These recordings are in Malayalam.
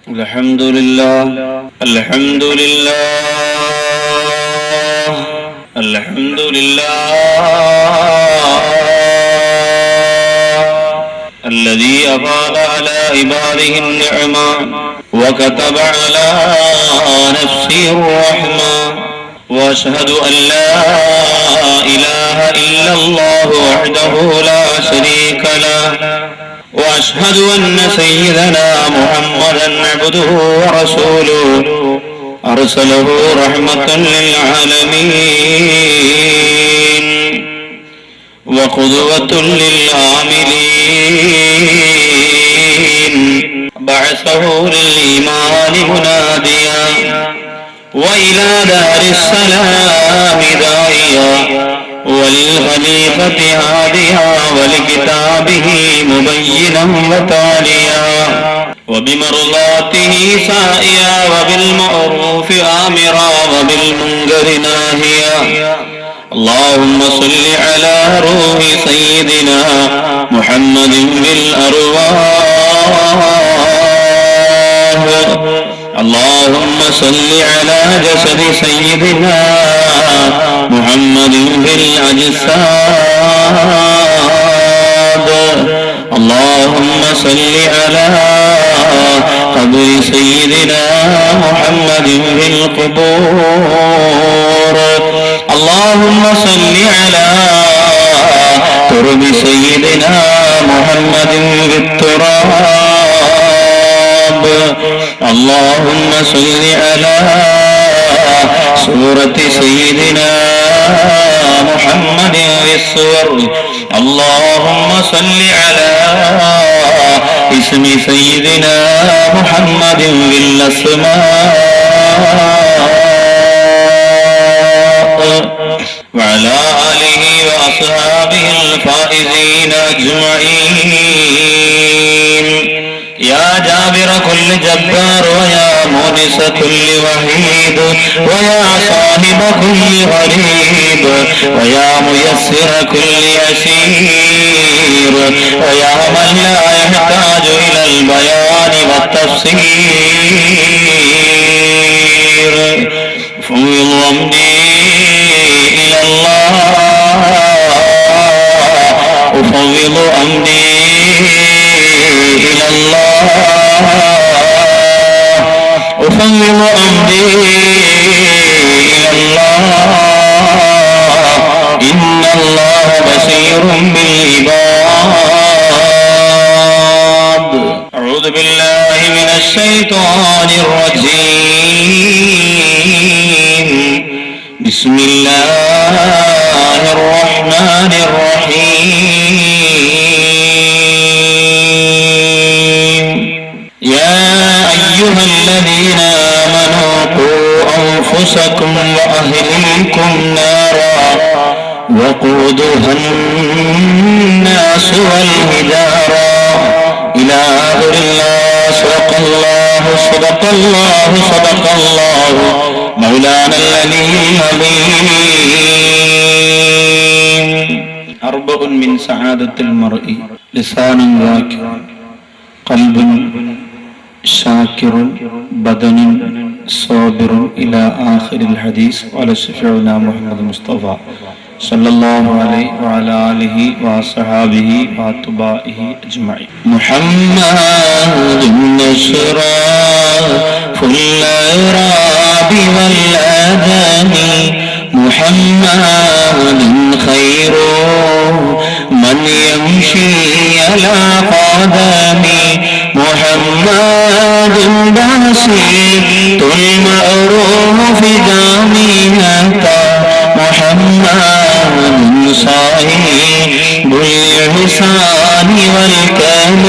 الحمد لله الحمد لله الحمد لله الذي أفاض على عباده النعمة وكتب على نفسه الرحمة وأشهد أن لا إله إلا الله وحده لا شريك له وأشهد أن سيدنا محمدا عبده ورسوله أرسله رحمة للعالمين وقدوة للعاملين بعثه للإيمان مناديا وإلى دار السلام داعيا وللخليفة هاديا ولكتابه مبينا وتاليا وبمرضاته سائيا وبالمعروف آمرا وبالمنكر ناهيا اللهم صل على روح سيدنا محمد بالأرواح اللهم صل على جسد سيدنا محمد بالأجساد اللهم صل على قبر سيدنا محمد بالقبور اللهم صل على ترب سيدنا محمد بالتراب اللهم صل على سورة سيدنا محمد بالصور اللهم صل على اسم سيدنا محمد بالأسماء وعلى آله وأصحابه الفائزين أجمعين يا جابر كل جبار ويا مونس كل وحيد ويا صاحب كل غريب ويا ميسر كل يسير ويا من لا يحتاج إلى البيان والتفسير فوض أمري إلى الله أفوض أمري إلى الله أفوض أمري إلى الله إن الله بصير بالعباد أعوذ بالله من الشيطان الرجيم بسم الله الرحمن الرحيم يا أيها الذين آمنوا قوا أنفسكم وأهليكم نارا وقودها الناس والحجارة إلى آخر الله صدق الله مولانا العلي العظيم أربع من سعادة المرء لسان ذاكر قلب شاكر بدن صابر إلى آخر الحديث على شفيعنا محمد المصطفى صلى الله عليه وعلى آله وصحابه وأتباعه أجمعين محمد أشرف الأعراب والأدم محمد خير من يمشي على قدمه محمد بسيط المعروف جامعة محمد صاحب الإحسان والكرم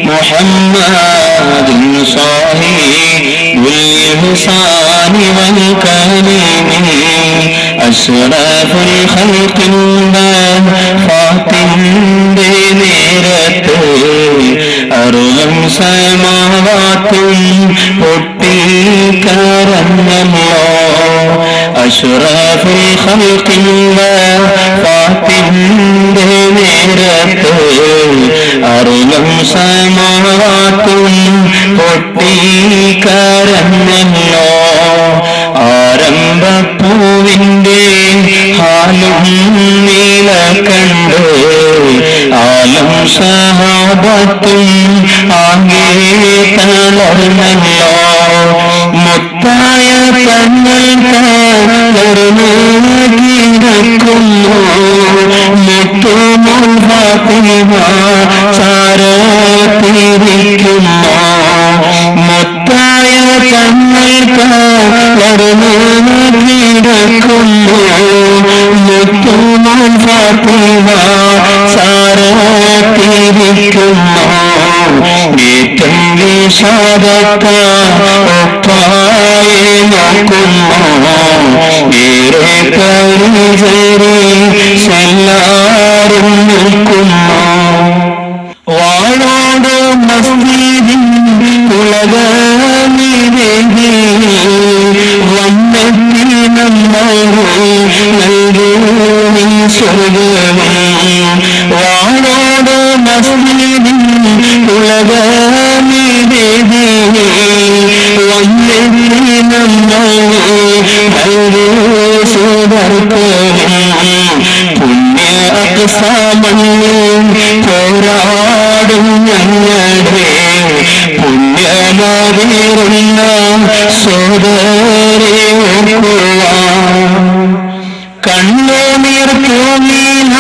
محمد صاحب الإحسان والكرم أشرف الخلق فاتن بنيرت أرض سماوات പൊട്ടിക്കരഞ്ഞല്ലോ أشرف الخلق فاتن നേരത്ത് അരുളും സമാവാത്തും പൊട്ടിക്കരഞ്ഞല്ലോ. ആരംഭപ്പൂവിന്റെ ഹാലും നീല കണ്ട് ആലും സഹാബത്തും ആകെ തളർന്നല്ലോ. മുത്തായ തങ്ങൾ തളർന്നു കിടക്കുന്നു. മുത്തുമുൽ ഫാത്തിമ ചാരത്തിരിക്കുന്നു. മുത്തായ തങ്ങൾ തളർന്നു കിടക്കുന്നു. മുത്തുമുൽ ഫാത്തിമ ചാരത്തിരിക്കുന്നു. ഏറ്റം വിഷാദത്തെ ഒപ്പായി നോക്കുന്നു. ഏറെ പരിചരി എല്ലാരും നിൽക്കുന്നു. വാഴോട് മസ്ജിദിൻ ഉലകമിരേകി വന്നെത്തി നമ്മൾ നൽകി സ്വർഗമേ. വാഴോട് മസ്ജിദിൻ ഉലകമിരേകി വന്നെത്തി നമ്മൾ നൽകി സ്വർഗമേ. പുണ്യ അക്സാമണ്ണിൽ പോരാടും ഞങ്ങളുടെ പുണ്യമറിയുന്ന സോദരേ ഓർക്കുവാൻ. കണ്ണുനീർ തൂങ്ങിന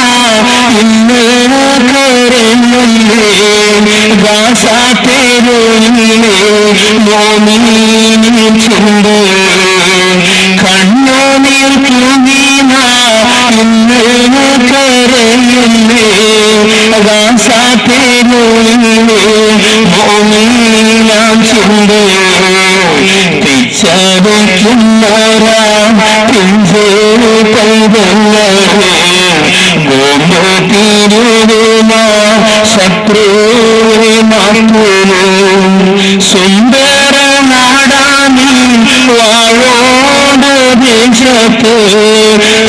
ഇന്ന് കരഞ്ഞില്ലേ ഗാസാത്തേരുവിലെ മോമിനീൻ ചുണ്ട്. കണ്ണുനീർ തൂങ്ങിന ഇന്ന് കരഞ്ഞില്ലേ ഗാസാത്തേരുവിലെ മോമിനാം ചുണ്ട്. പിച്ചവയ്ക്കുന്നോരാ പിഞ്ചേരു പൈതങ്ങളെ ഗോമതിരുവിന ശത്രുവിനെ മാറ്റുന്നു. സുന്ദര നാടാനി വാഴോട് ദേശത്ത്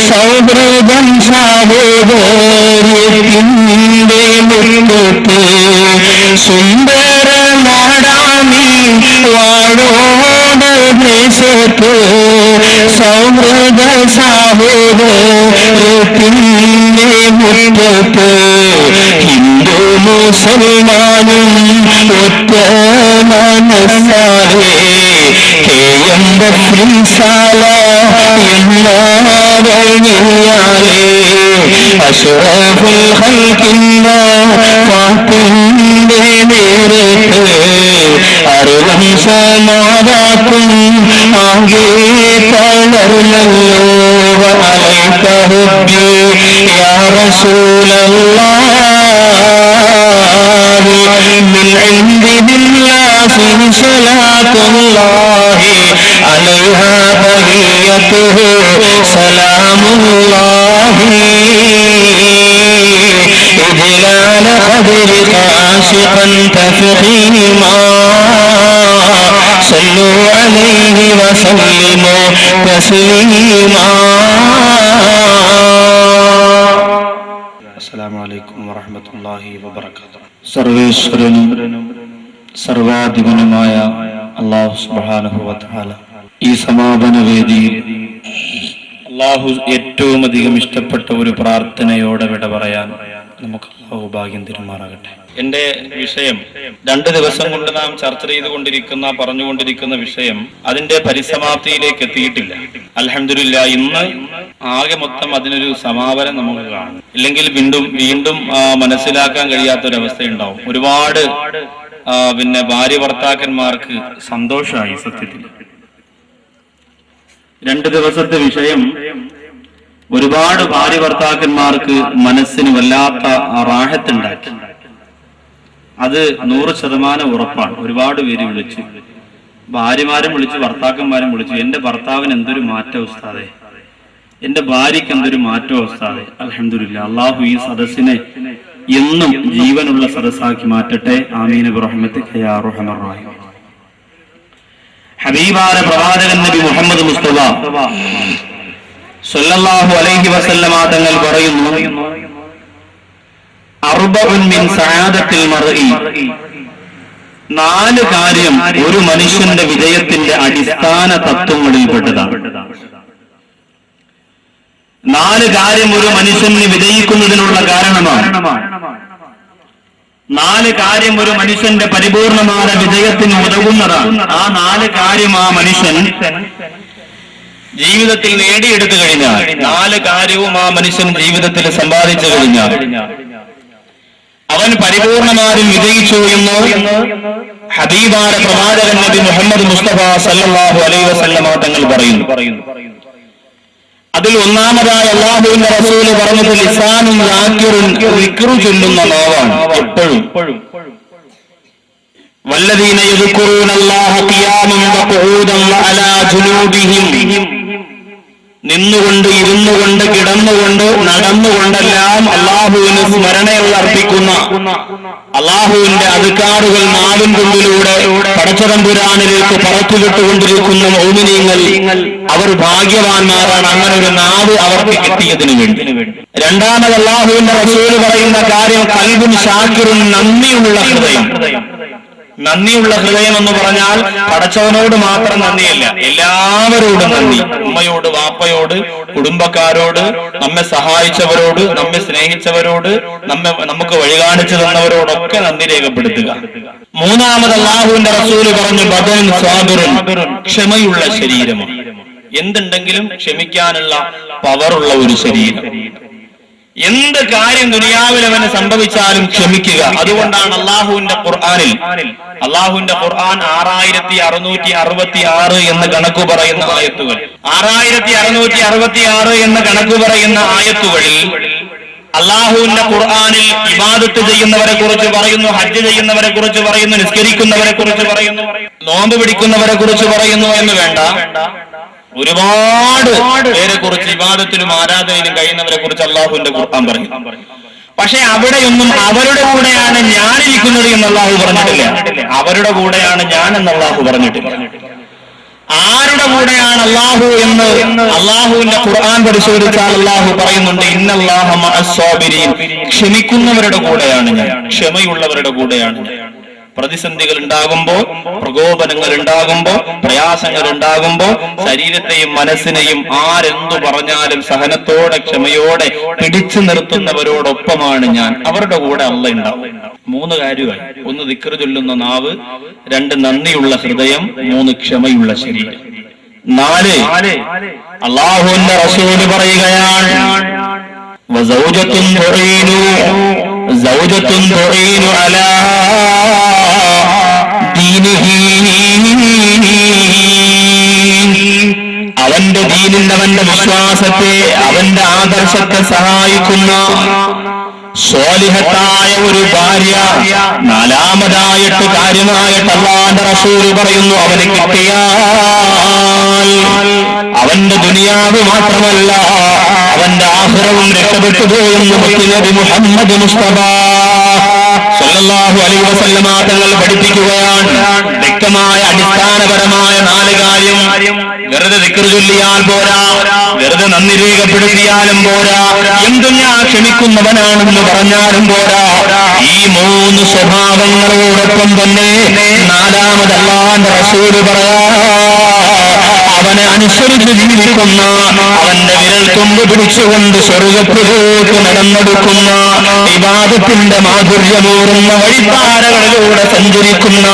സൗഹൃദം സഹോദര്യത്തിൻ്റെ മുൻപത്ത്. സുന്ദര നാടാനി വാഴോട് ദേശത്ത് സൗഹൃദ സഹോദര്യത്തിൻ്റെ മുൻപത്ത്. ഹിന്ദു മുസൽമാനും ഒറ്റ മനസ്സാലേ കേയമ്പത്രിസാല എന്നാവഴിയാലേ അഷ്റഫുൽ ഖൽഖില്ല ഫാത്തിൻ്റെ നേരത്ത് അരുളും സമാവാത്തും ആകെ തളർന്നല്ലോ. അലൈക ഹബ്ബി യാ റസൂലല്ലാഹ് മിൻ ഇൻദില്ലാഹി സ്വലാത്തുല്ലാഹി അലൈഹാ ബഹിയത്തുഹു സലാമുല്ലാഹി. ഇജ്ലാല ഖദ്രി ഖാശിഖൻ തഫഖീമാ സല്ലു അലൈഹി വസല്ലിമു തസ്ലീമാ. അസ്സലാമു അലൈക്കും വറഹ്മത്തുള്ളാഹി വബറകാതുഹു. സർവേശ്വരനും സർവാധിപനുമായ അല്ലാഹു സുബ്ഹാനഹു വ തആല ഈ സമാപന വേദിയിൽ അല്ലാഹു ഏറ്റവും അധികം ഇഷ്ടപ്പെട്ട ഒരു പ്രാർത്ഥനയോടെ വിട പറയാൻ നമുക്ക് അല്ലാഹു ഭാഗ്യം തരുമാറാകട്ടെ. എന്റെ വിഷയം 2 ദിവസം കൊണ്ട് നാം ചർച്ച പറഞ്ഞുകൊണ്ടിരിക്കുന്ന വിഷയം അതിന്റെ പരിസമാപ്തിയിലേക്ക് എത്തിയിട്ടില്ല. അൽഹംദുലില്ലാ, ഇന്ന് ആകെ മൊത്തം അതിനൊരു സമാപനം നമുക്ക് കാണും. ഇല്ലെങ്കിൽ വീണ്ടും മനസ്സിലാക്കാൻ കഴിയാത്തൊരവസ്ഥയുണ്ടാവും. ഒരുപാട് ഭാര്യ ഭർത്താക്കന്മാർക്ക് സന്തോഷമായി. സത്യത്തിൽ 2 ദിവസത്തെ വിഷയം ഒരുപാട് ഭാര്യ ഭർത്താക്കന്മാർക്ക് മനസ്സിന് വല്ലാത്ത റാഹത്തുണ്ടാക്കി. അത് 100% ഉറപ്പാണ്. ഒരുപാട് പേര് വിളിച്ചു, ഭാര്യമാരും വിളിച്ചു, ഭർത്താക്കന്മാരും വിളിച്ചു. എന്റെ ഭർത്താവിന് എന്തൊരു മാറ്റം ഉസ്താദേ, എന്റെ ഭാര്യയ്ക്ക് എന്തൊരു മാറ്റം ഉസ്താദേ. അൽഹംദുലില്ലാ, അള്ളാഹു ഈ സദസ്സിനെ എന്നും ജീവനുള്ള സദസ്സാക്കി മാറ്റട്ടെ. ആമീൻ ബിറഹ്മതിക യാ അർഹമർ റഹീം. ഹബീബായ പ്രവാചകൻ നബി മുഹമ്മദ് മുസ്തഫ സല്ലല്ലാഹു അലൈഹി വസല്ലമ തങ്ങൾ പറയുന്നു, അർബഉൻ മിൻ സആദത്തിൽ മർഇ, 4 കാര്യം ഒരു മനുഷ്യന്റെ വിജയത്തിന്റെ അടിസ്ഥാന തത്വങ്ങളിൽപ്പെട്ടതാണ്. 4 കാര്യം ഒരു മനുഷ്യന് വിജയിക്കുന്നതിനുള്ള കാരണമാണ്. 4 കാര്യം ഒരു മനുഷ്യന്റെ പരിപൂർണമായ വിജയത്തിന് ഉതകുന്നതാണ്. ആ 4 കാര്യം ആ മനുഷ്യൻ ജീവിതത്തിൽ നേടിയെടുത്തു കഴിഞ്ഞാൽ, 4 കാര്യവും ആ മനുഷ്യൻ ജീവിതത്തിൽ സമ്പാദിച്ചു കഴിഞ്ഞാൽ അവൻ പരിപൂർണമായും വിജയിച്ചു എന്ന് ഹബീബായ പ്രവാചകൻ നബി മുഹമ്മദ് മുസ്തഫ സല്ലല്ലാഹു അലൈഹി വസല്ലമ തങ്ങൾ പറയുന്നു. അതിൽ ഒന്നാമതായി അല്ലാഹുവിന്റെ റസൂൽ പറഞ്ഞത് ലിസാനുൻ യാക്കിറുൻ, ദിക്ർ ചൊല്ലുന്ന നാവാണ് എപ്പോഴും. വല്ലദീന യദ്കുറൂനല്ലാഹ ഖിയാമൻ വഖൂദൻ വഅലാ ജുനൂബിഹിം, നിന്നുകൊണ്ട്, ഇരുന്നുകൊണ്ട്, കിടന്നുകൊണ്ട്, നടന്നുകൊണ്ടെല്ലാം അള്ളാഹുവിന് സ്മരണകൾ അർപ്പിക്കുന്ന, അള്ളാഹുവിന്റെ അധികാറുകൾ നാവിൻ കൊണ്ടിലൂടെ പടച്ചതമ്പുരാനിലേക്ക് പറത്തുവിട്ടുകൊണ്ടിരിക്കുന്ന മോമിനീങ്ങൾ അവർ ഭാഗ്യവാന്മാരാണ്. അങ്ങനെ ഒരു നാവ് അവർക്ക് കിട്ടിയതിനു വേണ്ടി. രണ്ടാമത് അള്ളാഹുവിന്റെ റസൂൽ പറയുന്ന കാര്യം ഖൽബുൻ ഷാക്കിറുൻ, നന്ദിയുള്ള ഹൃദയം. നന്ദിയുള്ള ഹൃദയം എന്ന് പറഞ്ഞാൽ പടച്ചവനോട് മാത്രം നന്ദിയല്ല, എല്ലാവരോടും നന്ദി. ഉമ്മയോട്, വാപ്പയോട്, കുടുംബക്കാരോട്, നമ്മെ സഹായിച്ചവരോട്, നമ്മെ സ്നേഹിച്ചവരോട്, നമുക്ക് വഴി കാണിച്ചു തന്നവരോടൊക്കെ നന്ദി രേഖപ്പെടുത്തുക. മൂന്നാമത് അല്ലാഹുവിന്റെ റസൂല് പറഞ്ഞു ബദൻ സ്വാബിറുൻ, ക്ഷമയുള്ള ശരീരമാണ്. എന്തുണ്ടെങ്കിലും ക്ഷമിക്കാനുള്ള പവറുള്ള ഒരു ശരീരം. എന്ത് കാര്യം ദുനിയാവിൽ അവന് സംഭവിച്ചാലും ക്ഷമിക്കുക. അതുകൊണ്ടാണ് അള്ളാഹുവിന്റെ ഖുർആനിൽ, അള്ളാഹുവിന്റെ ഖുർആൻ 6666 എന്ന് കണക്ക് പറയുന്ന ആയത്തുകൾ, 6666 എന്ന് കണക്ക് പറയുന്ന ആയത്തുകളിൽ അള്ളാഹുവിന്റെ ഖുർആനിൽ ഇബാദത്ത് ചെയ്യുന്നവരെ കുറിച്ച് പറയുന്നു, ഹജ്ജ് ചെയ്യുന്നവരെ കുറിച്ച് പറയുന്നു, നിസ്കരിക്കുന്നവരെ കുറിച്ച് പറയുന്നു, നോമ്പ് പിടിക്കുന്നവരെ കുറിച്ച് പറയുന്നു എന്ന് വേണ്ട, ഒരുപാട് പേരെ കുറിച്ച്, ഇബാദത്തിലും ആരാധനയിലും കഴിയുന്നവരെ കുറിച്ച് അള്ളാഹുവിന്റെ ഖുർആൻ പറയും. പക്ഷെ അവിടെയൊന്നും അവരുടെ കൂടെയാണ് ഞാനിരിക്കുന്നത് എന്ന് അള്ളാഹു പറഞ്ഞിട്ടില്ല. അവരുടെ കൂടെയാണ് ഞാൻ എന്ന് അള്ളാഹു പറഞ്ഞിട്ടില്ല. ആരുടെ കൂടെയാണ് അള്ളാഹു എന്ന് അള്ളാഹുവിന്റെ ഖുർആൻ പരിശോധിച്ചാൽ അള്ളാഹു പറയുന്നുണ്ട്, ഇന്നല്ലാഹ മഅസ്സാബിരീൻ, ക്ഷമിക്കുന്നവരുടെ കൂടെയാണ് ഞാൻ, ക്ഷമയുള്ളവരുടെ കൂടെയാണ് ഞാൻ. പ്രതിസന്ധികൾ ഉണ്ടാകുമ്പോ, പ്രകോപനങ്ങൾ ഉണ്ടാകുമ്പോ, പ്രയാസങ്ങൾ ഉണ്ടാകുമ്പോ ശരീരത്തെയും മനസ്സിനെയും ആരെന്തു പറഞ്ഞാലും സഹനത്തോടെ, ക്ഷമയോടെ പിടിച്ചു നിർത്തുന്നവരോടൊപ്പമാണ് ഞാൻ. അവരുടെ കൂടെ അള്ളാഹ് ഉണ്ടാവും. 3 കാര്യമായി. 1 ദിക്ർ ചൊല്ലുന്ന നാവ്, 2 നന്ദിയുള്ള ഹൃദയം, 3 ക്ഷമയുള്ള ശരീരം. 4 അല്ലാഹുവിന്റെ റസൂല് പറയുകയാണ് വസൗജത്തുൻ തുഈനു, സൗജത്തുൻ തുഈനു അലാ ദീനിഹി, അവന്റെ ദീനിൽ, അവന്റെ വിശ്വാസത്തെ, അവന്റെ ആദർശത്തെ സഹായിക്കുന്ന സ്വാലിഹത്തായ ഒരു ഭാര്യ. 4മതായിട്ട് കാര്യമായിട്ട് അല്ലാഹുവിന്റെ റസൂൽ പറയുന്നു, അവന് കിട്ടിയാൽ അവന്റെ ദുനിയാവ് മാത്രമല്ല അവന്റെ ആഖിറവും രക്ഷപ്പെട്ടു പോയെന്ന് മുത്തുനബി മുഹമ്മദ് മുസ്തഫ സല്ലല്ലാഹു അലൈഹി വസല്ലമ തങ്ങൾ പഠിപ്പിക്കുകയാണ്. വ്യക്തമായ അടിസ്ഥാനപരമായ 4 കാര്യം. വെറുതെ ദിക്ർ ചൊല്ലിയാൽ പോരാ, വെറുതെ നന്ദി രേഖപ്പെടുത്തിയാലും പോരാ, എന്തും ഞാൻ ക്ഷമിക്കുന്നവനാണെന്ന് പറഞ്ഞാലും പോരാ. ഈ 3 സ്വഭാവങ്ങളോടൊപ്പം തന്നെ 4മത് അല്ലാഹുവിന്റെ റസൂൽ പറയാ, അവനെ അനുസരിച്ച് ജീവിക്കുന്ന, അവന്റെ വിരൽ തുമ്പ് പിടിച്ചുകൊണ്ട് സ്വർഗത്തിലേക്ക് നടന്നെടുക്കുന്ന, ഇബാദത്തിന്റെ മാധുര്യമൂറുന്ന വഴിത്താരകളിലൂടെ സഞ്ചരിക്കുന്ന,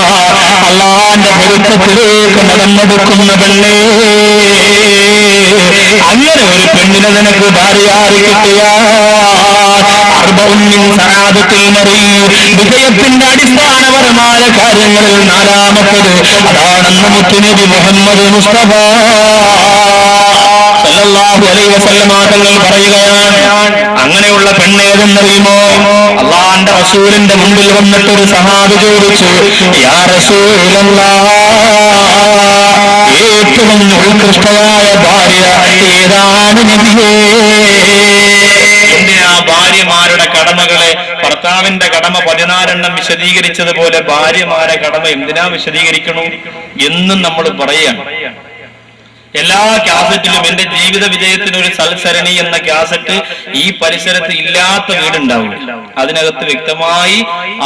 അല്ലാഹുവിന്റെ പൊരുത്തത്തിലേക്ക് നടന്നെടുക്കുന്ന പെണ്ണേ, അങ്ങനെ ഒരു പെണ്ണിനെ നിനക്ക് ഭാര്യയായി കിട്ടിയാൽ വിജയത്തിന്റെ അടിസ്ഥാനപരമായ കാര്യങ്ങളിൽ 4മത്തത് അതാണെന്ന് മുത്തുനബി മുഹമ്മദ് മുസ്തഫ സല്ലല്ലാഹു അലൈഹി വസല്ലമ തങ്ങൾ പറയുകയാണ്. അങ്ങനെയുള്ള പെണ്ണേതെന്നറിയുമോ? അല്ലാഹുവിന്റെ റസൂലിന്റെ മുമ്പിൽ വന്നിട്ട് ഒരു സഹാബി ചോദിച്ചു, യാ റസൂലല്ലാഹ്, ഏറ്റവും ഉത്കൃഷ്ടമായ ഭാര്യ ഏതാണ് നബിയേ? എന്തിനാ ഭാര്യമാരുടെ കടമകളെ, ഭർത്താവിന്റെ കടമ 14 വിശദീകരിച്ചതുപോലെ ഭാര്യമാരെ കടമ എന്തിനാ വിശദീകരിക്കണു എന്നും നമ്മൾ പറയാം. എല്ലാ കാസറ്റിലും എന്റെ ജീവിത വിജയത്തിന് ഒരു സൽസരണി എന്ന കാസറ്റ് ഈ പരിസരത്ത് ഇല്ലാത്ത വീടുണ്ടാവും. അതിനകത്ത് വ്യക്തമായി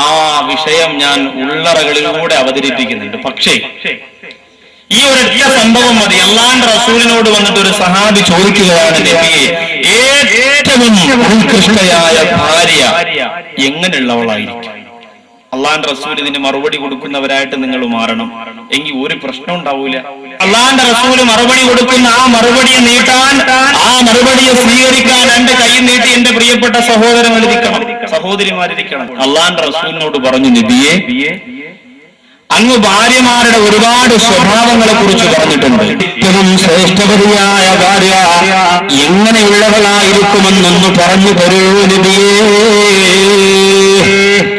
ആ വിഷയം ഞാൻ ഉള്ളറകളിലൂടെ അവതരിപ്പിക്കുന്നുണ്ട്. പക്ഷേ ഈ ഒരൊറ്റ സംഭവം മതി. അള്ളാന്റെ റസൂലിനോട് വന്നിട്ട് ഒരു സഹാബി ചോദിക്കുകയാണ്, നബിയെ, ഏറ്റവും ഉത്കൃഷ്ടയായ ഭാര്യ എങ്ങനെയുള്ളവളായിരിക്കും? അള്ളാന്റെ റസൂൽ ഇതിന് മറുപടി കൊടുക്കുന്നവരായിട്ട് നിങ്ങൾ മാറണം, എങ്കിൽ ഒരു പ്രശ്നം ഉണ്ടാവൂല. അള്ളാന്റെ റസൂല് മറുപടി കൊടുക്കുന്ന ആ മറുപടിയെ നീട്ടാൻ, ആ മറുപടിയെ സ്വീകരിക്കാൻ രണ്ട് കൈ നീട്ടി എന്റെ പ്രിയപ്പെട്ട സഹോദരങ്ങളിരിക്കണം, സഹോദരിമാരിരിക്കണം. അള്ളാന്റെ റസൂലിനോട് പറഞ്ഞു, നബിയെ, അങ്ങ് ഭാര്യമാരുടെ ഒരുപാട് സ്വഭാവങ്ങളെ കുറിച്ച് പറഞ്ഞിട്ടുണ്ട്. ഏറ്റവും ശ്രേഷ്ഠപതിയായ ഭാര്യ എങ്ങനെയുള്ളവളായിരിക്കുമെന്നൊന്ന് പറഞ്ഞു തരൂ നബിയേ.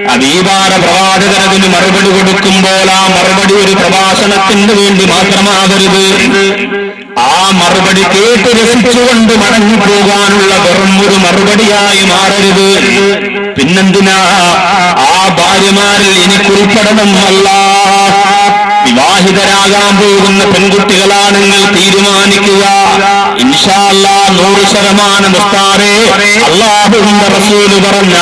ഹബീബായ പ്രവാചകനതിന് മറുപടി കൊടുക്കുമ്പോൾ ആ മറുപടി ഒരു പ്രഭാഷണത്തിന് വേണ്ടി മാത്രമാകരുത്. ആ മറുപടി കേട്ട് രസിച്ചുകൊണ്ട് മടങ്ങി പോകാനുള്ള വെറും ഒരു മറുപടിയായി മാറരുത്. പിന്നെന്തിനാ ആ ഭാര്യമാരിൽ എനിക്കുൾപ്പെടണം. അല്ല, വിവാഹിതരാകാൻ പോകുന്ന പെൺകുട്ടികളാണെങ്കിൽ തീരുമാനിക്കുക, ഇൻഷാ അല്ലാഹ് 100% മുസ്താറേ അല്ലാഹുവിന്റെ റസൂല് പറഞ്ഞ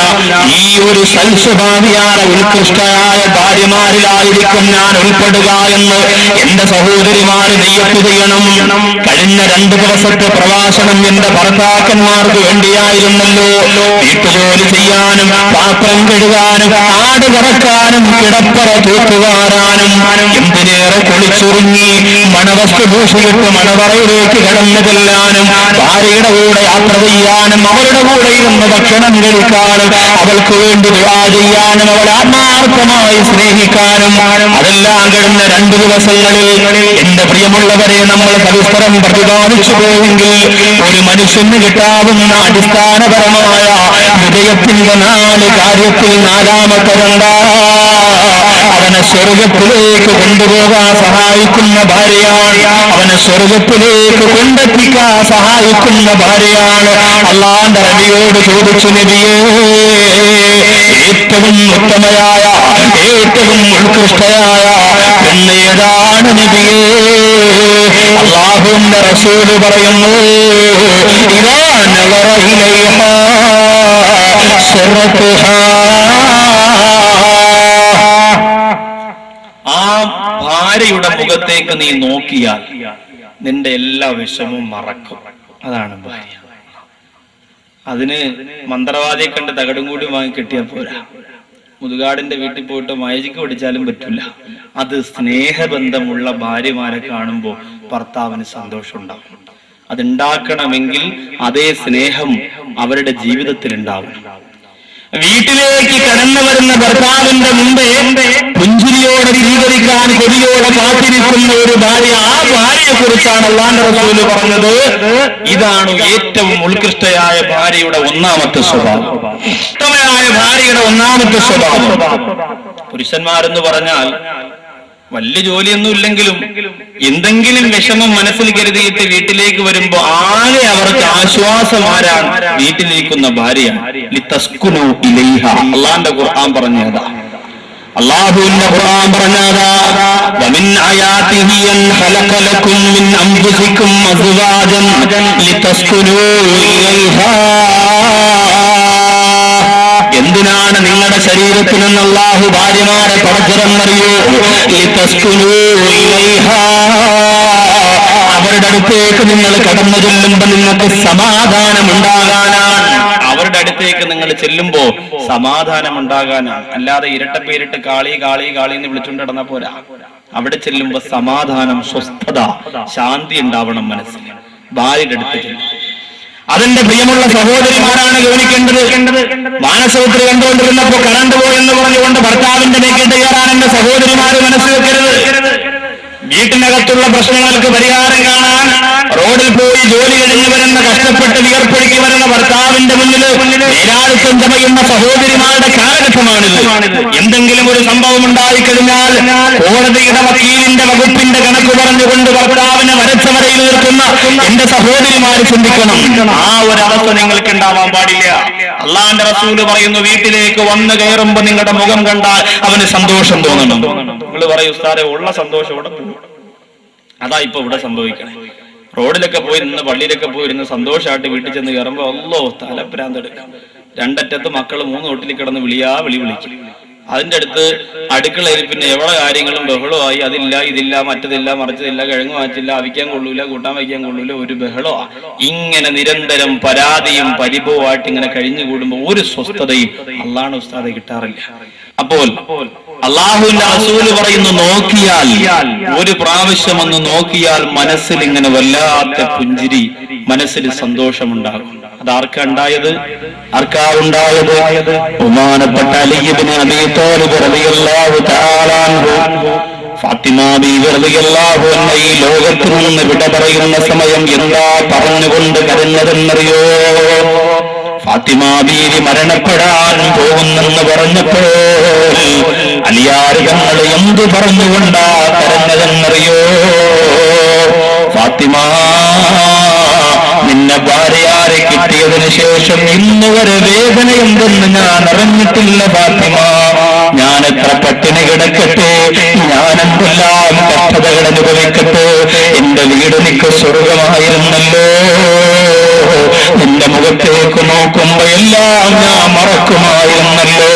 ഈ ഒരു സൽസ്വഭാവിയായ ഉത്കൃഷ്ടയായ ഭാര്യമാരിലായിരിക്കും ഞാൻ ഉൾപ്പെടുക എന്ന് എന്റെ സഹോദരിമാര് നെയ്യത്ത് ചെയ്യണം. കഴിഞ്ഞ 2 ദിവസത്തെ പ്രഭാഷണം എന്റെ ഭർത്താക്കന്മാർക്ക് വേണ്ടിയായിരുന്നല്ലോ. വീട്ടുജോലി ചെയ്യാനും പാത്രം കഴുകാനും ആട് കറക്കാനും കിടപ്പറ തൂക്കുവാരാനും എന്തിനേറെ കുളിച്ചുറുങ്ങി മണവസ്തു ഭൂഷിയിട്ട് മണവറയിലേക്ക് കടന്നു ചെല്ലാനും ഭാര്യയുടെ കൂടെ യാത്ര ചെയ്യാനും അവരുടെ കൂടെ ഇരുന്ന് ഭക്ഷണം കഴിക്കാനും അവൾക്ക് വേണ്ടി ദുആ ചെയ്യാനും അവൾ ആത്മാർത്ഥമായി സ്നേഹിക്കാനും അതെല്ലാം കഴിഞ്ഞ 2 ദിവസങ്ങളിൽ എന്റെ പ്രിയമുള്ളവരെ നമ്മൾ പരസ്പരം പ്രതിപാദിച്ചു പോയെങ്കിൽ ഒരു മനുഷ്യന് കിട്ടാവുന്ന അടിസ്ഥാനപരമായ ഹൃദയത്തിന്റെ 4 കാര്യത്തിൽ 4ാമത്തെ അവനെ സ്വർഗത്തിലേക്ക് കൊണ്ടുപോകാൻ സഹായിക്കുന്ന ഭാര്യയാണ്. അവനെ സ്വർഗത്തിലേക്ക് കൊണ്ടെത്തിക്കാൻ സഹായിക്കുന്ന ഭാര്യയാണ്. അല്ലാഹുവിന്റെ നബിയോട് ചോദിച്ചു, നബിയേ, ഏറ്റവും ഉത്തമയായ ഏറ്റവും ഉത്കൃഷ്ടയായ പെണ്ണ് ഏതാണ് നബിയേ? അല്ലാഹുവിന്റെ റസൂല് പറയുന്നു, ഇദാ നളറ ഇലൈഹാ ശറതുഹാ, ആ ഭാര്യയുടെ മുഖത്തേക്ക് നീ നോക്കിയാൽ നിന്റെ എല്ലാ വിഷമവും മറക്കും. അതാണ് ഭാര്യ. അതിന് മന്ത്രവാദിയെ കണ്ട് തകടും കൂടി വാങ്ങി കിട്ടിയാൽ പോരാ. മുതുകാടിന്റെ വീട്ടിൽ പോയിട്ട് മയജിക്ക് പിടിച്ചാലും പറ്റില്ല. അത് സ്നേഹബന്ധമുള്ള ഭാര്യമാരെ കാണുമ്പോൾ ഭർത്താവിന് സന്തോഷം ഉണ്ടാവും. അതുണ്ടാക്കണമെങ്കിൽ അതേ സ്നേഹം അവരുടെ ജീവിതത്തിൽ ഉണ്ടാവും. വീട്ടിലേക്ക് കടന്നു വരുന്ന ഭർത്താവിന്റെ മുമ്പേ പുഞ്ചിരിയോടെ സ്വീകരിക്കാൻ കൊതിയോടെ കാത്തിരിക്കുന്ന ഒരു ഭാര്യ, ആ ഭാര്യയെ കുറിച്ചാണ് അല്ലാഹുവിന്റെ റസൂല് പറഞ്ഞത്, ഇതാണ് ഏറ്റവും ഉത്കൃഷ്ടയായ ഭാര്യയുടെ 1ാമത്തെ സ്വഭാവം. ഉത്തമയായ ഭാര്യയുടെ 1ാമത്തെ സ്വഭാവം. പുരുഷന്മാരെന്ന് പറഞ്ഞാൽ വലിയ ജോലിയൊന്നും ഇല്ലെങ്കിലും എന്തെങ്കിലും വിഷമം മനസ്സിൽ കരുതിയിട്ട് വീട്ടിലേക്ക് വരുമ്പോ ആകെ അവർക്ക് ആശ്വാസം ആരാണ്? വീട്ടിലിരിക്കുന്ന ഭാര്യയാണ്. ലിതസ്കുനു ഇലൈഹ, അല്ലാഹുവിന്റെ ഖുർആൻ പറഞ്ഞതാ. അല്ലാഹുവിന്റെ ഖുർആൻ പറഞ്ഞതാ, വമിൻ ആയാതിഹി അൻ ഖലഖ ലക്കും മിൻ അൻഫുസികും അസ്വാജൻ ലിതസ്കുനു ഇലൈഹ. എന്തിനാണ് നിങ്ങളുടെ ശരീരത്തിൽ നിന്ന് അല്ലാഹു ഭാര്യമാരെ പടച്ചിറന്നറിയോ? അവരുടെ അടുത്തേക്ക് നിങ്ങൾ കടന്നു ചെല്ലുമ്പോ നിങ്ങൾക്ക് സമാധാനം ഉണ്ടാകാനാണ്. അവരുടെ അടുത്തേക്ക് നിങ്ങൾ ചെല്ലുമ്പോ സമാധാനം ഉണ്ടാകാനാണ്. അല്ലാതെ ഇരട്ടപ്പേരിട്ട് കാളി കാളി കാളി എന്ന് വിളിച്ചുകൊണ്ട് നടന്നാ പോരാ. അവിടെ ചെല്ലുമ്പോ സമാധാനം, സ്വസ്ഥത, ശാന്തി ഉണ്ടാവണം മനസ്സിൽ. ഭാര്യയുടെ അടുത്ത് ചെല്ലും. അതിന്റെ പ്രിയമുള്ള സഹോദരിമാരാണ് ഗൗനിക്കേണ്ടത്. മാനസപുത്രി കണ്ടുകൊണ്ടിരുന്നപ്പോ കറണ്ട് പോയെന്ന് പറഞ്ഞുകൊണ്ട് ഭർത്താവിന്റെ മേക്കിട്ട് കയറാൻ എന്റെ സഹോദരിമാര് മനസ്സ് വെക്കരുത്. വീട്ടിനകത്തുള്ള പ്രശ്നങ്ങൾക്ക് പരിഹാരം കാണാൻ റോഡിൽ പോയി ജോലി കഴിഞ്ഞു വരുന്ന, കഷ്ടപ്പെട്ട് വിയർപ്പൊഴുക്കി വരുന്ന ഭർത്താവിന്റെ മുന്നിൽ നേരാളിത്തം ചമയുന്ന സഹോദരിമാരുടെ കാലഘട്ടമാണിത്. എന്തെങ്കിലും ഒരു സംഭവം ഉണ്ടായിക്കഴിഞ്ഞാൽ കോടതിയുടെ വക്കീലിന്റെ വകുപ്പിന്റെ കണക്ക് പറഞ്ഞുകൊണ്ട് ഭർത്താവിനെ വരച്ചവരയിൽ നിർത്തുന്ന എന്റെ സഹോദരിമാര് ചിന്തിക്കണം. ആ ഒരു അവസ്ഥ നിങ്ങൾക്ക് ഉണ്ടാവാൻ പാടില്ല. അല്ലാഹുവിന്റെ റസൂല് പറയുന്നു, വീട്ടിലേക്ക് വന്നു കയറുമ്പോ നിങ്ങളുടെ മുഖം കണ്ടാൽ അവന് സന്തോഷം തോന്നണം. നിങ്ങൾ പറയും, ഉസ്താദേ, ഉള്ള സന്തോഷം ഇവിടെ പോകും. അതാ ഇപ്പൊ ഇവിടെ സംഭവിക്കണേ. റോഡിലൊക്കെ പോയി നിന്ന് പള്ളിയിലൊക്കെ പോയി ഇരുന്ന് സന്തോഷമായിട്ട് വീട്ടിൽ ചെന്ന് കയറുമ്പോ അല്ലോ തലപ്രാന്തെടുക്കാം. രണ്ടറ്റത്ത് മക്കള് 3 തൊട്ടിൽ കിടന്ന് വിളിക്കും. അതിന്റെ അടുത്ത് അടുക്കളയിൽ പിന്നെ എവിടെ കാര്യങ്ങളും ബഹളമായി, അതില്ല ഇതില്ല മറ്റതില്ല മറിച്ചതില്ല, കിഴങ്ങ് മാറ്റില്ല, അവിക്കാൻ കൊള്ളൂല, കൂട്ടാൻ വയ്ക്കാൻ കൊള്ളൂല, ഒരു ബഹളോ. ഇങ്ങനെ നിരന്തരം പരാതിയും പരിഭവമായിട്ട് ഇങ്ങനെ കഴിഞ്ഞു കൂടുമ്പോ ഒരു സ്വസ്ഥതയും അള്ളാഹുവിന്റെ ഉസ്താദെ കിട്ടാറില്ല. അപ്പോൾ അള്ളാഹുവിന്റെ റസൂല് പറയുന്നു, നോക്കിയാൽ ഒരു പ്രാവശ്യം ഒന്ന് നോക്കിയാൽ മനസ്സിൽ ഇങ്ങനെ വല്ലാത്ത പുഞ്ചിരി, മനസ്സിൽ സന്തോഷമുണ്ടാകും. അതാർക്കാ ഉണ്ടായത്? ബഹുമാനപ്പെട്ട അലി ഇബ്നു അബീ ത്വാലിബ് റളിയല്ലാഹു തആല അൻഹു ഫാത്തിമ ബീവി റളിയല്ലാഹു അൻഹ ഈ ലോകത്ത് നിന്ന് വിട പറയുന്ന സമയം എന്താ പറഞ്ഞുകൊണ്ട് കരഞ്ഞതെന്നറിയോ? ഫാത്തിമ ബീവി മരണപ്പെടാൻ പോകുന്നെന്ന് പറഞ്ഞപ്പോൾ അലിയാർ തങ്ങൾ എന്ത് പറഞ്ഞുകൊണ്ടാ കരഞ്ഞതെന്നറിയോ? ഫാത്തിമ, നിന്നെ ഭാര്യയാരെ കിട്ടിയതിനു ശേഷം ഇന്ന് വരെ വേദന എന്തെന്ന് ഞാൻ അറിഞ്ഞിട്ടില്ല ഫാത്തിമ. ഞാൻ എത്ര പട്ടിണി കിടക്കട്ടെ, ഞാൻ എന്തെല്ലാം കഷ്ടതകൾ അനുഭവിക്കട്ടെ, എന്റെ വീട് നിക്ക് സ്വർഗമായിരുന്നല്ലോ. നിന്റെ മുഖത്തേക്ക് നോക്കുമ്പോ എല്ലാം ഞാൻ മറക്കുമായിരുന്നല്ലോ.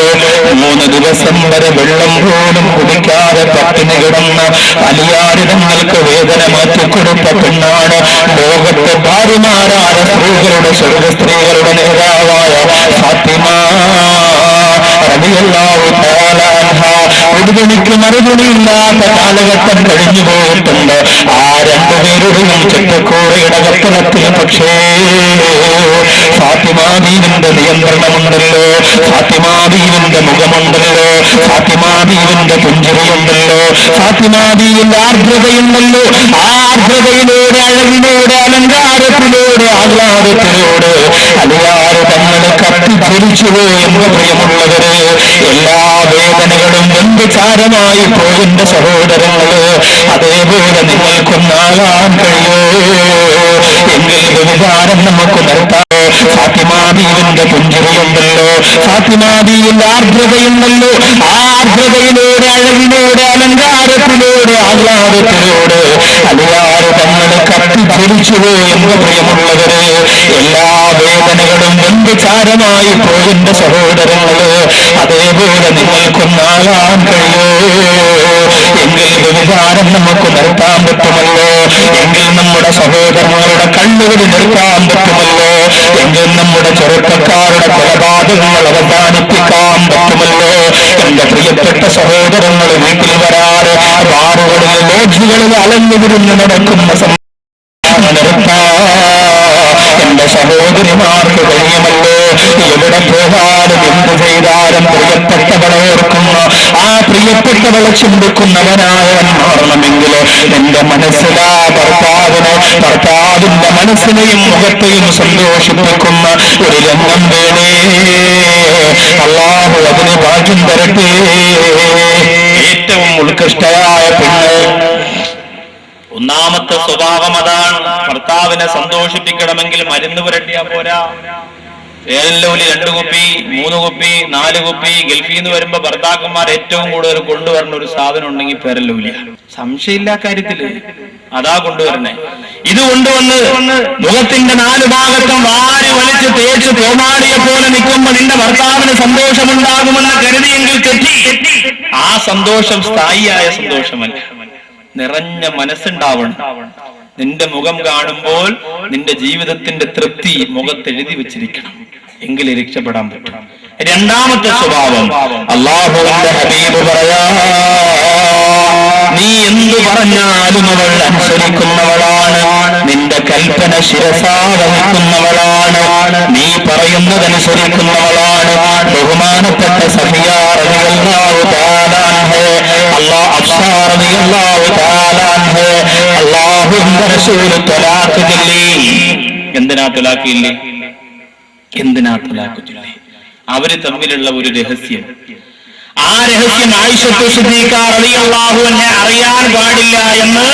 3 ദിവസം വരെ വെള്ളം പോലും കുടിക്കാതെ പട്ടിണി കിടന്ന അലിയാർ തങ്ങൾക്ക് വേദന മാറ്റിക്കൊടുത്ത പെണ്ണാണ് ലോകത്തെ ഭാര്യമാരായ സ്ത്രീകളുടെ സ്വർഗസ്ത്രീകളുടെ നേതാവായ ഫാത്തിമ റളിയല്ലാഹു തആല അൻഹ. ഒരുപണിക്ക് മറുപടിയില്ലാത്ത കാലഘട്ടം കഴിഞ്ഞു പോയിട്ടുണ്ട്. ആ 2 പേരുടെയും ചെറ്റക്കൂടയുടെ കത്തനത്തിൽ പക്ഷേ ഫാത്തിമ ബീവിന്റെ നിയന്ത്രണമുണ്ടല്ലോ, ഫാത്തിമ ബീവിന്റെ മുഖമുണ്ടല്ലോ, ഫാത്തിമ ബീവിന്റെ പുഞ്ചിരിയുണ്ടല്ലോ, ഫാത്തിമ ബീവിന്റെ ആർദ്രതയുണ്ടല്ലോ. ആ ആർദ്രതയിലൂടെ, അഴകിലൂടെ, അലങ്കാരത്തിലൂടെ, ആഹ്ലാദത്തിലൂടെ അലിയാർ തങ്ങൾ കത്തിച്ചൊരിച്ചുവോ എന്ന് പ്രിയമുള്ളവര്. എല്ലാ വേദനകളും ബന്ധുചാരമായി പോയിന്റെ സഹോദരങ്ങള്. അതേപോലെ നിങ്ങൾക്കൊന്നാകാൻ കഴിയോ? എങ്കിൽ വ്യഭിചാരം നമുക്ക് നിർത്താം. ഫാത്തിമ ബീവിന്റെ പുഞ്ചിരിയുണ്ടല്ലോ, ഫാത്തിമ ബീവിന്റെ ആർദ്രതയുണ്ടല്ലോ. ആ ആർദ്രതയിലൂടെ, അഴകിലൂടെ, അലങ്കാരത്തിലൂടെ, ആഹ്ലാദത്തിലൂടെ അലിയാർ തങ്ങൾ കത്തിച്ചൊരിച്ചുവോ എന്ന് പ്രിയമുള്ളവര്. എല്ലാ വേദനകളും ബന്ധുചാരമായി പോയിന്റെ സഹോദരങ്ങള്. അതേപോലെ നിങ്ങൾക്കൊന്നാകാൻ കഴിയോ? എങ്കിൽ വ്യഭിചാരം നമുക്ക് നിർത്താൻ പറ്റുമല്ലോ. എങ്കിൽ നമ്മുടെ സഹോദരങ്ങളുടെ കണ്ണുകൾ നിർത്താൻ പറ്റുമല്ലോ. എങ്കിൽ നമ്മുടെ ചെറുപ്പക്കാരുടെ കൊലപാതകങ്ങൾ അവസാനിപ്പിക്കാൻ പറ്റുമല്ലോ. എന്റെ പ്രിയപ്പെട്ട സഹോദരങ്ങൾ വീട്ടിൽ വരാറ് ബാറുകളിൽ ലോഡ്ജുകളിൽ അലഞ്ഞുതിരിഞ്ഞ് നടക്കുന്ന എന്റെ സഹോദരിമാർക്ക് കഴിയുമല്ലോ. എവിടെ പോകാനും എന്ത് ചെയ്താലും പ്രിയപ്പെട്ടവളെ ഓർക്കുന്ന, ആ പ്രിയപ്പെട്ടവളെ ചിന്തിക്കുന്നവനായവൻ മാറണമെങ്കിൽ എന്റെ മനസ്സിലാ ഭർത്താവിന്റെ മനസ്സിനെയും മുഖത്തെയും സന്തോഷിപ്പിക്കുന്ന ഒരു രംഗം വേണേ. അല്ലാഹു അതിന് ഭാഗ്യം തരട്ടെ. ഏറ്റവും ഉത്കൃഷ്ടയായ പെണ്ണ്, ഒന്നാമത്തെ സ്വഭാവം അതാണ്. ഭർത്താവിനെ സന്തോഷിപ്പിക്കണമെങ്കിൽ മരുന്ന് പുരട്ടിയാ പോരാ. ഏലൂലി 2 കുപ്പി 3 കുപ്പി 4 കുപ്പി ഗൾഫിൽ നിന്ന് വരുമ്പോ ഭർത്താക്കന്മാർ ഏറ്റവും കൂടുതൽ കൊണ്ടുവരുന്ന ഒരു സാധനം ഉണ്ടെങ്കിൽ പേരല്ലൂലിയ. സംശയമില്ല കാര്യത്തില് അതാ കൊണ്ടുവരണേ. ഇത് കൊണ്ടുവന്ന് മുഖത്തിന്റെ 4 ഭാഗത്തും വാരി വലിച്ച് തേച്ച് തോമാടിയെ പോലെ നിൽക്കുമ്പോ നിന്റെ ഭർത്താവിന് സന്തോഷമുണ്ടാകുമെന്ന് കരുതിയെങ്കിൽ തെറ്റി. ആ സന്തോഷം സ്ഥായിയായ സന്തോഷമല്ല, നിറഞ്ഞ മനസ്സുണ്ടാവണം. നിന്റെ മുഖം കാണുമ്പോൾ നിന്റെ ജീവിതത്തിന്റെ തൃപ്തി മുഖത്തെഴുതി വെച്ചിരിക്കണം, എങ്കിലേ രക്ഷപ്പെടാൻ പറ്റും. രണ്ടാമത്തെ സ്വഭാവം, അല്ലാഹുവിന്റെ ഹബീബ് പറയാ, നീ എന്തു പറഞ്ഞാലും അവൾ അനുസരിക്കുന്നവളാണ്, നിന്റെ കൽപ്പന ശിരസാവഹിക്കുന്നവളാണ്, നീ പറയുന്നതനുസരിക്കുന്നവളാണ്. ബഹുമാനപ്പെട്ട സഫിയ റളിയല്ലാഹു തആല അൻഹ, അല്ലാഹുവിന്റെ റസൂൽ തലാഖ് ചൊല്ലി. എന്തിനാ തലാഖ് ചൊല്ലി? എന്തിനാ തലാഖ് ചൊല്ലി? അവര് തമ്മിലുള്ള ഒരു രഹസ്യം. ആ രഹസ്യം ആയിഷത്തു സിദ്ദീഖ റളിയല്ലാഹു അൻഹ അറിയാൻ പാടില്ല എന്ന്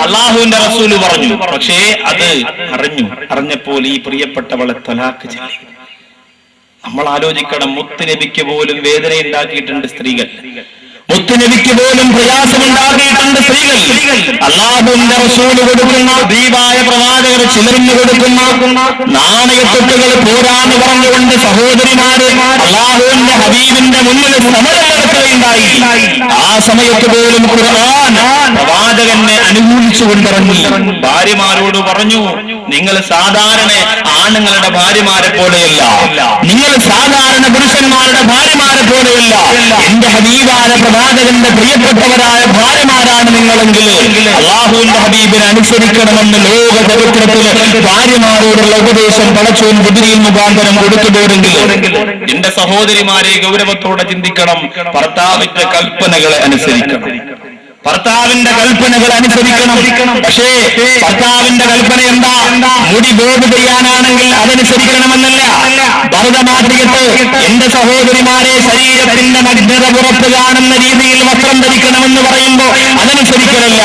അല്ലാഹുവിന്റെ റസൂൽ പറഞ്ഞു. പക്ഷേ അത് അറിഞ്ഞപ്പോൾ ഈ പ്രിയപ്പെട്ടവളെ തലാഖ് ചൊല്ലി. നമ്മൾ ആലോചിക്കണം, മുത്തുനബിക്ക് പോലും വേദന ഉണ്ടാക്കിയിട്ടുണ്ട് സ്ത്രീകൾ, മുത്തുനബിക്ക് പോലും പ്രയാസമുണ്ടാക്കിയിട്ടുണ്ട് സ്ത്രീകൾ. അല്ലാഹു അല്ലാഹുവിന്റെ റസൂല് കൊടുക്കുന്ന ദീപായ പ്രവാചകർ ചിലരിന് കൊടുക്കുന്ന നാണയത്തൊട്ടുകൾ പോരാന്ന് പറഞ്ഞുകൊണ്ട് സഹോദരിമാര് അല്ലാഹുവിന്റെ ഹബീബിന്റെ മുന്നിൽ സമരം നടക്കുകയുണ്ടായി. ആ സമയത്ത് പോലും ഖുർആൻ പ്രവാചകനെ അനുകൂലിച്ചുകൊണ്ടിറങ്ങി. ഭാര്യമാരോട് പറഞ്ഞു, നിങ്ങൾ സാധാരണ ആണുങ്ങളുടെ ഭാര്യമാരെ പോലെയല്ല, നിങ്ങൾ സാധാരണ പുരുഷന്മാരുടെ ഭാര്യമാരെ പോലെയല്ല, എന്റെ ഹബീബായ പ്രവാചകന്റെ പ്രിയപ്പെട്ടവരായ ഭാര്യമാരാണ് നിങ്ങളെങ്കിൽ അല്ലാഹുവിന്റെ ഹബീബിനെ അനുസരിക്കണമെന്ന് ലോക ചരിത്രത്തില് ഭാര്യമാരോടുള്ള ഉപദേശം പടച്ചോൻ ജിബ്രീൽ മുഖാന്തരം കൊടുത്തുപോരെങ്കിൽ എന്റെ സഹോദരിമാരെ ഗൗരവത്തോടെ ചിന്തിക്കണം. ഭർത്താവിന്റെ കൽപ്പനകളെ അനുസരിക്കണം, ഭർത്താവിന്റെ കൽപ്പനകൾ അനുസരിക്കണം. പക്ഷേ ഭർത്താവിന്റെ കൽപ്പന എന്താ? മുടി ബോധ ചെയ്യാനാണെങ്കിൽ അതനുസരിക്കണമെന്നല്ല. ഭരതമാതൃകത്ത് എന്റെ സഹോദരിമാരെ ശരീരത്തിന്റെ നഗ്നത പുറത്ത് കാണുന്ന രീതിയിൽ വസ്ത്രം ധരിക്കണമെന്ന് പറയുമ്പോ അതനുസരിക്കലല്ല.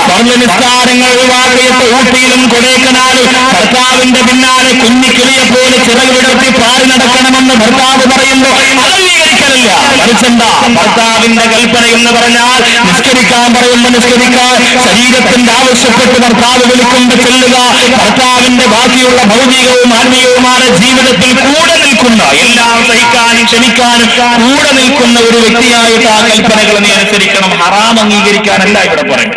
സ്വർണ്ണ നിസ്കാരങ്ങൾ ഒഴിവാക്കിയിട്ട് ഊട്ടിയിലും കൊടൈക്കനാലും ഭർത്താവിന്റെ പിന്നാലെ കുഞ്ഞിക്കിളിയെ പോലെ ചിറക് വിടർത്തി പാറി നടക്കണമെന്ന് ഭർത്താവ് പറയുമ്പോ അതംഗീകരിക്കലല്ല. മറിച്ചെന്താ? ഭർത്താവിന്റെ കൽപ്പന എന്ന് പറഞ്ഞാൽ നിസ്കരിക്കാൻ പറയുമ്പോൾ നിസ്കരിക്കാൻ, ശരീരത്തിന്റെ ആവശ്യപ്പെട്ട് ഭർത്താവ് വിളിക്കുമ്പോൾ ചെല്ലുക, ഭർത്താവിന്റെ ബാക്കിയുള്ള ഭൗതികവും ആത്മീയവുമായ ജീവിതത്തിൽ കൂടെ നിൽക്കുന്ന, എല്ലാം സഹിക്കാനും ക്ഷമിക്കാനും കൂടെ നിൽക്കുന്ന ഒരു വ്യക്തിയായിട്ട് ആ കൽപ്പനകൾ നീ അനുസരിക്കണം. ഹറാം അംഗീകരിക്കാനല്ല ഇവിടെ പറയും.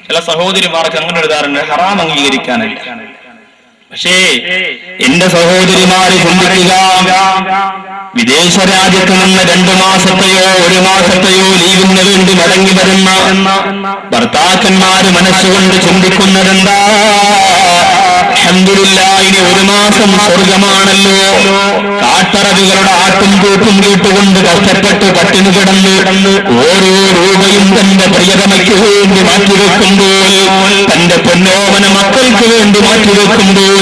ചില സഹോദരിമാർക്ക് അങ്ങനെ ഒരു ധാരണ, ഹറാം അംഗീകരിക്കാനല്ല. പക്ഷേ എന്റെ സഹോദരിമാര് ചിന്തിക്കുക, വിദേശ രാജ്യത്ത് നിന്ന് 2 മാസത്തെയോ 1 മാസത്തെയോ ലീവിന് വേണ്ടി മടങ്ങി വരുന്ന ഭർത്താക്കന്മാര് മനസ്സുകൊണ്ട് ചിന്തിക്കുന്നതെന്താ? അൽഹംദുലില്ലാഹ്, ഇനി 1 മാസം സ്വർഗമാണല്ലോ. കാട്ടറബികളുടെ ആട്ടും കൂട്ടും കേട്ടുകൊണ്ട് കഷ്ടപ്പെട്ട് പട്ടിണി കിടന്ന് ഓരോ രൂപയും തന്റെ പ്രിയതമയ്ക്ക് വേണ്ടി മാറ്റിവെക്കുമ്പോൾ, തന്റെ പൊന്നോമന മക്കൾക്ക് വേണ്ടി മാറ്റിവെക്കുമ്പോൾ,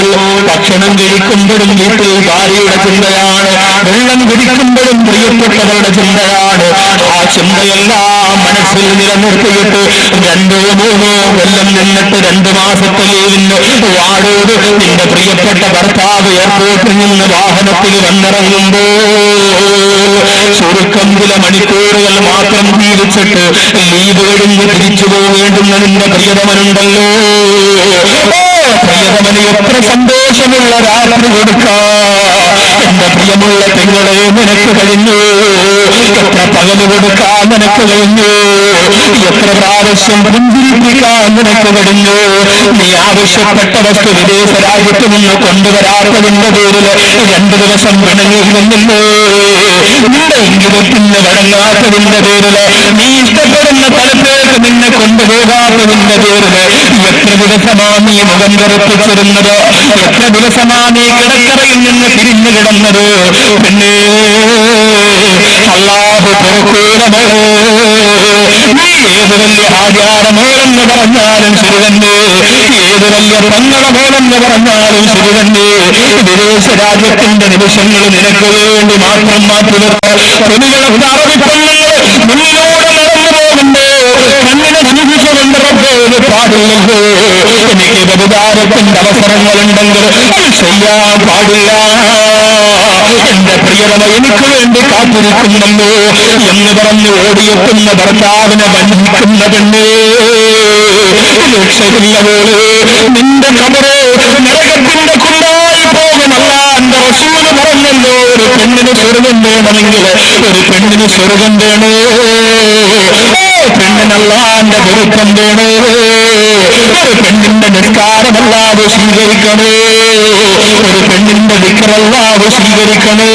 ഭക്ഷണം കഴിക്കുമ്പോഴും വീട്ടിൽ ഭാര്യയുടെ ചിന്തയാണ്, വെള്ളം കുടിക്കുമ്പോഴും പ്രിയപ്പെട്ടവരുടെ ചിന്തയാണ്. ആ ചിന്തയെല്ലാം മനസ്സിൽ നിലനിർത്തിയിട്ട് 2 3 കൊല്ലം നിന്നിട്ട് 2 മാസത്തെ ലീവിന് വാടോട് നിന്റെ പ്രിയപ്പെട്ട ഭർത്താവ് എയർപോർട്ടിൽ നിന്ന് വാഹനത്തിൽ വന്നിറങ്ങുമ്പോൾ ചുരുക്കം ചില മണിക്കൂറുകൾ മാത്രം ജീവിച്ചിട്ട് ലീവ് കഴിഞ്ഞ് തിരിച്ചു പോകേണ്ടുന്ന നിന്റെ പ്രിയതമനുണ്ടല്ലോ. പ്രിയതമന് എത്ര സന്തോഷമുള്ള രാത്രി കൊടുക്കാം എന്റെ പ്രിയമുള്ള പെങ്ങളെ നിനക്ക് കഴിഞ്ഞു. എത്ര പകല് കൊടുക്കാൻ നിനക്ക് കഴിഞ്ഞു. എത്ര പ്രാവശ്യം പുഞ്ചിരിപ്പിക്കാൻ നിനക്ക് കഴിഞ്ഞു. നീ ആവശ്യപ്പെട്ട വസ്തു വിദേശ രാജ്യത്ത് നിന്ന് കൊണ്ടുവരാത്തതിന്റെ പേരിൽ 2 ദിവസം പിണങ്ങിയിരുന്നല്ലോ. നിന്റെ ഇംഗിതത്തിന് വഴങ്ങാത്തതിന്റെ പേരിൽ, നീ ഇഷ്ടപ്പെടുന്ന സ്ഥലത്തേക്ക് നിന്നെ കൊണ്ടുപോകാത്തതിന്റെ പേരിൽ എത്ര ദിവസമാണ് നീ മുഖം കറുപ്പിച്ചിരുന്നത്? എത്ര ദിവസമാണ് നീ കിടക്കറയിൽ നിന്ന് തിരിഞ്ഞു കിടന്നത്? പിന്നെ അല്ലാഹു പൊറുക്കൂലമോ? നീ ഏത് വലിയ ആചാരമോളെന്ന് പറഞ്ഞാലും ശരി തന്നെ, ഏത് വലിയ പങ്ങളമോളെന്ന് പറഞ്ഞാലും ശരി തന്നെ, വിദേശ രാജ്യത്തിന്റെ നിമിഷങ്ങൾ നിനക്ക് വേണ്ടി മാത്രം മാറ്റിവെച്ച തുണികളൊക്കെ അറബിപ്പണ്ണങ്ങൾ മുന്നിലൂടെ നടന്നു പോകുമ്പോ കണ്ണിനെ സൂക്ഷിച്ചുകൊണ്ട് റബ്ബേത് പാടില്ലല്ലോ. എനിക്ക് വ്യഭിചാരത്തിന്റെ അവസരങ്ങളുണ്ടെങ്കിൽ അത് ചെയ്യാൻ പാടില്ല. എന്റെ പ്രിയതമ എനിക്ക് വേണ്ടി കാത്തിരിക്കുന്നല്ലോ എന്ന് പറഞ്ഞ് ഓടിയെത്തുന്ന ഭർത്താവിനെ വഞ്ചിക്കുന്നതെന്ന് രക്ഷയില്ലവോള്. നിന്റെ കബറ് നരകത്തിന്റെ കുണ്ടായി പോകുമല്ല. എന്റെ റസൂല് പറഞ്ഞല്ലോ, ഒരു പെണ്ണിന് സ്വർഗം വേണമെങ്കിൽ, ഒരു പെണ്ണിന് സ്വർഗം വേണോ? പെണ്ണിനല്ലാന്റെ പൊരുത്തം വേണോ? ഒരു പെണ്ണിന്റെ നിസ്കാരമല്ലാതെ സ്വീകരിക്കണോ? ഒരു പെണ്ണിന്റെ ദിക്റല്ലാതെ സ്വീകരിക്കണോ?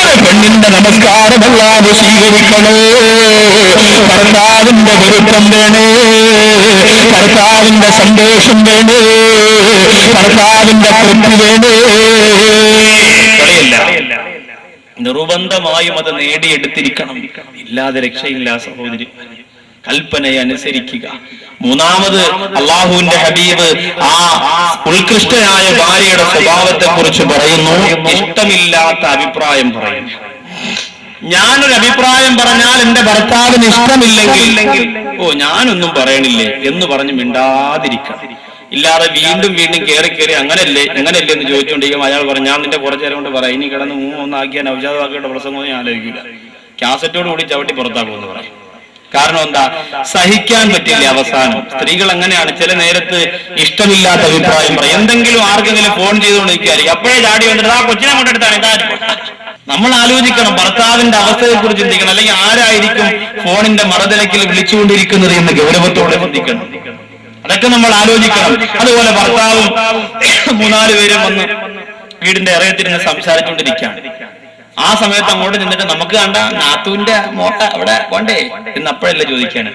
ഒരു പെണ്ണിന്റെ നമസ്കാരമല്ലാതെ സ്വീകരിക്കണോ? ഭർത്താവിന്റെ പൊരുത്തം വേണോ? ഭർത്താവിന്റെ സന്തോഷം വേണോ? ഭർത്താവിന്റെ തൃപ്തി വേണോ? നിർബന്ധമായും അത് നേടിയെടുത്തിരിക്കണം. ഇല്ലാതെ രക്ഷയില്ല സഹോദരി. കൽപ്പനയെ അനുസരിക്കുക. 3ാമത് അള്ളാഹുവിന്റെ ഹബീബ് ആ ഉത്കൃഷ്ടനായ ഭാര്യയുടെ സ്വഭാവത്തെ കുറിച്ച് പറയുന്നു. ഇഷ്ടമില്ലാത്ത അഭിപ്രായം പറയുന്നു. ഞാനൊരു അഭിപ്രായം പറഞ്ഞാൽ എന്റെ ഭർത്താവിന് ഇഷ്ടമില്ലെങ്കിൽ ഞാനൊന്നും പറയണില്ലേ എന്ന് പറഞ്ഞ് മിണ്ടാതിരിക്കണം. ഇല്ലാതെ വീണ്ടും കയറി അങ്ങനല്ലേ എന്ന് ചോദിച്ചുകൊണ്ടിരിക്കും. അയാൾ പറഞ്ഞു, ഞാൻ നിന്റെ കുറച്ചു നേരം കൊണ്ട് പറയാം, ഇനി കിടന്ന് 3 1 ആക്കിയാൽ നവജാതവാക്കിയുടെ പ്രസംഗം ഞാൻ ആലോചിക്കില്ല, കാസറ്റോട് കൂടി ചവിട്ടി പുറത്താക്കുമെന്ന് പറയും. കാരണം എന്താ? സഹിക്കാൻ പറ്റില്ല അവസാനം. സ്ത്രീകൾ അങ്ങനെയാണ്, ചില നേരത്ത് ഇഷ്ടമില്ലാത്ത അഭിപ്രായം പറയും. എന്തെങ്കിലും ആർക്കെങ്കിലും ഫോൺ ചെയ്തുകൊണ്ടിരിക്കുകയായിരിക്കും, അപ്പോഴേ ചാടി വന്നിട്ട് ആ കൊച്ചിനെ കൊണ്ടെടുത്താണ് ഇതാ. നമ്മൾ ആലോചിക്കണം, ഭർത്താവിന്റെ അവസ്ഥയെ കുറിച്ച് ചിന്തിക്കണം. അല്ലെങ്കിൽ ആരായിരിക്കും ഫോണിന്റെ മറുതലക്കിൽ വിളിച്ചുകൊണ്ടിരിക്കുന്നത് എന്ന് ഗൗരവത്തോടെ ചിന്തിക്കണം. അതൊക്കെ നമ്മൾ ആലോചിക്കണം. അതുപോലെ ഭർത്താവും 3-4 പേരും വന്ന് വീടിന്റെ ഇറയത്തിരുന്ന് സംസാരിച്ചുകൊണ്ടിരിക്കുകയാണ്. ആ സമയത്ത് അങ്ങോട്ട് നിന്നിട്ട് നമുക്ക് കണ്ട നാത്തൂന്റെ മോട്ട അവിടെ കൊണ്ടേ എന്ന് അപ്പോഴല്ല ചോദിക്കാണ്.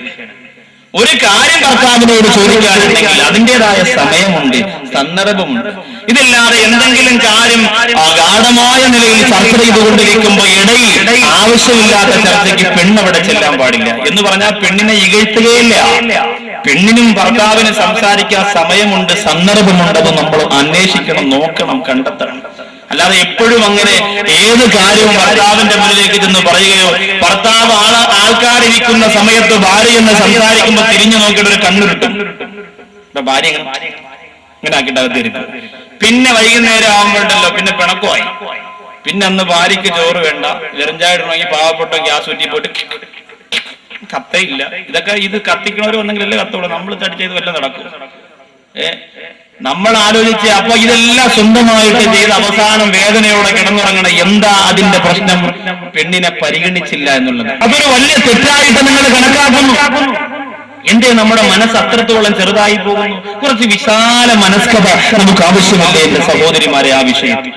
ഒരു കാര്യം ഭർത്താവിനോട് ചോദിക്കാനുണ്ടെങ്കിൽ അതിൻ്റെതായ സമയമുണ്ട്, സന്ദർഭമുണ്ട്. ഇതില്ലാതെ എന്തെങ്കിലും കാര്യം ഗാഢമായ നിലയിൽ ചർച്ച ചെയ്തുകൊണ്ടിരിക്കുമ്പോൾ ഇടയിൽ ആവശ്യമില്ലാത്ത ചർച്ചയ്ക്ക് പെണ്ണവിടെ ചെല്ലാൻ പാടില്ല. എന്ന് പറഞ്ഞാൽ പെണ്ണിനെ ഇകഴ്ത്തുകയില്ല. പെണ്ണിനും ഭർത്താവിന് സംസാരിക്കാൻ സമയമുണ്ട്, സന്ദർഭമുണ്ട്. അത് നമ്മൾ അന്വേഷിക്കണം, നോക്കണം, കണ്ടെത്തണം. അല്ലാതെ എപ്പോഴും അങ്ങനെ ഏത് കാര്യവും ഭർത്താവിന്റെ മുന്നിലേക്ക് ചെന്ന് പറയുകയോ, ഭർത്താവ് ആൾക്കാരിരിക്കുന്ന സമയത്ത് ഭാര്യ എന്ന് സംസാരിക്കുമ്പോൾ തിരിഞ്ഞു നോക്കിയിട്ട് ഒരു കണ്ണുരുട്ടും. ഭാര്യ ഇങ്ങനെ ആക്കിയിട്ട് അകത്തിരിക്കും. പിന്നെ വൈകുന്നേരം ആകുമ്പോഴല്ലോ പിന്നെ പിണക്കമായി. പിന്നെ അന്ന് ഭാര്യയ്ക്ക് ചോറ് വേണ്ട, വെറുഞ്ചായിടണമെങ്കിൽ പാവപ്പെട്ട ഗ്യാസ് ഊറ്റി പോയിട്ട് കത്തയില്ല. ഇതൊക്കെ ഇത് കത്തിക്കണവർ വന്നെങ്കിലല്ലേ കത്തുള്ളൂ. നമ്മൾ തടി ചെയ്ത് വല്ലതും നടക്കും. നമ്മൾ ആലോചിച്ച് അപ്പൊ ഇതെല്ലാം സ്വന്തമായിട്ട് ചെയ്ത് അവസാനം വേദനയോടെ കിടന്നുറങ്ങണം. എന്താ അതിന്റെ പ്രശ്നം? പെണ്ണിനെ പരിഗണിച്ചില്ല എന്നുള്ളത്. അതൊരു വലിയ തെറ്റായിട്ട് നിങ്ങൾ കണക്കാക്കുന്നു. എന്തേ നമ്മുടെ മനസ്സ് അത്രത്തോളം ചെറുതായി പോകുന്നു? കുറച്ച് വിശാല മനസ്കത നമുക്ക് ആവശ്യമല്ലേ എന്റെ സഹോദരിമാരെ ആ വിഷയത്തിൽ?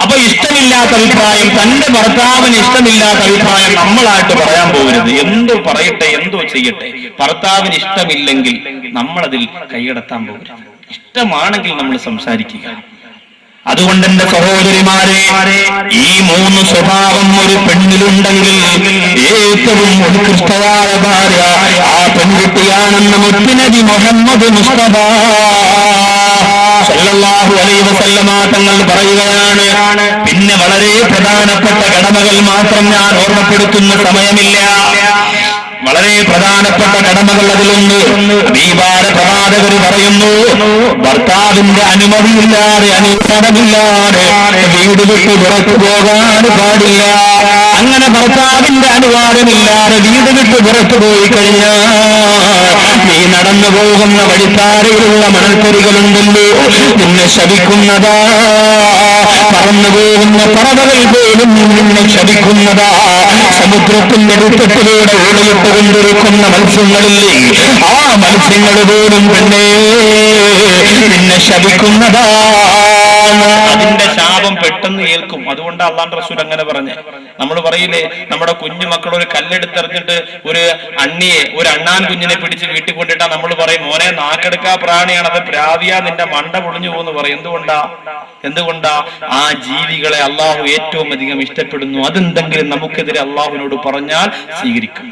അപ്പൊ ഇഷ്ടമില്ലാത്ത അഭിപ്രായം, തന്റെ ഭർത്താവിന് ഇഷ്ടമില്ലാത്ത അഭിപ്രായം നമ്മളായിട്ട് പറയാൻ പോകരുത്. എന്തോ പറയട്ടെ, എന്തോ ചെയ്യട്ടെ, ഭർത്താവിന് ഇഷ്ടമില്ലെങ്കിൽ നമ്മളതിൽ കൈകടത്താൻ പോകരുത്. ഇഷ്ടമാണെങ്കിൽ നമ്മൾ സംസാരിക്കുക. അതുകൊണ്ട് എന്റെ സഹോദരിമാരെ, ഈ 3 സ്വഭാവം ഒരു പെണ്ണിലുണ്ടെങ്കിൽ ഏറ്റവും ഉത്കൃഷ്ടയായ ഭാര്യ ആ പെൺകുട്ടിയാണെന്ന് മുത്തുനബി മുഹമ്മദ് മുസ്തഫ സല്ലല്ലാഹു അലൈഹി വസല്ലമ തങ്ങൾ പറയുകയാണ്. പിന്നെ വളരെ പ്രധാനപ്പെട്ട കടമകൾ മാത്രം ഞാൻ ഓർമ്മപ്പെടുത്തുന്ന സമയമില്ല. വളരെ പ്രധാനപ്പെട്ട കടമകൾ അതിലൊന്ന് പ്രവാചകർ പറയുന്നു, ഭർത്താവിന്റെ അനുമതിയില്ലാതെ, അനുവാദമില്ലാതെ വീട് വിട്ട് പുറത്തു പോകാൻ പാടില്ല. അങ്ങനെ ഭർത്താവിന്റെ അനുവാദമില്ലാതെ വീട് വിട്ട് പുറത്തു പോയി കഴിഞ്ഞാൽ നീ നടന്നു പോകുന്ന വഴിത്താരയിലുള്ള മണൽത്തരികളുണ്ടല്ലോ, നിന്നെ ശപിക്കുന്നതാ. പറന്നു പോകുന്ന പറവകൾ പോലും നിന്നെ ശപിക്കുന്നതാ. സമുദ്രത്തിന്റെ വൃത്തത്തിലൂടെ ഓടിയിട്ട് കൊണ്ടിരിക്കുന്ന മത്സ്യങ്ങളില്ലേ, ആ മത്സ്യങ്ങൾ പോലും പെണ്ണേ നിന്നെ ശപിക്കുന്നതാ. അതിന്റെ ശാപം പെട്ടെന്ന് ഏൽക്കും. അതുകൊണ്ട് അള്ളാഹുവിന്റെ റസൂൽ അങ്ങനെ പറഞ്ഞേ. നമ്മൾ പറയില്ലേ, നമ്മുടെ കുഞ്ഞു മക്കൾ ഒരു കല്ലെടുത്തെറിഞ്ഞിട്ട് ഒരു അണ്ണിയെ, ഒരു അണ്ണാൻ കുഞ്ഞിനെ പിടിച്ച് വീട്ടിൽ കൊണ്ടിട്ടാ നമ്മൾ പറയും, മോനെ നാക്കെടുക്കാ പ്രാണിയാണ്, അത് പ്രാവിയാ, നിന്റെ മണ്ട പൊളിഞ്ഞു പോകുന്നു പറയും. എന്തുകൊണ്ടാ? ആ ജീവികളെ അള്ളാഹു ഏറ്റവും അധികം ഇഷ്ടപ്പെടുന്നു. അതെന്തെങ്കിലും നമുക്കെതിരെ അള്ളാഹുവിനോട് പറഞ്ഞാൽ സ്വീകരിക്കും.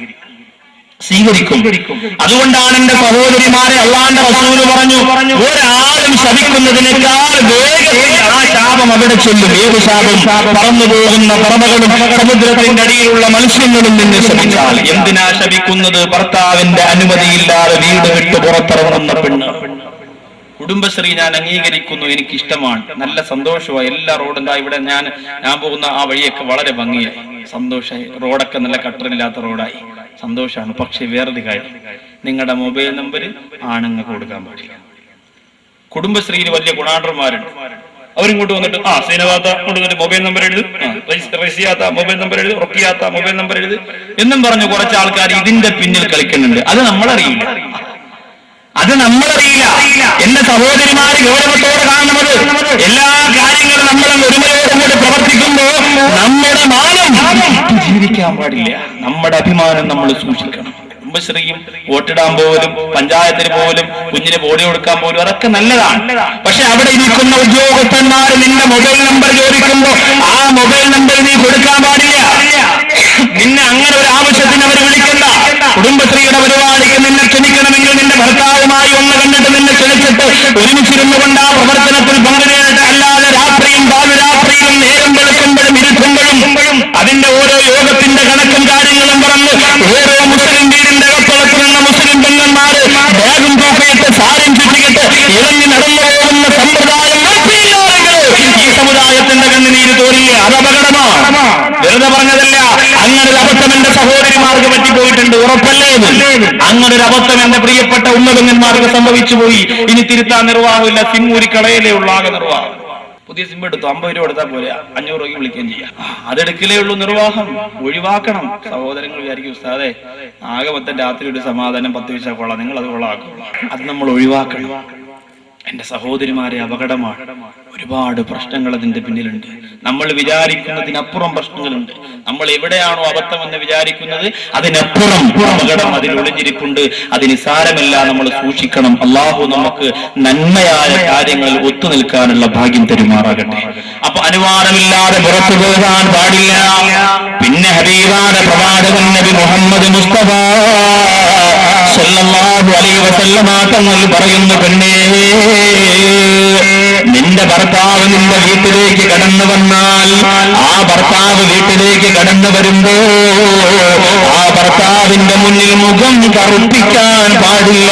അതുകൊണ്ടാണ് എന്റെ സഹോദരിമാരെ അള്ളാഹുവിന്റെ റസൂല് പറഞ്ഞു, ഒരാളും ശപിക്കുന്നതിനേക്കാൾ വേഗത്തിൽ ആ ശാപം അവിടെ ചെല്ലും. ഏത് ശാപം? പറന്നു പോകുന്ന പറവകളും സമുദ്രത്തിന്റെ അടിയിലുള്ള മത്സ്യങ്ങളും നിന്ന് ശപിച്ചാൽ. എന്തിനാ ശപിക്കുന്നത്? ഭർത്താവിന്റെ അനുമതിയില്ലാതെ വീട് വിട്ട് പുറത്തിറങ്ങുന്ന പെണ്ണ്. കുടുംബശ്രീ ഞാൻ അംഗീകരിക്കുന്നു, എനിക്കിഷ്ടമാണ്, നല്ല സന്തോഷമായി. എല്ലാ റോഡും ഇവിടെ ഞാൻ പോകുന്ന ആ വഴിയൊക്കെ വളരെ ഭംഗിയായി, സന്തോഷമായി. റോഡൊക്കെ നല്ല കട്ടറില്ലാത്ത റോഡായി, സന്തോഷമാണ്. പക്ഷെ വേറൊരു കാര്യം, നിങ്ങളുടെ മൊബൈൽ നമ്പർ ആണുങ്ങൾക്ക് കൊടുക്കാൻ പാടില്ല. കുടുംബശ്രീയിൽ വലിയ ഗുണാണ്ടർമാരുണ്ട്, അവരിങ്ങോട്ട് വന്നിട്ട് സീനവാത്ത കൊണ്ട് മൊബൈൽ നമ്പർ എഴുതി, റസിയാത്ത മൊബൈൽ നമ്പർ എഴുതി, റൊക്കിയാത്ത മൊബൈൽ നമ്പർ എഴുതി എന്നും പറഞ്ഞു കുറച്ച് ആൾക്കാർ ഇതിന്റെ പിന്നിൽ കളിക്കുന്നുണ്ട്. അത് നമ്മളറിയില്ല. എന്റെ സഹോദരിമാര് ഗൗരവത്തോടെ കാണുന്നത്, എല്ലാ കാര്യങ്ങളും നമ്മൾ ഒരുമയോടുകൂടി പ്രവർത്തിക്കുമ്പോൾ നമ്മുടെ മാനം ജീവിക്കാൻ പാടില്ല. നമ്മുടെ അഭിമാനം നമ്മൾ സൂക്ഷിക്കണം. കുടുംബശ്രീയും വോട്ടിടാൻ പോലും, പഞ്ചായത്തിന് പോലും, കുഞ്ഞിന് ബോഡി കൊടുക്കാൻ പോലും, അതൊക്കെ നല്ലതാണ്. പക്ഷെ അവിടെ ഇരിക്കുന്ന ഉദ്യോഗസ്ഥന്മാർ നിന്റെ മൊബൈൽ നമ്പർ ചോദിക്കുമ്പോൾ ആ മൊബൈൽ നമ്പർ നീ കൊടുക്കാൻ പാടില്ല. നിന്നെ അങ്ങനെ ഒരു ആവശ്യത്തിന് അവർ വിളിക്കണ്ട. കുടുംബശ്രീയുടെ പരിപാടിക്ക് നിന്നെ ക്ഷണിക്കണമെങ്കിൽ നിന്റെ ഭർത്താവുമായി ഒന്ന് കണ്ടിട്ട് നിന്നെ ക്ഷണിച്ചിട്ട് ഒരുമിച്ചിരുന്നു കൊണ്ട് ആ പ്രവർത്തനത്തിൽ പങ്കുചേരട്ടെ. അല്ലാതെ രാത്രിയും പാതിരാത്രിയിലും നേരം വെളുക്കുമ്പോഴും ഇരുത്തുമ്പോഴും അതിന്റെ ഓരോ യോഗത്തിന്റെ കണക്കും കാര്യങ്ങളും പറഞ്ഞ് ഓരോ മുസ്ലിം വീടിന്റെ അകത്തളത്തിൽ നിന്ന് മുസ്ലിം പെണ്ണന്മാര് ബാഗും തൂക്കിയിട്ട് സാരം ചുറ്റിക്കിട്ട് ഇളഞ്ഞു നടന്നു പോകുന്ന സമ്പ്രദായം ഈ സമുദായത്തിന്റെ കണ്ണുനീര് തോന്നില്ലേ? അത് അപകടമാണ്. വെറുതെ പറഞ്ഞതല്ല. അങ്ങനെ അബദ്ധം എന്റെ സഹോദരിമാർക്ക് പറ്റിപ്പോയിട്ടുണ്ട്, ഉറപ്പ്. അങ്ങനെ ഒരു അബദ്ധം എന്റെ പ്രിയപ്പെട്ട ഉമ്മതങ്ങന്മാർക്ക് സംഭവിച്ചു പോയി. ഇനി തിരുത്താൻ നിർവാഹമില്ല, സിമ്മൂരി കളയിലേ ഉള്ള ആകെ നിർവാഹം. പുതിയ സിം എടുത്തു, 50 രൂപ എടുത്താൽ പോലെ 500 രൂപയ്ക്ക് വിളിക്കുകയും ചെയ്യാം. അതെടുക്കലേ ഉള്ളൂ നിർവാഹം. ഒഴിവാക്കണം. സഹോദരങ്ങൾ വിചാരിക്കും ഉസ്താദേ ആകെ മൊത്തം രാത്രി ഒരു സമാധാനം 10 പൈസ കൊള്ളാം, നിങ്ങൾ അത് കൊള്ളാക്കും. അത് നമ്മൾ ഒഴിവാക്കണം. എന്റെ സഹോദരിമാരെ, അപകടമാണ്. ഒരുപാട് പ്രശ്നങ്ങൾ അതിന്റെ പിന്നിലുണ്ട്. നമ്മൾ വിചാരിക്കുന്നതിനപ്പുറം പ്രശ്നങ്ങളുണ്ട്. നമ്മൾ എവിടെയാണോ അബദ്ധമെന്ന് വിചാരിക്കുന്നത് അതിനപ്പുറം അപകടം അതിൽ ഒളിഞ്ഞിരിപ്പുണ്ട്. അത് നിസാരമല്ല, നമ്മൾ സൂക്ഷിക്കണം. അള്ളാഹു നമുക്ക് നന്മയായ കാര്യങ്ങളിൽ ഒത്തുനിൽക്കാനുള്ള ഭാഗ്യം തരുമാറാകട്ടെ. അപ്പൊ അനുവാദമില്ലാതെ പുറത്തു പോകാൻ പാടില്ല. പിന്നെ ഹബീബാന പ്രവാചകൻ നബി മുഹമ്മദ് മുസ്തഫ സല്ലല്ലാഹു അലൈഹി വസല്ലമ തങ്ങൾ പറയുന്നു, പെണ്ണേ, നിന്റെ ഭർത്താവ് നിന്റെ വീട്ടിലേക്ക് കടന്നു വന്നാൽ ആ ഭർത്താവ് വീട്ടിലേക്ക് കടന്നു വരുമ്പോ ആ ഭർത്താവിന്റെ മുന്നിൽ മുഖം കറുപ്പിക്കാൻ പാടില്ല.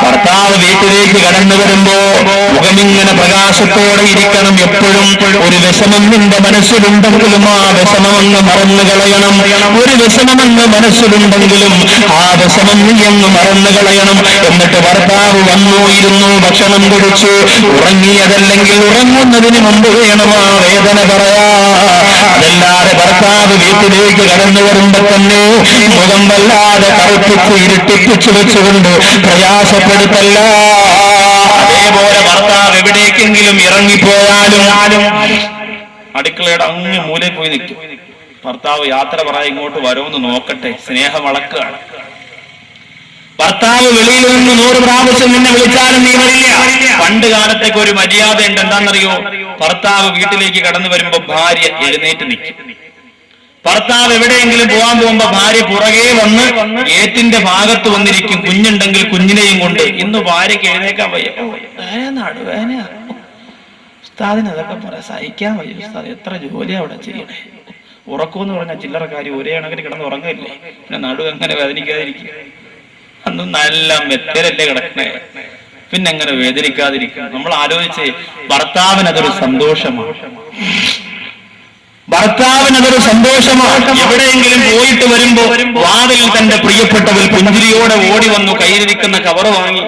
ഭർത്താവ് വീട്ടിലേക്ക് കടന്നു വരുമ്പോ മുഖമിങ്ങനെ പ്രകാശത്തോടെ ഇരിക്കണം. എപ്പോഴും ഒരു വിഷമം നിന്റെ മനസ്സിലുണ്ടെങ്കിലും ആ വിഷമമങ്ങ് മറന്നു കളയണം. ഒരു വിഷമമങ്ങ് മനസ്സിലുണ്ടെങ്കിലും ആ വിഷമം നീ അങ്ങ് മറന്നു കളയണം. എന്നിട്ട് ഭർത്താവ് വന്നു, ഇരുന്നു, ഭക്ഷണം കുടിച്ചു, ഉറങ്ങിയതല്ലെങ്കിൽ ഉറങ്ങുന്നതിന് മുമ്പ് വേണം ആ വേദന പറയാ. അതല്ലാതെ ഭർത്താവ് വീട്ടിലേക്ക് കടന്നു വരുമ്പോ തന്നെ മുഖം വല്ലാതെ കറുപ്പിച്ച് ഇരുട്ടിപ്പിച്ചു വെച്ചുകൊണ്ട് പ്രയാസപ്പെടുത്തല്ല. അതേപോലെ ഭർത്താവ് എവിടേക്കെങ്കിലും ഇറങ്ങിപ്പോയാലും അടുക്കളയുടെ അങ്ങ് മൂലയിൽ പോയി നിൽക്കും. ഭർത്താവ് യാത്ര പറയാൻ ഇങ്ങോട്ട് വരുമെന്ന് നോക്കട്ടെ, സ്നേഹം അളക്കുകയാണ്. ഭർത്താവ് വെളിയിൽ നിന്ന് 100 പ്രാവശ്യം നിന്നെ വിളിച്ചാലും നീ വരില്ല. പണ്ട് കാലത്തേക്ക് ഒരു മര്യാദ ഉണ്ട്. എന്താണെന്നറിയോ? ഭർത്താവ് വീട്ടിലേക്ക് കടന്നു വരുമ്പോ ഭാര്യ എഴുന്നേറ്റ് നിൽക്കും. ഭർത്താവ് എവിടെയെങ്കിലും പോകാൻ പോകുമ്പോ ഭാര്യ പുറകെ വന്ന് ഏറ്റിന്റെ ഭാഗത്ത് വന്നിരിക്കും. കുഞ്ഞുണ്ടെങ്കിൽ കുഞ്ഞിനെയും കൊണ്ട്. ഇന്ന് ഭാര്യയ്ക്ക് എഴുന്നേക്കാൻ വയ്യ, നടുവേന ഉസ്താദിന് അതൊക്കെ പറയാം, സഹിക്കാൻ വയ്യ ഉസ്താദ്, എത്ര ജോലിയാ അവിടെ ചെയ്യണേ. ഉറക്കമെന്ന് പറഞ്ഞാൽ ചില്ലറ കാര്യം, ഒരേ കണക്കിന് കിടന്ന് ഉറങ്ങില്ലേ, പിന്നെ നടു എങ്ങനെ വേദനിക്കാതിരിക്കും? അന്ന് നല്ല മെത്തരല്ലേ കിടക്കണേ, പിന്നെ എങ്ങനെ വേദനിക്കാതിരിക്കും? നമ്മൾ ആലോചിച്ച്, ഭർത്താവിനതൊരു സന്തോഷമാണ്. ഭർത്താവിനതൊരു സന്തോഷമാണ്. എവിടെയെങ്കിലും പോയിട്ട് വരുമ്പോ വാതിൽ തന്റെ പ്രിയപ്പെട്ടവൾ പുഞ്ചിരിയോടെ ഓടി വന്നു കയ്യിലിരിക്കുന്ന കവറ് വാങ്ങി,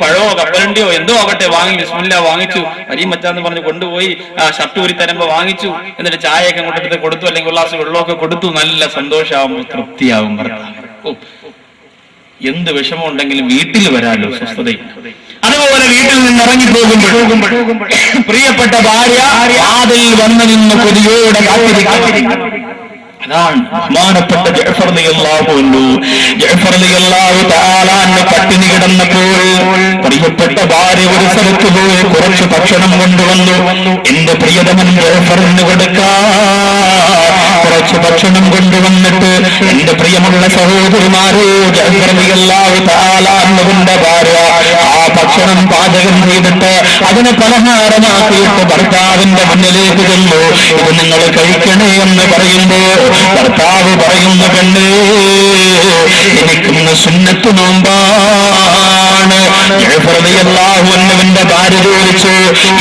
പഴമോ കപ്പലണ്ടിയോ എന്തോ ആകട്ടെ വാങ്ങി, ബിസ്മില്ലാ വാങ്ങിച്ചു, അരിയും മച്ചാന്ന് പറഞ്ഞ് കൊണ്ടുപോയി ഷർട്ട് ഊരി തരുമ്പോ വാങ്ങിച്ചു, എന്നിട്ട് ചായയൊക്കെ കൊണ്ടെടുത്ത് കൊടുത്തു, അല്ലെങ്കിൽ ഒരു ഗ്ലാസ് വെള്ളമൊക്കെ കൊടുത്തു. നല്ല സന്തോഷമാകുമ്പോൾ തൃപ്തിയാവും ഭർത്താവ്. എന്ത് വിഷമം ഉണ്ടെങ്കിലും വീട്ടിൽ വരാലോ, സ്വസ്ഥതയിൽ. അതുപോലെ വീട്ടിൽ നിന്ന് ഇറങ്ങി പോകുമ്പോൾ പ്രിയപ്പെട്ട ഭാര്യ വാതിൽ വന്നു നിന്ന് കൊതിയോടെ കാത്തിരിക്കും. അതാണ് ബഹുമാനപ്പെട്ട ജഅഫർ റളിയല്ലാഹു അൻഹു. ജഅഫർ റളിയല്ലാഹു തആല അൻഹു പട്ടിണി കിടന്നപ്പോൾ പ്രിയപ്പെട്ട ഭാര്യ ഒരു സ്ഥലത്ത് പോയി കുറച്ച് ഭക്ഷണം കൊണ്ടുവന്നു. എന്റെ പ്രിയതമൻ ജഅഫറിന് കൊടുക്കാൻ കുറച്ച് ഭക്ഷണം കൊണ്ടുവന്നിട്ട്, എന്റെ പ്രിയമുള്ള സഹോദരിമാരെ, ജഅഫർ റളിയല്ലാഹു തആല അൻഹുവിന്റെ ഭാര്യ ആ ഭക്ഷണം പാചകം ചെയ്തിട്ട് അതിനെ പലഹാരമാക്കിയിട്ട് ഭർത്താവിന്റെ മുന്നിലേക്ക് ചെന്നു. ഇത് നിങ്ങൾ കഴിക്കണേ എന്ന് പറയുമ്പോ ഭർത്താവ് പറയുന്ന, പെണ്ണ്, എനിക്കിന്ന് സുന്നത്ത് നോമ്പാണ്. ജഅഫർ റളിയല്ലാഹു അൻഹുവിന്റെ ഭാര്യ ചോദിച്ചു,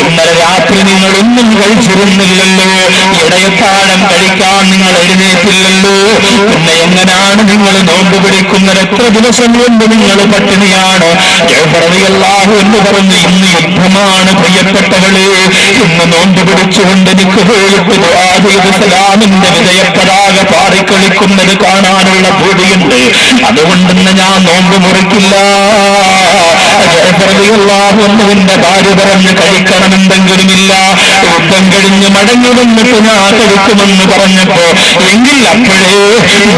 ഇന്നലെ രാത്രി നിങ്ങളൊന്നും കഴിച്ചിരുന്നില്ലല്ലോ, ഇടയത്താഴം കഴിക്കാൻ നിങ്ങൾ എഴുന്നേറ്റില്ലല്ലോ, പിന്നെ എങ്ങനെയാണ് നിങ്ങൾ നോമ്പ് പിടിക്കുന്നത്? എത്ര ദിവസം കൊണ്ട് നിങ്ങൾ പട്ടിണിയാണ്? ജഅഫർ റളിയല്ലാഹു അൻഹു പറഞ്ഞു, ഇന്ന് യുദ്ധമാണ് പ്രിയപ്പെട്ടവളെ, ഇന്ന് നോമ്പ് പിടിച്ചുകൊണ്ട് എനിക്ക് പോയിട്ട് ദുആ ചെയ്ത് സലാമിന്റെ വിജയപതാക പാറിക്കളിക്കുന്നത് കാണാനുള്ള പൂതിയുണ്ട്, അതുകൊണ്ടിന്ന് ഞാൻ നോമ്പ് മുറിക്കില്ല. ജഅഫർ റളിയല്ലാഹു അൻഹുവിന്റെ ഭാര്യ പറഞ്ഞു, കഴിക്കണമെന്തെങ്കിലുമില്ല, യുദ്ധം കഴിഞ്ഞ് മടങ്ങി വന്നിട്ട് ഞാൻ കഴിക്കുമെന്ന് പറഞ്ഞപ്പോ, എങ്കിൽ അപ്പോഴേ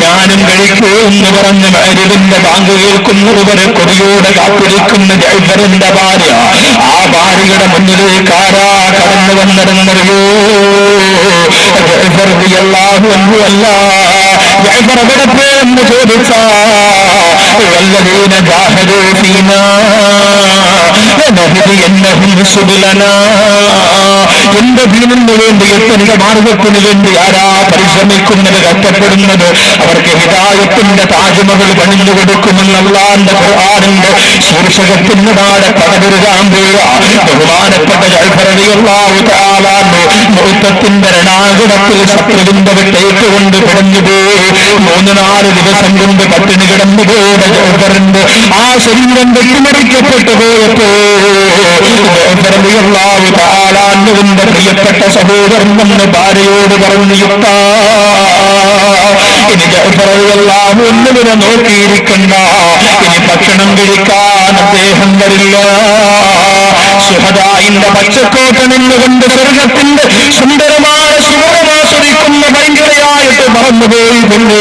ഞാനും കഴിക്കൂ എന്ന് പറഞ്ഞ് മഗ്‌രിബിന്റെ ബാങ്ക് കേൾക്കുന്നത് വരെ കൊതിയോടെ കാത്തിരിക്കുന്ന ജഅഫറിന്റെ ഭാര്യ, ആ ഭാര്യയുടെ മുന്നിലേക്ക് ആരാ കടന്നു വന്നിരുന്നറിയോ? ജഅഫർ റളിയല്ലാഹു അൻഹു അല്ല. ജഅഫർ എവിടെ പോയെന്ന് ചോദിച്ചാൽ, വല്ലദീന ജാഹദൂ ഫീനാ ലനഹ്ദിയന്നഹും സുബുലനാ, എന്റെ ദീനിന് വേണ്ടി, എന്റെ മാർഗത്തിന് വേണ്ടി ആരാ പരിശ്രമിക്കുന്നത്, കഷ്ടപ്പെടുന്നത്, അവർക്ക് ഹിദായത്തിന്റെ താജ്മഹൽ പണിഞ്ഞു കൊടുക്കുമെന്ന് അല്ലാഹുവിന്റെ ഖുർആനിന്റെ ശീർഷകത്തിന് താഴെ പടരുകാൻ പോയ ബഹുമാനപ്പെട്ട ജഅഫർ റളിയല്ലാഹു തആല അൻഹു മുഅ്തത്തിന്റെ രണാകുടത്തിൽ ശത്രുവിന്റെ വിട്ടേറ്റുകൊണ്ട് പിടഞ്ഞുപോയി. 3-4 ദിവസം കൊണ്ട് പട്ടിണി കിടന്നു പോയ ജഅഫറിന്റെ ആ ശരീരം വെട്ടിമറിക്കപ്പെട്ടു പോയപ്പോ റളിയല്ലാഹു തആല അൻഹുവിന്റെ പ്രിയപ്പെട്ട സഹോദരൻ വന്ന് ഭാര്യയോട് പറഞ്ഞു, ഇനി ജഅഫർ റളിയല്ലാഹു അൻഹുവിനെ നോക്കിയിരിക്കണ്ട, ഇനി ഭക്ഷണം കഴിക്കാൻ അദ്ദേഹം വരില്ല. ശുഹദാഇന്റെ പച്ചക്കോട്ട നിന്നുകൊണ്ട് സ്വർഗത്തിന്റെ സുന്ദരമായ സുഖം ആസ്വദിക്കുന്ന ഭയങ്കരയായിട്ട് മറന്നുപോയി കൊണ്ട്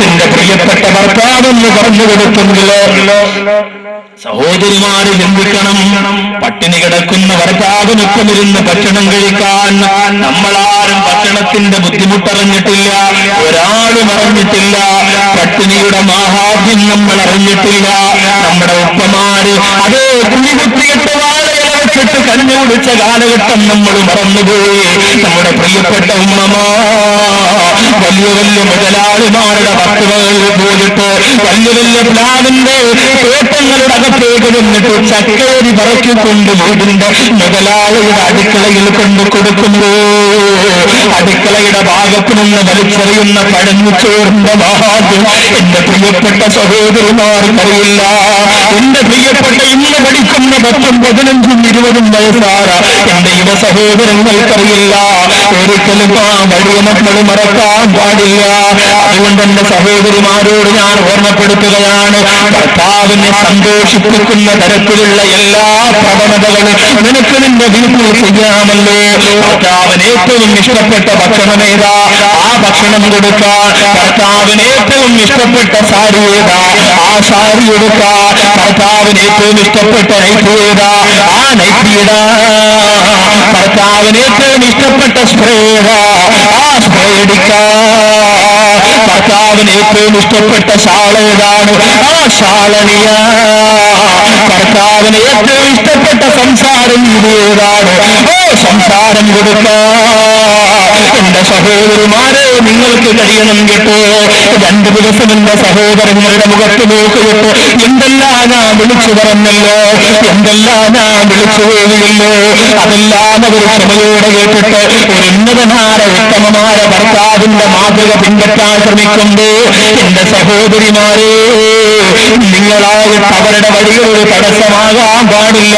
നിന്റെ പ്രിയപ്പെട്ട ഭർത്താവെന്ന് പറഞ്ഞു കൊടുത്തെങ്കിലോ. സഹോദരിമാര് ചിന്തിക്കണം, പട്ടിണി കിടക്കുന്ന ഭർത്താവിനൊപ്പം ഇരുന്ന് ഭക്ഷണം കഴിക്കാൻ നമ്മളാരും ഭക്ഷണത്തിന്റെ ബുദ്ധിമുട്ടറിഞ്ഞിട്ടില്ല, ഒരാളും അറിഞ്ഞിട്ടില്ല. പട്ടിണിയുടെ മാഹാത്മ്യം നമ്മൾ അറിഞ്ഞിട്ടില്ല. നമ്മുടെ ഉപ്പമാര് അതേ കുഞ്ഞികുത്തിയിട്ട് വാഴയില വെച്ചിട്ട് കഞ്ഞി കുടിച്ച കാലഘട്ടം നമ്മൾ മറന്നുപോയി. നമ്മുടെ പ്രിയപ്പെട്ട ഉമ്മമാ വലിയ വലിയ മുതലാളിമാരുടെ വസ്തുവകളിൽ പോയിട്ട് വലിയ വലിയ പ്ലാവിന്റെ തോട്ടങ്ങളുടെ അകത്തേക്ക് നിന്നിട്ട് ചക്കയരി പറക്കിക്കൊണ്ട് വീടിന്റെ മുതലാളിയുടെ അടുക്കളയിൽ കൊണ്ട് കൊടുക്കുമ്പോ അടുക്കളയുടെ ഭാഗത്ത് നിന്ന് വലിച്ചെറിയുന്ന പഴഞ്ഞു ചോറിന്റെ മഹാത്മ്യം എന്റെ പ്രിയപ്പെട്ട സഹോദരിമാർക്കറിയില്ല. എന്റെ പ്രിയപ്പെട്ട ഇന്ന് പഠിക്കുന്ന 10, 15, 20 വയസ്സായ എന്റെ യുവ സഹോദരങ്ങൾക്കറിയില്ല. ഒരിക്കലും ആ വഴിയെ നമ്മൾ മറക്കാൻ പാടില്ല. അതുകൊണ്ട് എന്റെ സഹോദരിമാരോട് ഞാൻ ഓർമ്മപ്പെടുത്തുകയാണ്, ഭർത്താവിനെ സന്തോഷിപ്പിക്കുന്ന തരത്തിലുള്ള എല്ലാ പ്രവണതകളും നിനക്ക് നിന്റെ വീട്ടിൽ ചെയ്യാമല്ലോ. ഭർത്താവിന് ഏറ്റവും ഇഷ്ടപ്പെട്ട ഭക്ഷണം ഏതാ, ആ ഭക്ഷണം കൊടുക്കാൻ. ഭർത്താവിന് ഏറ്റവും ഇഷ്ടപ്പെട്ട സാരി ഏതാ, ആ സാരി എടുക്കാൻ. ഭർത്താവിന് ഏറ്റവും ഇഷ്ടപ്പെട്ട നൈറ്റി ഏതാ, ആ നൈറ്റി ഇടാ. ഭർത്താവിന് ഏറ്റവും ഇഷ്ടപ്പെട്ട സ്പ്രേ ഏതാ, ആ സ്പ്രേ എടുക്കാൻ. ഭർത്താവിന് ഏറ്റവും ഇഷ്ടപ്പെട്ട ഷാൾ ഏതാണ്, ആ ഷാളണിയ. ഭർത്താവിന് ഏറ്റവും ഇഷ്ടപ്പെട്ട സംസാരം ഏതാണ്, ഓ സംസാരം കൊടുക്കാൻ. എന്റെ സഹോദരിമാരെ നിങ്ങൾക്ക് കഴിയണം കേട്ടോ. 2 ദിവസം എന്റെ സഹോദരങ്ങളുടെ മുഖത്ത് നോക്കിയിട്ട് എന്തെല്ലാം ഞാൻ വിളിച്ചു പറഞ്ഞല്ലോ, എന്തെല്ലാം ഞാൻ വിളിച്ചു പോവുകയല്ലോ. അതെല്ലാം അവർ ക്ഷമയോടെ കേട്ടിട്ട് ഒരു ഉന്നതനായ ഉത്തമമായ ഭർത്താവിന്റെ മാതൃക പിൻപറ്റാൻ ശ്രമിക്കുമ്പോ എന്റെ സഹോദരിമാരെ നിങ്ങളായിട്ട് അവരുടെ വഴികളിൽ തടസ്സമാകാൻ പാടില്ല.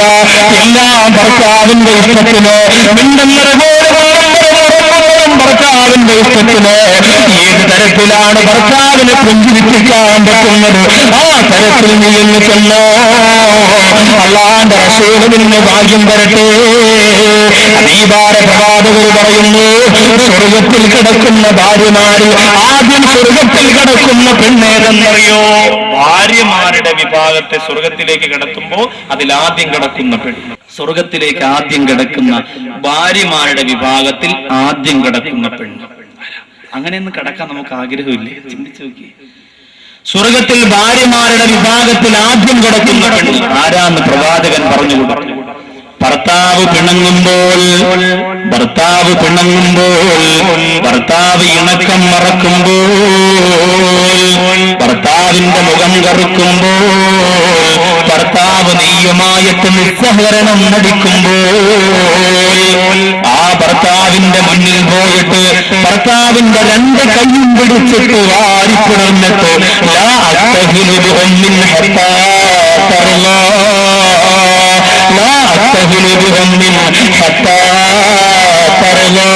എല്ലാം ഭർത്താവിന്റെ ഇഷ്ടത്തിന് ഭർത്താവിന്റെ ഇഷ്ടത്തിന് ഏത് തരത്തിലാണ് ഭർത്താവിനെ പുഞ്ചിരിപ്പിക്കാൻ പറ്റുന്നത് ആ തരത്തിൽ നീ എന്ന് ചെന്നോ. അല്ലാന്റെ റസൂലിന് ഭാഗ്യം തരട്ടെ. ഹബീബായ പ്രവാചകർ പറയുന്നു, സ്വർഗത്തിൽ കിടക്കുന്ന ഭാര്യമാരിൽ ആദ്യം സ്വർഗത്തിൽ കിടക്കുന്ന പെണ്ണേതെന്നറിയോ? ഭാര്യമാരുടെ വിഭാഗത്തെ സ്വർഗത്തിലേക്ക് കിടത്തുമ്പോ അതിലാദ്യം കിടക്കുന്ന പെണ്ണ്. സ്വർഗത്തിലേക്ക് ആദ്യം കിടക്കുന്ന ഭാര്യമാരുടെ വിഭാഗത്തിൽ ആദ്യം കിടക്കുന്ന പെണ്ണ്. അങ്ങനെയൊന്നും കിടക്കാൻ നമുക്ക് ആഗ്രഹമില്ലേ? ചിന്തിച്ചു നോക്കി. സ്വർഗത്തിൽ ഭാര്യമാരുടെ വിഭാഗത്തിൽ ആദ്യം കിടക്കുന്ന പെണ്ണ് ആരാന്ന് പ്രവാചകൻ പറഞ്ഞു കൊടുത്തു. ഭർത്താവ് പിണങ്ങുമ്പോൾ, ഭർത്താവ് ഇണക്കം മറക്കുമ്പോൾ, ഭർത്താവിന്റെ മുഖം കറുക്കുമ്പോൾ, ഭർത്താവ് നെയ്യുമായിട്ട് നിസ്സഹകരണം നടിക്കുമ്പോൾ, ആ ഭർത്താവിന്റെ മുന്നിൽ പോയിട്ട് ഭർത്താവിന്റെ 2 കൈയും പിടിച്ചിട്ട് വാരിപ്പിടന്നിട്ട് ലാ അസ്തഹിലു ബിഉമ്മിൻ ഹത്താ തർലാ, ലാ അസ്തഹിലു ബിഉമ്മിൻ ഹത്താ തർലാ.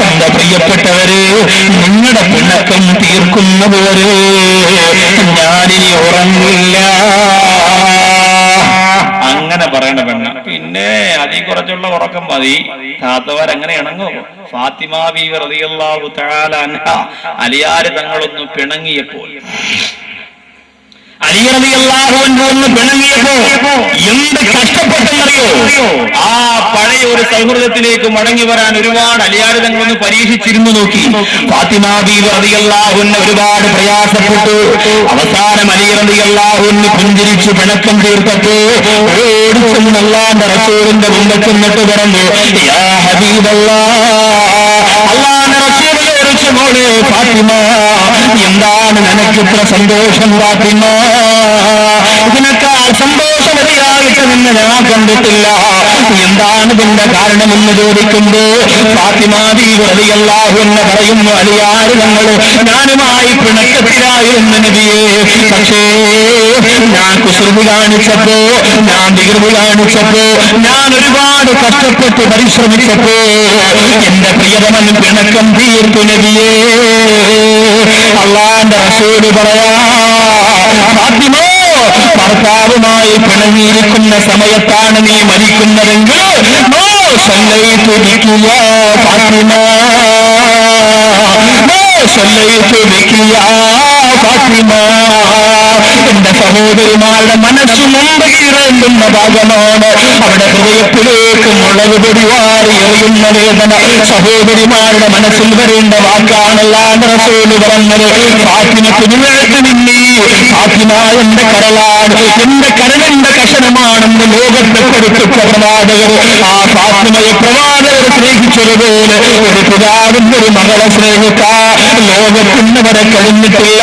എന്റെ പ്രിയപ്പെട്ടവര്, നിങ്ങളുടെ പിണക്കം തീർക്കുന്നവര് ഞാനിനി ഉറങ്ങില്ല. അങ്ങനെ പറയണ പെണ്ണ. പിന്നെ അതിൽ കുറച്ചുള്ള ഉറക്കം മതി. താത്തവരങ്ങനെ ഇണങ്ങോ? ഫാത്തിമ ബീവി റളിയല്ലാഹു തആല അൻഹ അലിയാര് തങ്ങളൊന്ന് പിണങ്ങിയപ്പോൾ, അലി റളിയല്ലാഹു അൻഹു ഒന്ന് പിണങ്ങിയപ്പോ എന്ത് കഷ്ടപ്പെട്ടെന്നറിയോ? ആ പഴയ ഒരു സൗഹൃദത്തിലേക്ക് മടങ്ങി വരാൻ ഒരുപാട് അലിയാര് തങ്ങളൊന്ന് പരീക്ഷിച്ചിരുന്നു നോക്കി. ഫാത്തിമ ബീവി റളിയല്ലാഹു അൻഹ ഒരുപാട് പ്രയാസപ്പെട്ടു. അവസാനം അലി റളിയല്ലാഹു അൻഹു പുഞ്ചിരിച്ചു പിണക്കം തീർത്തപ്പോ ഓടിച്ചെന്ന് അല്ലാഹുവിന്റെ റസൂലിന്റെ മുമ്പിൽ ചെന്നിട്ട് പറഞ്ഞു, യാ ഹബീബല്ലാഹ്, അല്ലാഹുവിന്റെ റസൂലിനെ വിളിച്ചു, മോളെ ഫാത്തിമ, എന്താണ് നിനക്കിത്ര സന്തോഷം ഫാത്തിമ? ഇതിനേക്കാൾ സന്തോഷമതിയായിട്ട് നിന്നെ ഞാൻ കണ്ടിട്ടില്ല. എന്താണ് ഇതിന്റെ കാരണമെന്ന് ചോദിക്കുമ്പോ ഫാത്തിമ ബീവി റളിയല്ലാഹു അൻഹ പറയുന്നു, അലിയാര് തങ്ങള് ഞാനുമായി പിണക്കത്തിലായിരുന്നു നബിയേ. പക്ഷേ ഞാൻ കുസൃതി കാണിച്ചപ്പോ, ഞാൻ വികൃതി കാണിച്ചപ്പോ, ഞാൻ ഒരുപാട് കഷ്ടപ്പെട്ട് പരിശ്രമിച്ചപ്പോ എന്റെ പ്രിയതമൻ പിണക്കം തീർത്തു നബിയേ. അല്ലാഹുവിന്റെ റസൂല് പറയാ, ഫാത്തിമ ഭർത്താവുമായി പിണങ്ങിയിരിക്കുന്ന സമയത്താണ് നീ മരിക്കുന്നതെങ്കിൽ സല്ലൈതു ബികി യാ ഫാത്തിമ, സല്ലൈതു ബികി യാ ഫാത്തിമ. എന്റെ സഹോദരിമാരുടെ മനസ്സ് നൊമ്പകീറേണ്ടുന്ന ഭാഗമാണ്. അവിടെ ഹൃദയത്തിലേക്ക് മുളക് പൊടിവാറി എറിയുന്ന വേദന സഹോദരിമാരുടെ മനസ്സിൽ വരേണ്ട വാക്കാണല്ല റസൂല് പറഞ്ഞത്. ഫാത്തിമക്ക് നിവേട്ട് നിന്നി, ഫാത്തിമ എന്റെ കരളാണ്, എന്റെ കരളിന്റെ കഷണമാണെന്ന് ലോകത്തെ കൊടുത്ത പ്രവാചകർ. ആ ഫാത്തിമയെ പ്രവാചകർ സ്നേഹിച്ചതുപോലെ ഒരു പിതാവിന്റെ ഒരു മകളെ സ്നേഹിക്കാൻ ലോകത്തിന് വരെ കഴിഞ്ഞിട്ടില്ല.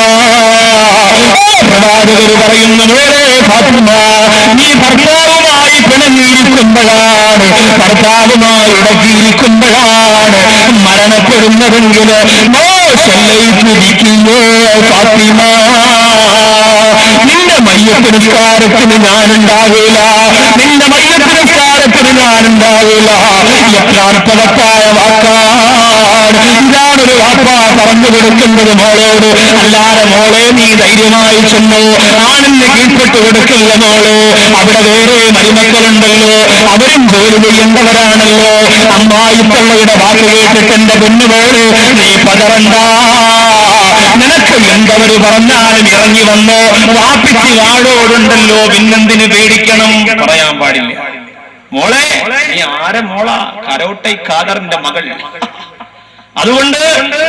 പ്രവാചകർ പറയുന്ന പോലെ ഫാത്തിമ നീ ഭർത്താവുമായി പിണങ്ങിയിരിക്കുമ്പോഴാണ്, ഭർത്താവുമായി ഉടക്കിയിരിക്കുമ്പോഴാണ് മരണപ്പെടുന്നതെങ്കിൽ ഫാത്തിമ നിന്റെ മയ്യത്ത് നിസ്കാരത്തിന് ഞാനുണ്ടാവില്ല, നിന്റെ മയ്യത്ത് നിസ്കാരത്തിന് ഞാനുണ്ടാവില്ല. എത്ര അർത്ഥവത്തായ വാക്കാണ്. ഇതാണൊരു വാപ്പ പറഞ്ഞു കൊടുക്കുന്നത് മോളോട്. അല്ലാതെ മോളെ നീ ധൈര്യമായി ചെന്നു, ആണിന് കീഴ്പ്പെട്ട് കൊടുക്കില്ല മോള്. അവിടെ വേറെ മരുമക്കളുണ്ടല്ലോ, അവരും ജോലി ചെയ്യേണ്ടവരാണല്ലോ. അമ്മായിത്തള്ളയുടെ വാക്ക് കേട്ടിട്ട് എന്റെ പൊന്നുമോള് നീ പതറണ്ട, നിനക്ക് എന്തവര് പറഞ്ഞാലും ഇറങ്ങി വന്നോ, വാപ്പിച്ച് വാഴോടുണ്ടല്ലോ, പിന്നെന്തിന് പേടിക്കണം? പറയാൻ പാടില്ല. മോളെ നീ ആരെ മോളാ? കരോട്ടൈ ഖാദറിന്റെ മകൾ. അതുകൊണ്ട്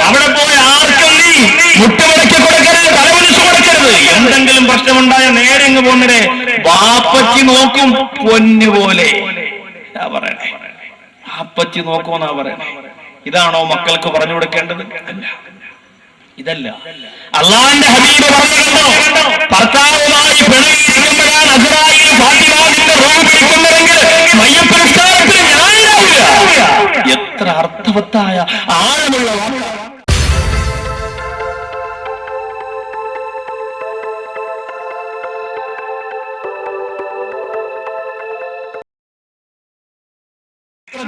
അവിടെ പോയി ആർക്കും നീ മുട്ടുമടക്കി കൊടുക്കരുത്, തലവലിച്ചു കൊടുക്കരുത്. എന്തെങ്കിലും പ്രശ്നമുണ്ടായ നേരെ അങ്ങ് പോന്നേ, വാപ്പച്ചി നോക്കും പൊന്നുപോലെ. പറയണേ വാപ്പച്ചി നോക്കുമെന്നാ പറയണേ. ഇതാണോ മക്കൾക്ക് പറഞ്ഞു കൊടുക്കേണ്ടത്? അല്ല, ഇതല്ല. അള്ളാഹുവിന്റെ ഹബീബ് പറഞ്ഞിട്ടുണ്ടോ, ഭർത്താവുമായി പിണങ്ങിയിരിക്കുമ്പോഴാണ് അസ്റായീൽ ഫാത്തിമാവിന്റെ റൂഹ് പിടിക്കുന്നതെങ്കിൽ മയ്യത്ത് നിസ്കാരത്തിന് ഞാനുണ്ടാവില്ല. എത്ര അർത്ഥവത്തായ ആഴമുള്ള വാക്കാണ്.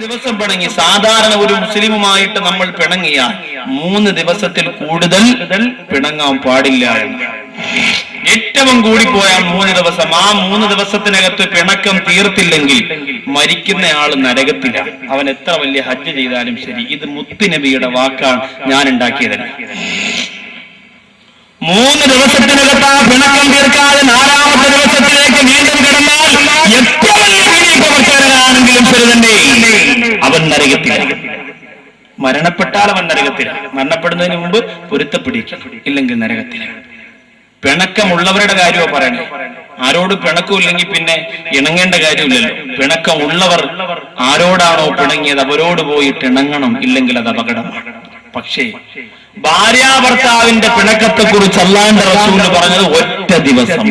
ദിവസം പിണങ്ങി, സാധാരണ ഒരു മുസ്ലിമുമായിട്ട് നമ്മൾ പിണങ്ങിയാൽ 3 ദിവസത്തിൽ കൂടുതൽ പിണങ്ങാൻ പാടില്ല എന്ന്. ഏറ്റവും കൂടിപ്പോയാൽ 3 ദിവസം. ആ 3 ദിവസത്തിനകത്ത് പിണക്കം തീർത്തില്ലെങ്കിൽ മരിക്കുന്നയാള് നരകത്തിലാണ്. അവൻ എത്ര വലിയ ഹജ്ജ് ചെയ്താലും ശരി. ഇത് മുത്തുനബിയുടെ വാക്കാണ്, ഞാൻ ഉണ്ടാക്കിയതല്ല. 3 ദിവസത്തിനകത്ത് ആ പിണക്കം തീർക്കാതെ 4ാമത്തെ ദിവസത്തിലേക്ക് വീണ്ടും കിടന്നാൽ എത്ര വലിയ പ്രവർത്തകനാണെങ്കിലും ശരി തന്നെ അവൻ നരകത്തിലാണ്. മരണപ്പെട്ടാൽ അവൻ നരകത്തിലാണ്. മരണപ്പെടുന്നതിന് മുമ്പ് പൊരുത്തപ്പിടിക്കും, ഇല്ലെങ്കിൽ നരകത്തിലാണ്. പിണക്കമുള്ളവരുടെ കാര്യമോ പറയണേ. ആരോട് പിണക്കമില്ലെങ്കിൽ പിന്നെ ഇണങ്ങേണ്ട കാര്യമില്ലല്ലോ. പിണക്കമുള്ളവർ ആരോടാണോ പിണങ്ങിയത് അവരോട് പോയിട്ട് ഇണങ്ങണം, ഇല്ലെങ്കിൽ അത് അപകടമാണ്. പക്ഷേ ഭാര്യാഭർത്താവിന്റെ പിണക്കത്തെ കുറിച്ച് അല്ലാഹുവിന്റെ റസൂൽ പറഞ്ഞത് ഒറ്റ ദിവസം.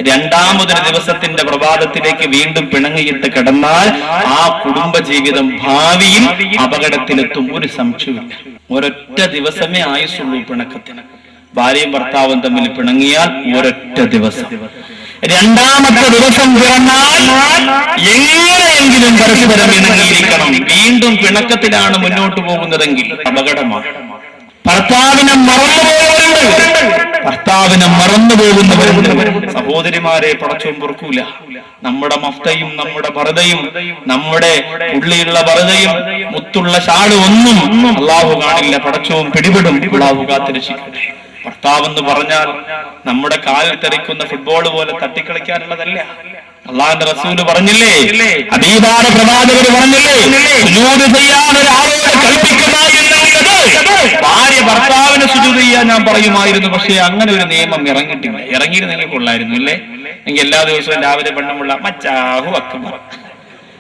2ാമതൊരു ദിവസത്തിന്റെ പ്രഭാതത്തിലേക്ക് വീണ്ടും പിണങ്ങിയിട്ട് കിടന്നാൽ ആ കുടുംബജീവിതം ഭാവിയിൽ അപകടത്തിലെത്തും, ഒരു സംശയമില്ല. ഒരൊറ്റ ദിവസമേ ആയുസുള്ളൂ പിണക്കത്തിന്. ഭാര്യയും ഭർത്താവും തമ്മിൽ പിണങ്ങിയാൽ ഒരൊറ്റ ദിവസം. 2ാമത്തെ ദിവസം പിറന്നാൽ എങ്ങനെയെങ്കിലും പരസ്പരം ഇണങ്ങിയിരിക്കണം. വീണ്ടും പിണക്കത്തിലാണ് മുന്നോട്ട് പോകുന്നതെങ്കിൽ അപകടമാണ്. ഭർത്താവിനെ മറന്നുപോകുന്നവരുണ്ട്. സഹോദരിമാരെ പടച്ചോൻ പൊറുക്കൂല. നമ്മുടെ മഫ്തയും നമ്മുടെ പർദയും നമ്മുടെ ഉള്ളിലുള്ള പർദയും മുത്തുള്ള ഷാള് ഒന്നും അള്ളാഹു കാണില്ല. പടച്ചോൻ പിടിപെടും. അള്ളാഹു കാത്തിരക്ഷിക്കട്ടെ. ഭർത്താവെന്ന് പറഞ്ഞാൽ നമ്മുടെ കാലിൽ തെറിക്കുന്ന ഫുട്ബോൾ പോലെ തട്ടിക്കളിക്കാനുള്ളതല്ല. അള്ളാഹുവിന്റെ റസൂല് പറഞ്ഞില്ലേ, ഹബീബായ പ്രവാചകർ പറഞ്ഞില്ലേ, സുജൂദ് ചെയ്യാൻ ഒരാളോട് കൽപ്പിക്കുമായിരുന്നത് ഭാര്യ ഭർത്താവിന് സുജൂദ് ചെയ്യാൻ ഞാൻ പറയുമായിരുന്നു. പക്ഷേ അങ്ങനെ ഒരു നിയമം ഇറങ്ങിയിട്ടില്ല. ഇറങ്ങിയിരുന്നെങ്കിൽ കൊള്ളായിരുന്നു അല്ലേ? എങ്കിൽ എല്ലാ ദിവസവും രാവിലെ പെണ്ണുമുള്ള മച്ചാഹു അക്ബർ,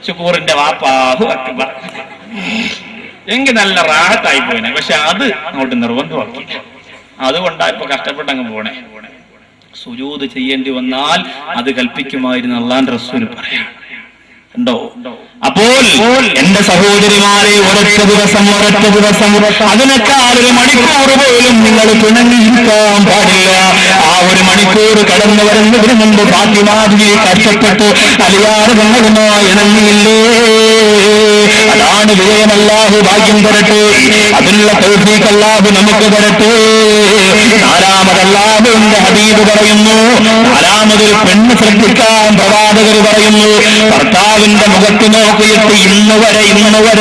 ശുക്കൂറിന്റെ വാപ്പാഹു അക്ബർ, എങ്കിൽ നല്ല റാഹത്തായി പോയിനെ. പക്ഷെ അത് അങ്ങോട്ട് നിർബന്ധമാക്കി. അതുകൊണ്ടാ ഇപ്പൊ കഷ്ടപ്പെട്ടങ്ങ് പോണേ. സുജൂദ് ചെയ്യേണ്ടി വന്നാൽ അത് കൽപ്പിക്കുമായിരുന്നു അല്ലാഹുവിന്റെ റസൂൽ പറയാം. ഉണ്ടോ? അപ്പോൾ എന്റെ സഹോദരിമാരെ ഒരൊറ്റ ദിവസം അതിനേക്കാൾ ഒരു മണിക്കൂർ പോലും നിങ്ങൾ പിണങ്ങിയിരിക്കാൻ പാടില്ല. ആ ഒരു മണിക്കൂർ കടന്നു വരുന്നതിന് മുമ്പ് ഫാത്തിമാബിയെ കഷ്ടപ്പെട്ട് അലിയാറ് വന്നതുമായി ഇണങ്ങിയില്ലേ? അതാണ് വിജയം. അല്ലാഹു ഭാഗ്യം തരട്ടെ, അതിനുള്ള തൗഫീഖ് അല്ലാഹു നമുക്ക് തരട്ടെ. നാലാമത് അല്ലാഹുവിന്റെ ഹബീബ് പറയുന്നു, നാലാമതൊരു പെണ്ണ് ശ്രദ്ധിക്കാൻ പ്രവാചകർ പറയുന്നു, ഭർത്താവിന്റെ മുഖത്ത് നോക്കിയിട്ട് ഇന്ന് വരെ നിങ്ങളിൽ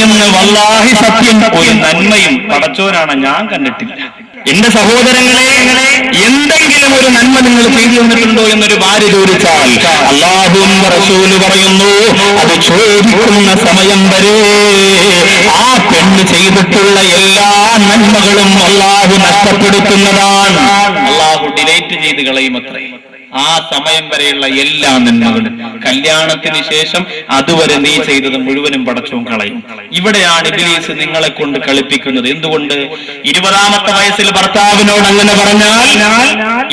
നിന്ന് വല്ലാഹി സത്യം ഒരു നന്മയും പടച്ചോനാണ് ഞാൻ കണ്ടിട്ടില്ല. എന്റെ സഹോദരങ്ങളെ, എന്തെങ്കിലും ഒരു നന്മ നിങ്ങൾ ചെയ്തു തന്നിട്ടുണ്ടോ എന്നൊരു ഭാര്യ ചോദിച്ചാൽ അല്ലാഹുവും റസൂല് പറയുന്നു, അത് ചോദിക്കുന്ന സമയം വരെ ആ പെണ്ണ് ചെയ്തിട്ടുള്ള എല്ലാ നന്മകളും അല്ലാഹു നഷ്ടപ്പെടുത്തുന്നതാണ്. അല്ലാഹു ഡിലീറ്റ് ചെയ്ത് കളയുമത്രേ ആ സമയം വരെയുള്ള എല്ലാ നന്മകളും. കല്യാണത്തിന് ശേഷം അതുവരെ നീ ചെയ്തത് മുഴുവനും പടച്ചോൻ കളയും. ഇവിടെയാണ് ഇബ്ലീസ് നിങ്ങളെ കൊണ്ട് കളിപ്പിക്കുന്നത്. എന്തുകൊണ്ട്? 20ാമത്തെ വയസ്സിൽ ഭർത്താവിനോട് അങ്ങനെ പറഞ്ഞാൽ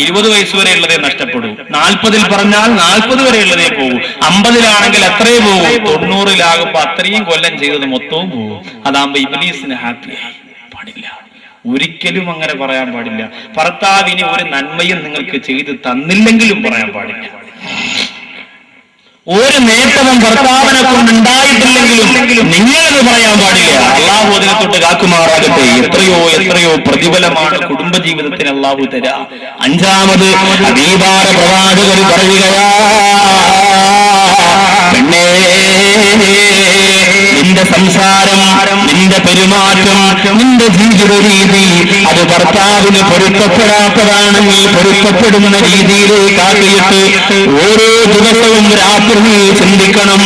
20 വയസ്സ് വരെയുള്ളതേ നഷ്ടപ്പെടൂ. 40-ൽ പറഞ്ഞാൽ 40 വരെയുള്ളതേ പോകൂ. 50-ലാണെങ്കിൽ അത്രയും പോകും. 90-ലാകുമ്പോ അത്രയും കൊല്ലം ചെയ്തത് മൊത്തവും പോകും. അതാകുമ്പോ ഇബ്ലീസിന് ഹാപ്പിയായി. പാടില്ല, ഒരിക്കലും അങ്ങനെ പറയാൻ പാടില്ല. ഭർത്താവിന് ഒരു നന്മയും നിങ്ങൾക്ക് ചെയ്ത് തന്നില്ലെങ്കിലും പറയാൻ പാടില്ല. ഒരു നേട്ടവും ഭർത്താവിനെ കൊണ്ടുണ്ടായിട്ടില്ലെങ്കിലും നിങ്ങളത് പറയാൻ പാടില്ല. അള്ളാഹു അതിനെ തൊട്ട് കാക്കുമാറാകട്ടെ. എത്രയോ പ്രതിഫലമാണ് കുടുംബജീവിതത്തിന് അള്ളാഹു തരാ. 5ാമത് ഹബീബായ പ്രവാചകർ പറയുകയാ, പെണ്ണേ, നിന്റെ സംസാരം, നിന്റെ പെരുമാറ്റം, നിന്റെ ജീവിത രീതി അത് ഭർത്താവിന് പൊരുത്തപ്പെടാത്തതാണെങ്കിൽ പൊരുത്തപ്പെടുന്ന രീതിയിലേക്ക് ആക്കിയിട്ട് ഓരോ ദിവസവും രാത്രി നീ ചിന്തിക്കണം,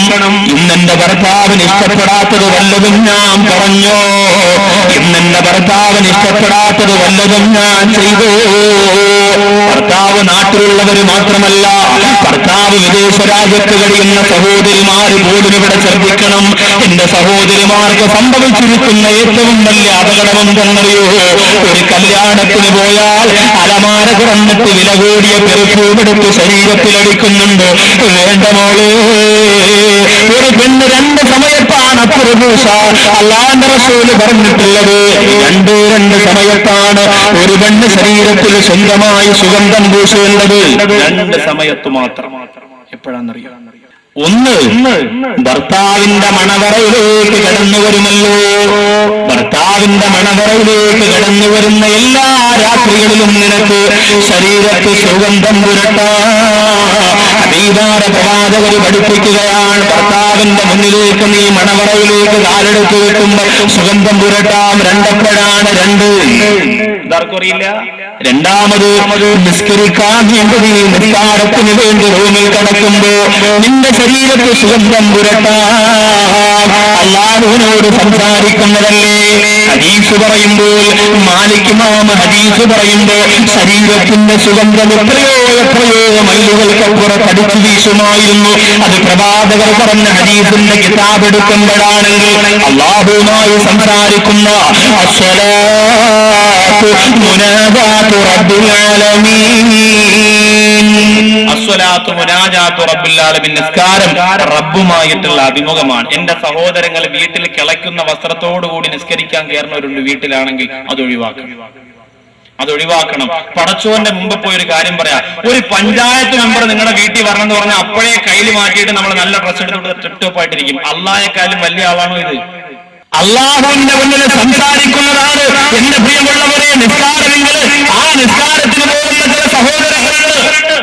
ഇന്നെന്റെ ഭർത്താവിന് ഇഷ്ടപ്പെടാത്തത് വല്ലതും ഞാൻ പറഞ്ഞോ, ഇന്നെന്റെ ഭർത്താവിന് ഇഷ്ടപ്പെടാത്തത് വല്ലതും ഞാൻ ചെയ്തോ. ഭർത്താവ് നാട്ടിലുള്ളവര് മാത്രമല്ല, ഭർത്താവ് വിദേശ രാജ്യത്ത് കഴിയുന്ന സഹോദരിമാര് പോലും ഇവിടെ ശ്രദ്ധിക്കണം. എന്റെ സഹോദരിമാർക്ക് സംഭവിച്ചിരിക്കുന്ന ഏറ്റവും വലിയ അപകടം എന്തെന്നറിയോ? ഒരു കല്യാണത്തിന് പോയാൽ അലമാര തുറന്നിട്ട് വില കൂടിയ പെർഫ്യൂം എടുത്ത് ശരീരത്തിലടിക്കുന്നുണ്ട്. വേണ്ട മോളെ, ഒരു പെണ്ണ് 2 സമയത്താണ് അപ്പുറപൂഷ. അല്ലാഹുവിന്റെ റസൂല് പറഞ്ഞിട്ടുള്ളത് 2 സമയത്താണ് ഒരു പെണ്ണ് ശരീരത്തിൽ സ്വന്തമായി സുഗന്ധം പൂശേണ്ടത്. 2 സമയത്ത് മാത്രം. എപ്പോഴാണെന്നറിയോ? ഒന്ന്, ഭർത്താവിന്റെ മണവറയിലേക്ക് കടന്നു വരുമല്ലോ. ഭർത്താവിന്റെ മണവറയിലേക്ക് കടന്നു വരുന്ന എല്ലാ രാത്രികളിലും നിനക്ക് ശരീരത്തിൽ സുഗന്ധം പുരട്ടാൻ ഹബീബായ പ്രവാചകർ പഠിപ്പിക്കുകയാണ്. ഭർത്താവിന്റെ മുന്നിലേക്ക് നീ മണവറയിലേക്ക് കാലെടുത്ത് വെക്കുമ്പോൾ സുഗന്ധം പുരട്ടാം. 2 ഇതാർക്കറിയില്ല. 2ാമത് നിസ്കരിക്കാൻ വേണ്ടി നീ നിസ്കാരത്തിന് വേണ്ടി റൂമിൽ കിടക്കുമ്പോ നിന്റെ ശരീരത്തിൽ സുഗന്ധം പുരട്ടാം. അല്ലാഹുവിനോട് സംസാരിക്കുന്നതല്ലേ. ഹദീസ് പറയുമ്പോൾ, മാലിക് ഇമാം ഹദീസ് പറയുമ്പോൾ ശരീരത്തിന്റെ സുഗന്ധം എത്രയോ മൈലുകൾക്കപ്പുറത്ത് അടിച്ചു വീശുമായിരുന്നു. അത് പ്രവാചകർ പറഞ്ഞ ഹദീസിന്റെ കിതാബ് എടുക്കുമ്പോഴാണെങ്കിൽ അല്ലാഹുവുമായി സംസാരിക്കുന്ന അസ്സലാത്തു മുനാജാത്തു റബ്ബിൽ ആലമീൻ, അസ്സലാത്തു മുനാജാത്തു റബ്ബിൽ ആലമീൻ, നിസ്കാരം റബ്ബുമായിട്ടുള്ള അഭിമുഖമാണ്. എന്റെ സഹോദരങ്ങൾ, വീട്ടിൽ കിളയ്ക്കുന്ന വസ്ത്രത്തോടുകൂടി നിസ്കരിക്കാൻ കയറുന്നവരുണ്ട് വീട്ടിലാണെങ്കിൽ അതൊഴിവാക്കണം. പടച്ചോന്റെ മുമ്പ് പോയി ഒരു കാര്യം പറയാം. ഒരു പഞ്ചായത്ത് മെമ്പർ നിങ്ങളുടെ വീട്ടിൽ വരണം എന്ന് പറഞ്ഞാൽ അപ്പോഴേ കയ്യിൽ മാറ്റിയിട്ട് നമ്മൾ നല്ല ഡ്രസ് എടുത്തിട്ട് ടിപ്ടോപ്പായിട്ടിരിക്കും. അള്ളാഹയെക്കാളും വലിയ ആളാണോ ഇത്? അള്ളാഹുവിന്റെ മുന്നിൽ സംസാരിക്കുന്നതാണ് എന്റെ പ്രിയമുള്ളവരെ നിസ്കാരമെങ്കിൽ. ആ നിസ്കാരത്തിന് പോകുന്ന ചില സഹോദരങ്ങളുണ്ട്,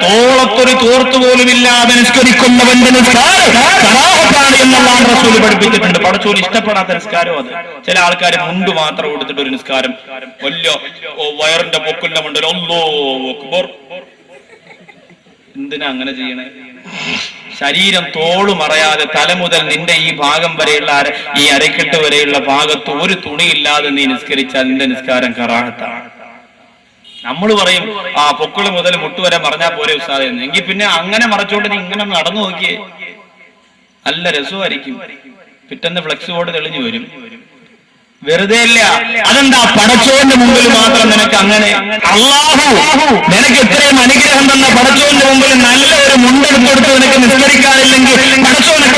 തോളത്തൊരു തോർത്തു പോലുമില്ലാതെ നിസ്കരിക്കുന്നവന്റെ നിസ്കാരം കറാഹത്താണ് എന്നുള്ളതാണ് റസൂൽ പഠിപ്പിച്ചിട്ടുണ്ട്. പടച്ചോൻ ഇഷ്ടപ്പെടാത്ത നിസ്കാരം അത്. ചില ആൾക്കാർ മുണ്ട് മാത്രം കൊടുത്തിട്ട് ഒരു നിസ്കാരം, വലിയ വയറിന്റെ പൊക്കിന്റെ മുണ്ട്, അല്ലാഹു അക്ബർ. എന്തിനാ അങ്ങനെ ചെയ്യണേ? ശരീരം തോളു മറയാതെ തല മുതൽ നിന്റെ ഈ ഭാഗം വരെയുള്ള ഈ അരക്കെട്ട് വരെയുള്ള ഭാഗത്ത് ഒരു തുണിയില്ലാതെ നീ നിസ്കരിച്ചാൽ നിന്റെ നിസ്കാരം കറാഹത്താണ്. നമ്മൾ പറയും ആ പൊക്കിള് മുതൽ മുട്ടുവരെ മറഞ്ഞാൽ പോരെ ഉസ്താദേ എന്ന്. എങ്കിൽ പിന്നെ അങ്ങനെ മറച്ചോണ്ട് നീ ഇങ്ങനെ നടന്നു നോക്കിയേ, നല്ല രസമായിരിക്കും. പിറ്റേന്ന് ഫ്ലെക്സ് ബോർഡ് തെളിഞ്ഞു വരും. വെറുതെ ഇല്ല. അതെന്താ? പടച്ചോന്റെ മുമ്പിൽ മാത്രം നിനക്ക് അങ്ങനെ. അല്ലാഹു നിനക്ക് ഇത്രയും അനുഗ്രഹം തന്ന പടച്ചോന്റെ മുമ്പിൽ നല്ല ഒരു മുണ്ടെടുത്തെടുത്ത് നിനക്ക് നിസ്കരിക്കാനില്ലെങ്കിൽ പടച്ചോനെ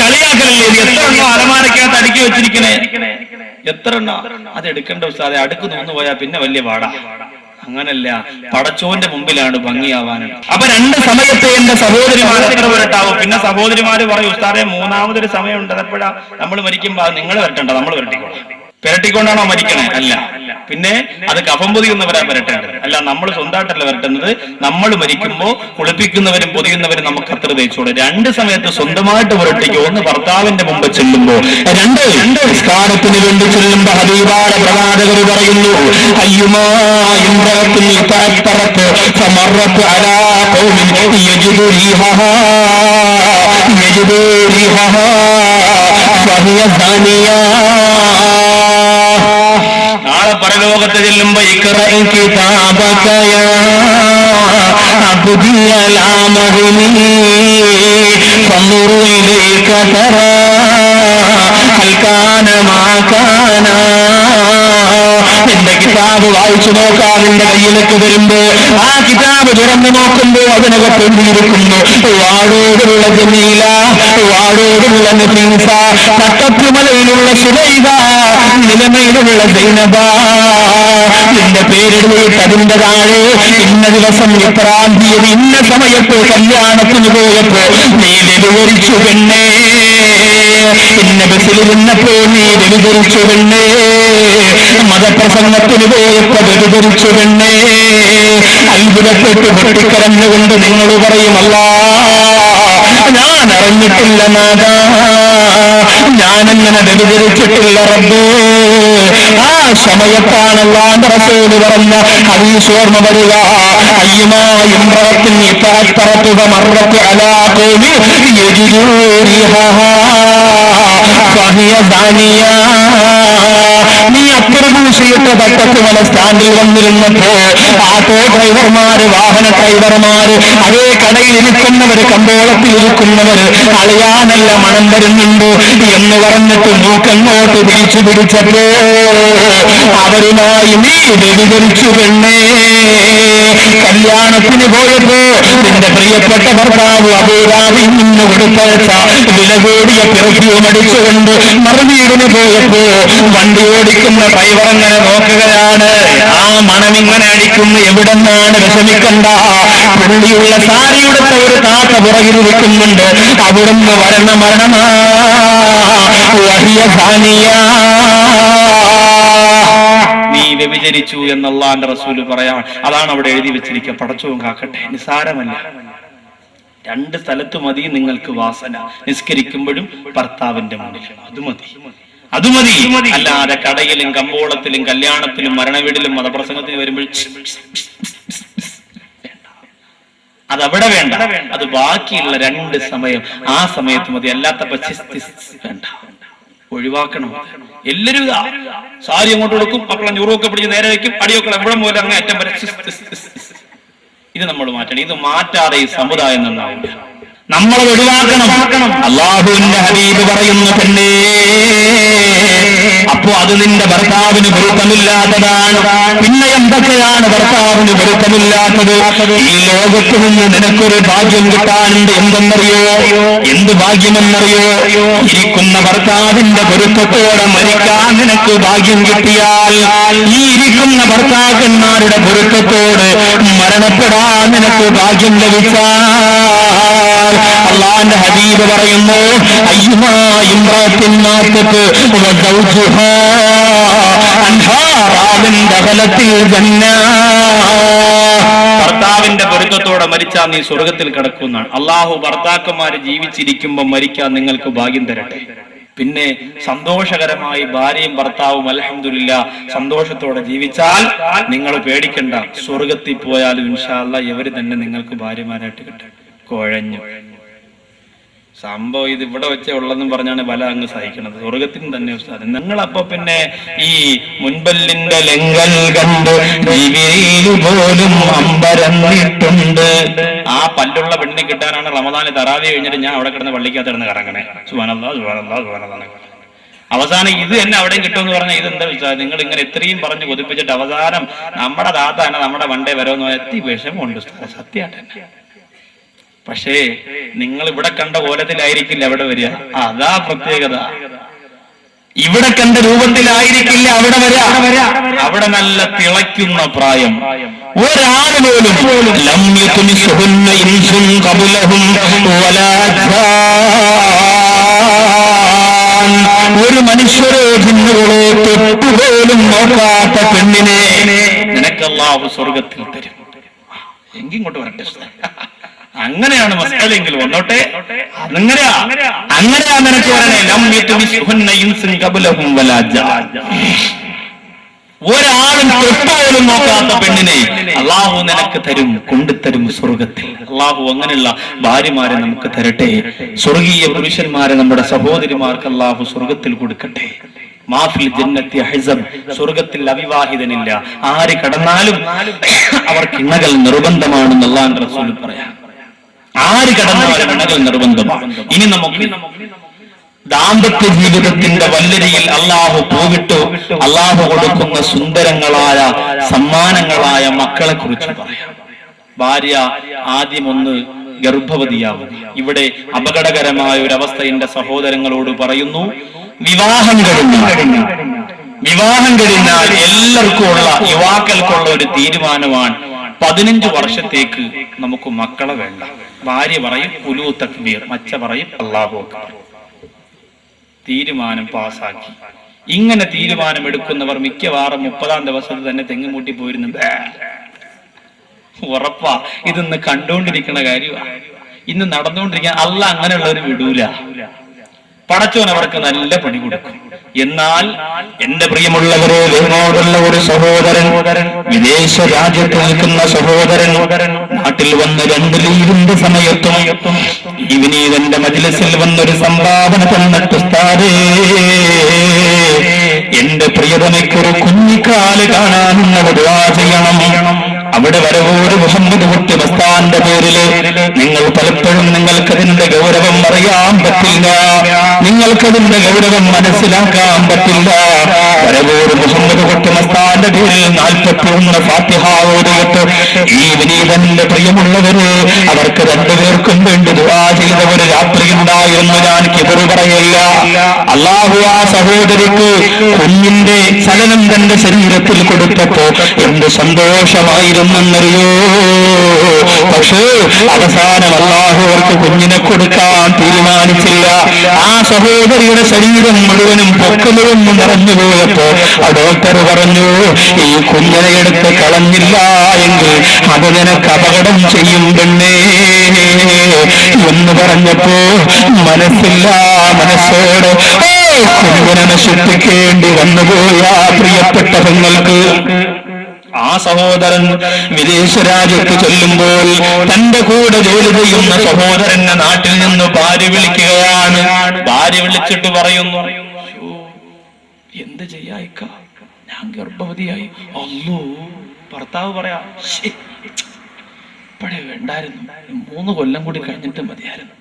എത്ര എണ്ണ അത് എടുക്കേണ്ട ഉസ്താദെ, അടുക്ക് നിന്ന് പോയാൽ പിന്നെ വലിയ പാടാ. അങ്ങനല്ല, പടച്ചോന്റെ മുമ്പിലാണ് ഭംഗിയാവാനാണ്. അപ്പൊ രണ്ട് സമയത്ത് എന്റെ സഹോദരിമാർ എത്ര വരട്ടാവും? പിന്നെ സഹോദരിമാര് പറയും ഉസ്താദെ മൂന്നാമതൊരു സമയം ഉണ്ട്, അതെപ്പോഴാ? നമ്മൾ മരിക്കുമ്പോ നിങ്ങൾ വരട്ടണ്ട, നമ്മൾ വരട്ടിക്കോളാം. പെരട്ടിക്കൊണ്ടാണോ മരിക്കണേ? അല്ല. പിന്നെ അത് കഫം പൊതിയുന്നവരാ വരട്ടേണ്ടത്, അല്ല നമ്മൾ സ്വന്തമായിട്ടല്ല വരട്ടുന്നത്. നമ്മൾ മരിക്കുമ്പോ കുളിപ്പിക്കുന്നവരും പൊതിയുന്നവരും നമുക്ക് അത്ര തേച്ചോളൂ. രണ്ട് സമയത്ത് സ്വന്തമായിട്ട് വരട്ടിക്കോ. ഒന്ന് ഭർത്താവിന്റെ മുമ്പ് ചെല്ലുമ്പോ, രണ്ട് നിസ്കാരത്തിന് വേണ്ടി ചെല്ലുമ്പോ ഹബീബായ പ്രവാചകർ പറയുന്നു, അയ്യുമാ ഇംറഅത്തുൻ തഅത്തറത്ത് ഫമറത്ത് അലാ ഖൗമിൻ യജിദു റിഹഹാ ഫഹിയ സാനിയാ. നാളെ പരലോകത്ത് ചെല്ലുമ്പോ ഇഖ്റഇ കിതാബക യാ അബ്ദി അലാ മഹ്നി ഫൻദുറു ഇലൈക തറാ ഹൽ കാന മാ കാന. എന്റെ കിതാബ് വായിച്ചു നോക്കാൻ നിന്റെ കയ്യിലേക്ക് വരുമ്പോ, ആ കിതാബ് തുറന്നു നോക്കുമ്പോ അതിനകത്ത് എഴുതിയിരിക്കുന്നു, വാടോടുള്ള ജമീല, വാടോടുള്ള നഫീസ, തട്ടപ്പുമലയിലുള്ള സുലൈബ, നിലമയിലുള്ള സൈനബ. നിന്റെ പേരെഴുതിയിട്ട് അതിന്റെ താഴെ ഇന്ന ദിവസം ഇത്രാം തീയതി ഇന്ന സമയത്ത് കല്യാണത്തിന് പോയപ്പോ നീ വ്യഭിചരിച്ചു പെണ്ണേ, ഇന്ന ബസ്സിലിരുന്നപ്പോ നീ വ്യഭിചരിച്ചു പെണ്ണേ, മതപ്രസംഗത്തിന് പോയപ്പോ വ്യഭിചരിച്ചു പെണ്ണേ. അത്ഭുതപ്പെട്ട് പൊട്ടിക്കരഞ്ഞുകൊണ്ട് നിങ്ങൾ പറയും, അല്ലാ ഞാൻ അറിഞ്ഞിട്ടില്ല നാഥാ, ഞാനങ്ങനെ വ്യഭിചരിച്ചിട്ടില്ല റബ്ബേ. ആ സമയത്താണ് അല്ലാഹുവിന്റെ റസൂൽ പറഞ്ഞ ഹദീസ് ഓർമ്മ വരിക, അയ്യുമാ ഇംറഅത്തുൻ തഅത്തറത്ത് ഫമറത്ത് അലാ ഖൗമി യജിദൂ റിഹഹാ ഫഹിയ സാനിയാ. നീ അപ്പുറപൂശിയിട്ട തട്ടത്തുമല സ്റ്റാൻഡിൽ വന്നിരുന്നപ്പോ ആട്ടോ ഡ്രൈവർമാര്, വാഹന ഡ്രൈവർമാര്, അതേ കടയിൽ ഇരിക്കുന്നവര്, കമ്പോളത്തിൽ ഇരിക്കുന്നവര് അളിയാനല്ല മണം വരുന്നുണ്ട് എന്ന് പറഞ്ഞിട്ട് മൂക്കങ്ങോട്ട് തിരിച്ചു പിടിച്ചപ്പോ അവരുമായി നീ വ്യഭിചരിച്ചു പെണ്ണേ. കല്യാണത്തിന് പോയപ്പോ നിന്റെ പ്രിയപ്പെട്ട ഭർത്താവ് അബൂദാബിയിൽ നിന്ന് കൊടുത്തയച്ച വില കൂടിയ പെർഫ്യൂം അടിച്ചുകൊണ്ട് മറുവീടിന് പോയപ്പോ വണ്ടി ഓടിക്കുന്ന ഡ്രൈവർ അങ്ങനെ നോക്കുകയാണ്, ആ മണം ഇങ്ങനെ അടിക്കുന്നു, എവിടെന്നാണ്? വിഷമിക്കണ്ട, പുള്ളിയുള്ള സാരിയുടുത്ത ഒരു താത്ത പുറകിലിരിക്കുന്നുണ്ട്, അവിടുന്ന് മരണമാ വഹിയ സാനിയാ. നീ വ്യഭിചരിച്ചു എന്ന് അല്ലാഹുവിന്റെ റസൂൽ പറയാൻ. അതാണ് അവിടെ എഴുതി വെച്ചിരിക്കുക. പടച്ചോൻ കാക്കട്ടെ, നിസാരമല്ല. രണ്ട് സ്ഥലത്ത് മതി നിങ്ങൾക്ക് വാസന, നിസ്കരിക്കുമ്പോഴും ഭർത്താവിന്റെ മുന്നിൽ, അത് മതി. അല്ലാതെ കടയിലും കമ്പോളത്തിലും കല്യാണത്തിലും മരണവീടിലും മതപ്രസംഗത്തിന് വരുമ്പോൾ അതവിടെ വേണ്ട. അത് ബാക്കിയുള്ള രണ്ട് സമയം, ആ സമയത്ത് മതി. അല്ലാത്തപ്പോ വേണ്ട, ഒഴിവാക്കണം. എല്ലാവരും സാരി അങ്ങോട്ട് കൊടുക്കും, മക്കളെ ഞുറുമൊക്കെ പിടിച്ച് നേരെ വയ്ക്കും, അടിയൊക്കെ എവിടെ പോലെ അങ്ങ് അറ്റം വരെ. ഇത് നമ്മൾ മാറ്റണം. ഇത് മാറ്റാതെ ഈ സമുദായം നന്നാവില്ല. നമ്മൾ ഒഴിവാക്കണം. അല്ലാഹുവിന്റെ ഹബീബ് പറയുന്നു, പെണ്ണേ, അപ്പോ അത് നിന്റെ ഭർത്താവിന് പൊരുത്തമില്ലാത്തതാണ്. പിന്നെ എന്തൊക്കെയാണ് ഭർത്താവിന് പൊരുത്തമില്ലാത്തത്? ഈ ലോകത്ത് നിന്ന് നിനക്കൊരു ഭാഗ്യം കിട്ടാനുണ്ട്. എന്തെന്നറിയോ? എന്ത് ഭാഗ്യമെന്നറിയോ? ഇരിക്കുന്ന ഭർത്താവിന്റെ പൊരുത്തത്തോടെ മരിക്കാൻ നിനക്ക് ഭാഗ്യം കിട്ടിയാൽ, ഈ ഇരിക്കുന്ന ഭർത്താക്കന്മാരുടെ പൊരുത്തത്തോട് മരണപ്പെടാൻ നിനക്ക് ഭാഗ്യം ലഭിച്ചാൽ, അല്ലാഹുവിന്റെ ഹബീബ് പറയുന്നു, അയ്യുമാ ഇംറഅത്തിൻ മാതത്ത് വസൗജുഹാ അൻഹാ റാദിൻ ദഖലത്തിൽ ജന്ന. ഭർത്താവിന്റെ പൊരുത്തത്തോടെ മരിച്ചാൽ നീ സ്വർഗത്തിൽ കിടക്കുന്നതാണ്. അള്ളാഹു ഭർത്താക്കന്മാര് ജീവിച്ചിരിക്കുമ്പോൾ മരിക്കാൻ നിങ്ങൾക്ക് ഭാഗ്യം തരട്ടെ. പിന്നെ സന്തോഷകരമായി ഭാര്യയും ഭർത്താവും അൽഹംദുലില്ലാ സന്തോഷത്തോടെ ജീവിച്ചാൽ നിങ്ങൾ പേടിക്കണ്ട, സ്വർഗത്തിൽ പോയാലും ഇൻഷാ അല്ലാഹ് ഇവര് തന്നെ നിങ്ങൾക്ക് ഭാര്യമാരായിട്ട് കിട്ടും. കുഴഞ്ഞു സംഭവം. ഇത് ഇവിടെ വെച്ചേ ഉള്ളെന്നും പറഞ്ഞാണ് ബല അങ്ങ് സഹിക്കുന്നത്. സ്വർഗത്തിന് തന്നെ ഉസ്താദ്. നിങ്ങളപ്പോ പിന്നെ ഈ മുൻപല്ലിന്റെ ലെങ്കൽ കണ്ട് പോലും അമ്പരന്നിട്ടുണ്ട്. ആ പല്ലുള്ള പെണ്ണിനെ കിട്ടാനാണ് റമദാന് തറാവി കഴിഞ്ഞിട്ട് ഞാൻ അവിടെ കിടന്ന് പള്ളിക്കകത്ത് കിടന്ന് കറങ്ങണേ. സുബ്ഹാനല്ലാഹ് സുബ്ഹാനല്ലാഹ് സുബ്ഹാനല്ലാഹ്. അവസാനം ഇത് തന്നെ അവിടെയും കിട്ടുമെന്ന് പറഞ്ഞാൽ ഇതെന്താ വെച്ചാൽ നിങ്ങൾ ഇങ്ങനെ എത്രയും പറഞ്ഞ് കൊതിപ്പിച്ചിട്ട് അവസാനം നമ്മുടെ താത്ത തന്നെ നമ്മുടെ വണ്ടേ വരവെന്ന് എത്തി വിഷമമുണ്ട് സത്യമായിട്ട്. പക്ഷേ നിങ്ങൾ ഇവിടെ കണ്ട കോലത്തിലായിരിക്കില്ല അവിടെ വരിക. അതാ പ്രത്യേകത. ഇവിടെ കണ്ട രൂപത്തിലായിരിക്കില്ല അവിടെ വരാ. അവിടെ നല്ല തിളയ്ക്കുന്ന പ്രായം. ഒരാൾ പോലും ലം യത്മിസുഹുന്ന ഇൻസുൻ ഖബ്ലഹും വലാ ജാൻ, ഒരു മനുഷ്യരോ ജിന്നുകളോ തൊട്ടുപോലും നോക്കാത്ത പെണ്ണിനെ നിനക്ക് അല്ലാഹു സ്വർഗത്തിൽ തരും. എങ്കിങ്ങോട്ട് വരട്ടെ, അങ്ങനെയാണ് മസ്അലെങ്കിൽ വന്നോട്ടെ. അങ്ങനെയാ നിനക്ക് വരണേ. ലം യത്മിസുഹുന്ന ഇൻസുൻ ഖബ്ലഹും വലാ ജാൻ, ഒരാളും തൊട്ടുപോലും നോക്കാത്ത പെണ്ണിനെ അള്ളാഹു നിനക്ക് തരും, കൊണ്ടുതരും സ്വർഗത്തിൽ. അള്ളാഹു അങ്ങനെയുള്ള ഭാര്യമാരെ നമുക്ക് തരട്ടെ. സ്വർഗീയ പുരുഷന്മാരെ നമ്മുടെ സഹോദരിമാർക്ക് അള്ളാഹു സ്വർഗത്തിൽ കൊടുക്കട്ടെ. മാഫിൽ ജന്നത്തി ഹിസബ്, സ്വർഗത്തിൽ അവിവാഹിതനില്ല. ആര് കടന്നാലും അവർക്ക് ഇണകൾ നിർബന്ധമാണെന്ന് അല്ലാഹുവിന്റെ റസൂൽ പറയാം. ആര് കടന്നാലും ഇണകൾ നിർബന്ധമാണ്. ഇനി നമുക്ക് ദാമ്പത്യ ജീവിതത്തിന്റെ വല്ലരിയിൽ അള്ളാഹു പൂവിട്ടു അള്ളാഹു കൊടുക്കുന്ന സുന്ദരങ്ങളായ സമ്മാനങ്ങളായ മക്കളെ കുറിച്ച് പറയാം. ഭാര്യ ആദ്യം ഒന്ന് ഗർഭവതിയാവും. ഇവിടെ അപകടകരമായ ഒരു അവസ്ഥ എന്റെ സഹോദരങ്ങളോട് പറയുന്നു. വിവാഹം കഴിഞ്ഞാൽ എല്ലാവർക്കും ഉള്ള, യുവാക്കൾക്കുള്ള ഒരു തീരുമാനമാണ് 15 വർഷത്തേക്ക് നമുക്ക് മക്കളെ വേണ്ട. ഭാര്യ പറയും ഉലൂ തക്ബീർ, മച്ച പറയും അല്ലാഹു അക്ബർ. തീരുമാനം പാസാക്കി. ഇങ്ങനെ തീരുമാനം എടുക്കുന്നവർ മിക്കവാറും 30-ാം ദിവസത്തിൽ തന്നെ തെങ്ങുമൂട്ടി പോയിരുന്നു. ഉറപ്പാ, ഇതൊന്ന് കണ്ടുകൊണ്ടിരിക്കുന്ന കാര്യമാണ്, ഇന്ന് നടന്നുകൊണ്ടിരിക്കാൻ. അല്ലാഹ് അങ്ങനെയുള്ളവർ വിടൂല. പടച്ചോൻ അവർക്ക് നല്ല പണി കൊടുക്കും. എന്നാൽ എന്റെ പ്രിയമുള്ളവരെ, എന്നോടുള്ള ഒരു സഹോദരൻ, വിദേശ രാജ്യത്ത് നിൽക്കുന്ന സഹോദരൻ, നാട്ടിൽ വന്ന് 2 ലീവിന്റെ സമയത്തും ഈവനീതന്റെ മജ്‌ലിസിൽ വന്നൊരു സംഭാവന തന്നിട്ട്, ഉസ്താദേ എന്റെ പ്രിയതമയ്ക്കൊരു കുഞ്ഞിക്കാല് കാണാനുള്ള ദുആ ചെയ്യണം. അവിടെ വരവോട് മുഹമ്മദ് കുട്ടി മസ്താന്റെ പേരില് നിങ്ങൾ പലപ്പോഴും നിങ്ങൾക്കതിന്റെ ഗൗരവം അറിയാൻ പറ്റില്ല, നിങ്ങൾക്കതിന്റെ ഗൗരവം മനസ്സിലാക്കാൻ പറ്റില്ല. വരവോട് മുഹമ്മദ് കുട്ടി മസ്താന്റെ പേരിൽ 41 ഫാത്തിഹ ഓതിയിട്ട് ഈ വിനീതന്റെ പ്രിയമുള്ളവര്, അവർക്ക് 2 പേർക്കും വേണ്ടി ദുആ ചെയ്ത ഒരു രാത്രി ഉണ്ടായിരുന്നു. ഞാൻ കിബറ് പറയില്ല. അല്ലാഹു ആ സഹോദരിക്ക് കുഞ്ഞിന്റെ ചലനം തന്റെ ശരീരത്തിൽ കൊടുത്തപ്പോ എന്ത് സന്തോഷമായിരുന്നെന്നറിയോ. പക്ഷേ അവസാനം അല്ലാഹു അവർക്ക് കുഞ്ഞിനെ കൊടുക്കാൻ തീരുമാനിച്ചില്ല. ആ സഹോദരിയുടെ ശരീരം മുഴുവനും പൊക്കലും നിറഞ്ഞുപോയപ്പോ ആ ഡോക്ടർ പറഞ്ഞു, ഈ കുഞ്ഞിനെ എടുത്ത് കളഞ്ഞില്ല എങ്കിൽ അത് നിനക്ക് അപകടം ചെയ്യും പെണ്ണേ എന്ന് പറഞ്ഞപ്പോ മനസ്സില്ല മനസ്സോട് കുഞ്ഞിനെ നശിപ്പിക്കേണ്ടി വന്നുപോയ പ്രിയപ്പെട്ട പെങ്ങൾക്ക്. ആ സഹോദരൻ വിദേശ രാജ്യത്ത് ചെല്ലുമ്പോൾ തന്റെ കൂടെ ജോലി ചെയ്യുന്ന സഹോദരന്റെ നാട്ടിൽ നിന്ന് ഭാര്യ വിളിക്കുകയാണ്. ഭാര്യ വിളിച്ചിട്ട് പറയുന്നു, എന്ത് ചെയ്യായിക്ക, ഞാൻ ഗർഭവതിയായി. അല്ലോ, ഭർത്താവ് പറയാ, ഇപ്പഴേ വേണ്ടായിരുന്നു, 3 കൊല്ലം കൂടി കഴിഞ്ഞിട്ട് മതിയായിരുന്നു.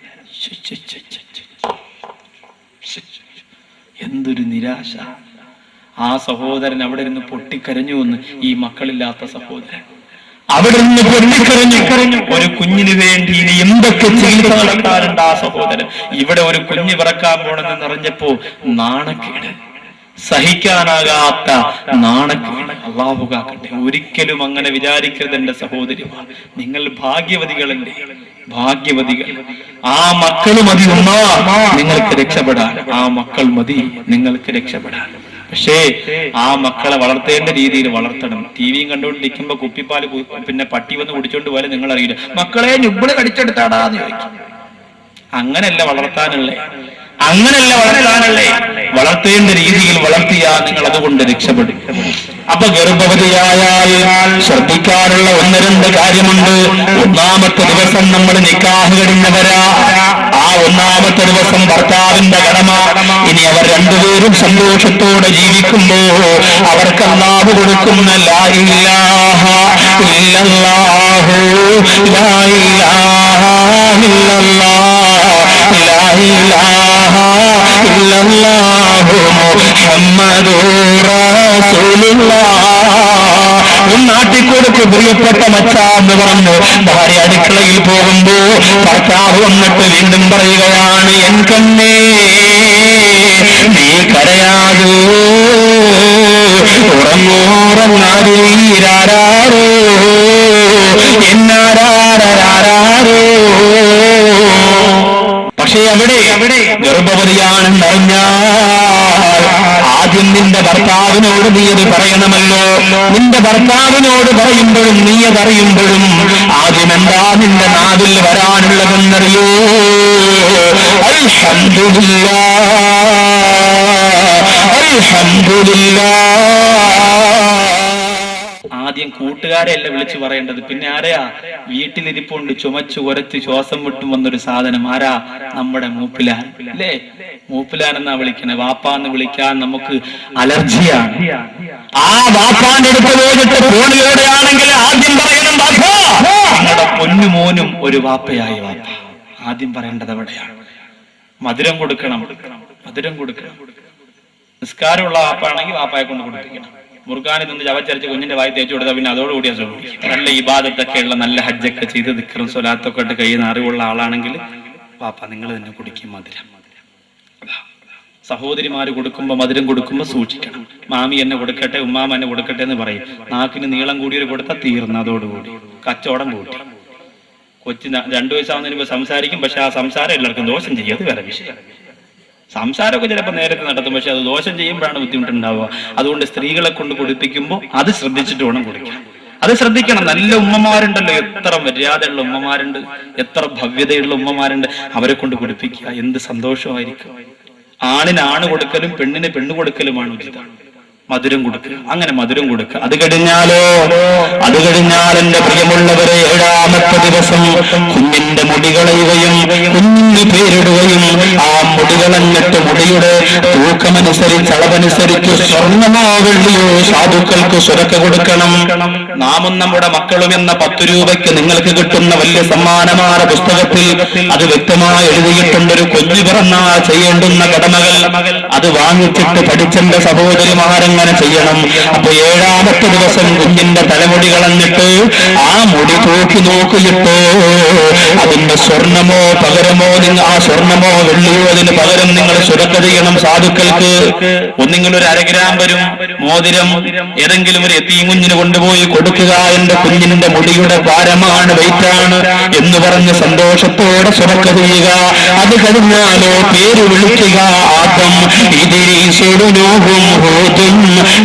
എന്തൊരു നിരാശ. ആ സഹോദരൻ അവിടെ ഇരുന്ന് പൊട്ടിക്കരഞ്ഞു എന്ന് ഈ മക്കളില്ലാത്ത സഹോദരൻ അവിടെ നിന്ന് പൊട്ടിക്കരഞ്ഞു. ഒരു കുഞ്ഞിന് വേണ്ടി ഇനി എന്തൊക്കെ ചെയ്തു നടത്താറുണ്ട് ആ സഹോദരൻ. ഇവിടെ ഒരു കുഞ്ഞ് പിറക്കാൻ പോണെന്ന് അറിഞ്ഞപ്പോ നാണക്കേട്, സഹിക്കാനാകാത്ത നാണക്കേട്. അല്ലാഹു കാക്കട്ടെ. ഒരിക്കലും അങ്ങനെ വിചാരിക്കരുത് എന്റെ സഹോദരിമാർ. നിങ്ങൾ ഭാഗ്യവതികളല്ലേ, ഭാഗ്യവതികൾ. ആ മക്കൾ മതി നിങ്ങൾക്ക് രക്ഷപ്പെടാൻ, ആ മക്കൾ മതി നിങ്ങൾക്ക് രക്ഷപ്പെടാൻ. പക്ഷേ ആ മക്കളെ വളർത്തേണ്ട രീതിയിൽ വളർത്തണം. ടിവിയും കണ്ടുകൊണ്ടിരിക്കുമ്പോ കുപ്പിപ്പാല് പിന്നെ പട്ടി വന്ന് കുടിച്ചോണ്ട് പോലെ നിങ്ങൾ അറിയില്ല, മക്കളെ ഞുബിള് കടിച്ചെടുത്താടാന്ന് ചോദിക്കും. അങ്ങനല്ല വളർത്താനുള്ളേ, അങ്ങനല്ല വളർത്താനുള്ളേ. വളർത്തേണ്ട രീതിയിൽ വളർത്തിയാൽ നിങ്ങൾ അതുകൊണ്ട് രക്ഷപ്പെടും. അപ്പൊ ഗർഭവതിയായാൽ ശ്രദ്ധിക്കാനുള്ള 1-2 കാര്യമുണ്ട്. 1-ാമത്തെ ദിവസം നമ്മൾ നിക്കാഹ് കഴിഞ്ഞവരാ. ആ 1-ാമത്തെ ദിവസം ഭർത്താവിന്റെ കടമ. ഇനി അവർ 2 പേരും സന്തോഷത്തോടെ ജീവിക്കുമ്പോ അവർക്ക് അല്ലാഹു കൊടുക്കുന്ന ലാ ഇലാഹ ഇല്ലല്ലാഹു ലാ ഇലാഹ ഇല്ലല്ലാഹ് ലാ ഇലാഹ ഇല്ലല്ലാഹു മുഹമ്മദുർ റസൂലുള്ളാഹ് നാട്ടിക്കൊടുക്ക് പ്രിയപ്പെട്ട മച്ചാന്ന് പറഞ്ഞു. ഭാര്യ അടുക്കളയിൽ പോകുമ്പോ ഭർത്താവ് വന്നിട്ട് വീണ്ടും പറയുകയാണ്, എൻ കണ്ണേ നീ കരയാകൂ, ഉറങ്ങൂറങ്ങാരീരാരോ എന്നാരോ. പക്ഷേ അവിടെ ഗർഭവതിയാണെന്നറിഞ്ഞാൽ ആദ്യം നിന്റെ ഭർത്താവിനോട് നീ അത് പറയണമല്ലോ. നിന്റെ ഭർത്താവിനോട് പറയുമ്പോഴും നീ അതറിയുമ്പോഴും ആദ്യം എന്താ നിന്റെ നാവിൽ വരാനുള്ളതെന്നറിയോ? അൽഹംദുലില്ലാഹ്, അൽഹംദുലില്ലാഹ്. ആദ്യം കൂട്ടുകാരെ അല്ല വിളിച്ചു പറയേണ്ടത്, പിന്നെ ആരെയാ? വീട്ടിലിരിപ്പുണ്ട് ചുമച്ചു ഉരച്ച് ശ്വാസം വിട്ടും വന്നൊരു സാധനം. ആരാ? നമ്മുടെ മൂപ്പിലാൻ അല്ലേ? മൂപ്പിലാൻ എന്നാ വിളിക്കണേ. വാപ്പാന്ന് വിളിക്കാൻ നമുക്ക് അലർജിയാണ്. ആ വാപ്പാന്റെ അടുത്ത് പോയിട്ട് ഫോണിലൂടെയാണെങ്കിൽ ആദ്യം പറയണം വാപ്പാ. നമ്മുടെ പൊന്നുമോനും ഒരു വാപ്പയായി വാപ്പ. ആദ്യം പറയേണ്ടത് എവിടെയാണ്? മധുരം കൊടുക്കണം, മധുരം കൊടുക്കണം. നിസ്കാരമുള്ള വാപ്പാണെങ്കിൽ വാപ്പായെ കൊണ്ട് കൊടുപ്പിക്കണം. മുറുകാനിൽ നിന്ന് ചവച്ചരച്ച് കുഞ്ഞിന്റെ വായി തേച്ചു കൊടുത്താൽ പിന്നെ അതോടുകൂടി നല്ല ഇബാദത്തൊക്കെ ഉള്ള നല്ല ഹജ്ജൊക്കെ ചെയ്ത് ദിക്റും സ്വലാത്തൊക്കെ ഇട്ട് കഴിയുന്ന അറിവുള്ള ആളാണെങ്കിൽ വാപ്പ നിങ്ങൾ തന്നെ കുടിക്കും മധുരം. സഹോദരിമാര് കൊടുക്കുമ്പോ മധുരം കൊടുക്കുമ്പോ സൂക്ഷിക്കണം. മാമി എന്നെ കൊടുക്കട്ടെ, ഉമ്മാമ എന്നെ കൊടുക്കട്ടെ എന്ന് പറയും. നാക്കിന് നീളം കൂടിയൊരു കൊടുത്താൽ തീർന്നു, അതോടുകൂടി കച്ചവടം കൂട്ടി. കൊച്ചു 2 വയസ്സാവുന്നതിന് മുമ്പ് സംസാരിക്കും, പക്ഷെ ആ സംസാരം എല്ലാവർക്കും ദോഷം ചെയ്യും. അത് വേറെ വിഷയം. സംസാരമൊക്കെ ചിലപ്പോൾ നേരത്തെ നടത്തും, പക്ഷെ അത് ദോഷം ചെയ്യുമ്പോഴാണ് ബുദ്ധിമുട്ടുണ്ടാവുക. അതുകൊണ്ട് സ്ത്രീകളെ കൊണ്ട് കുടിപ്പിക്കുമ്പോൾ അത് ശ്രദ്ധിച്ചിട്ട് വേണം കുടിക്കാൻ. അത് ശ്രദ്ധിക്കണം. നല്ല ഉമ്മമാരുണ്ടല്ലോ, എത്ര മര്യാദയുള്ള ഉമ്മമാരുണ്ട്, എത്ര ഭവ്യതയുള്ള ഉമ്മമാരുണ്ട്. അവരെ കൊണ്ട് കുടിപ്പിക്കുക, എന്ത് സന്തോഷമായിരിക്കും. ആണിന് ആണ് കൊടുക്കലും പെണ്ണിന് പെണ്ണ് കൊടുക്കലുമാണ് ഉചിതം. മധുരം കൊടുക്കുക, അങ്ങനെ മധുരം കൊടുക്കുക. അത് കഴിഞ്ഞാൽ എന്റെ പ്രിയമുള്ളവരെ 7ാമത്തെ ദിവസം കുഞ്ഞിന്റെ മുടി കളയുകയും കുഞ്ഞിന് പേരിടുകയും ആ മുടി കളഞ്ഞിട്ട് മുടിയുടെ തൂക്കമനുസരിച്ച് അളവനുസരിച്ച് സ്വർണ്ണമോ വെള്ളിയോ സാധുക്കൾക്ക് സ്വരക്ക കൊടുക്കണം. നാമും നമ്മുടെ മക്കളും എന്ന 10 രൂപയ്ക്ക് നിങ്ങൾക്ക് കിട്ടുന്ന വലിയ സമ്മാനമായ പുസ്തകത്തിൽ അത് വ്യക്തമായി എഴുതിയിട്ടുണ്ട്. ഒരു കുഞ്ഞു പിറന്നാൽ ചെയ്യേണ്ടുന്ന കടമകൾ അത് വാങ്ങിച്ചിട്ട് പഠിച്ചെന്റെ സഹോദരിമാരങ്ങൾ ചെയ്യണം. അപ്പൊ 7ാമത്തെ ദിവസം കുഞ്ഞിന്റെ തലമുടി കളഞ്ഞിട്ട് ആ മുടി തൂക്കി നോക്കിയിട്ട് അതിന്റെ സ്വർണമോ പകരമോ ആ സ്വർണമോ വെള്ളിയോ അതിന് പകരം നിങ്ങൾ സുരക്ഷ ചെയ്യണം സാധുക്കൾക്ക്. ഒന്നിങ്ങനെ ഒരു 1/2 ഗ്രാം വരും മോതിരം ഏതെങ്കിലും ഒരു യതീം കുഞ്ഞിന് കൊണ്ടുപോയി കൊടുക്കുക. എന്റെ കുഞ്ഞിന്റെ മുടിയുടെ ഭാരമാണ്, വെയിറ്റാണ് എന്ന് പറഞ്ഞ് സന്തോഷത്തോടെ സുരക്ഷ ചെയ്യുക. അത് കഴിഞ്ഞാലോ പേര് വിളിക്കുക. ആദം, ഇദ്രീസ്, നൂഹും, ഹൂദും,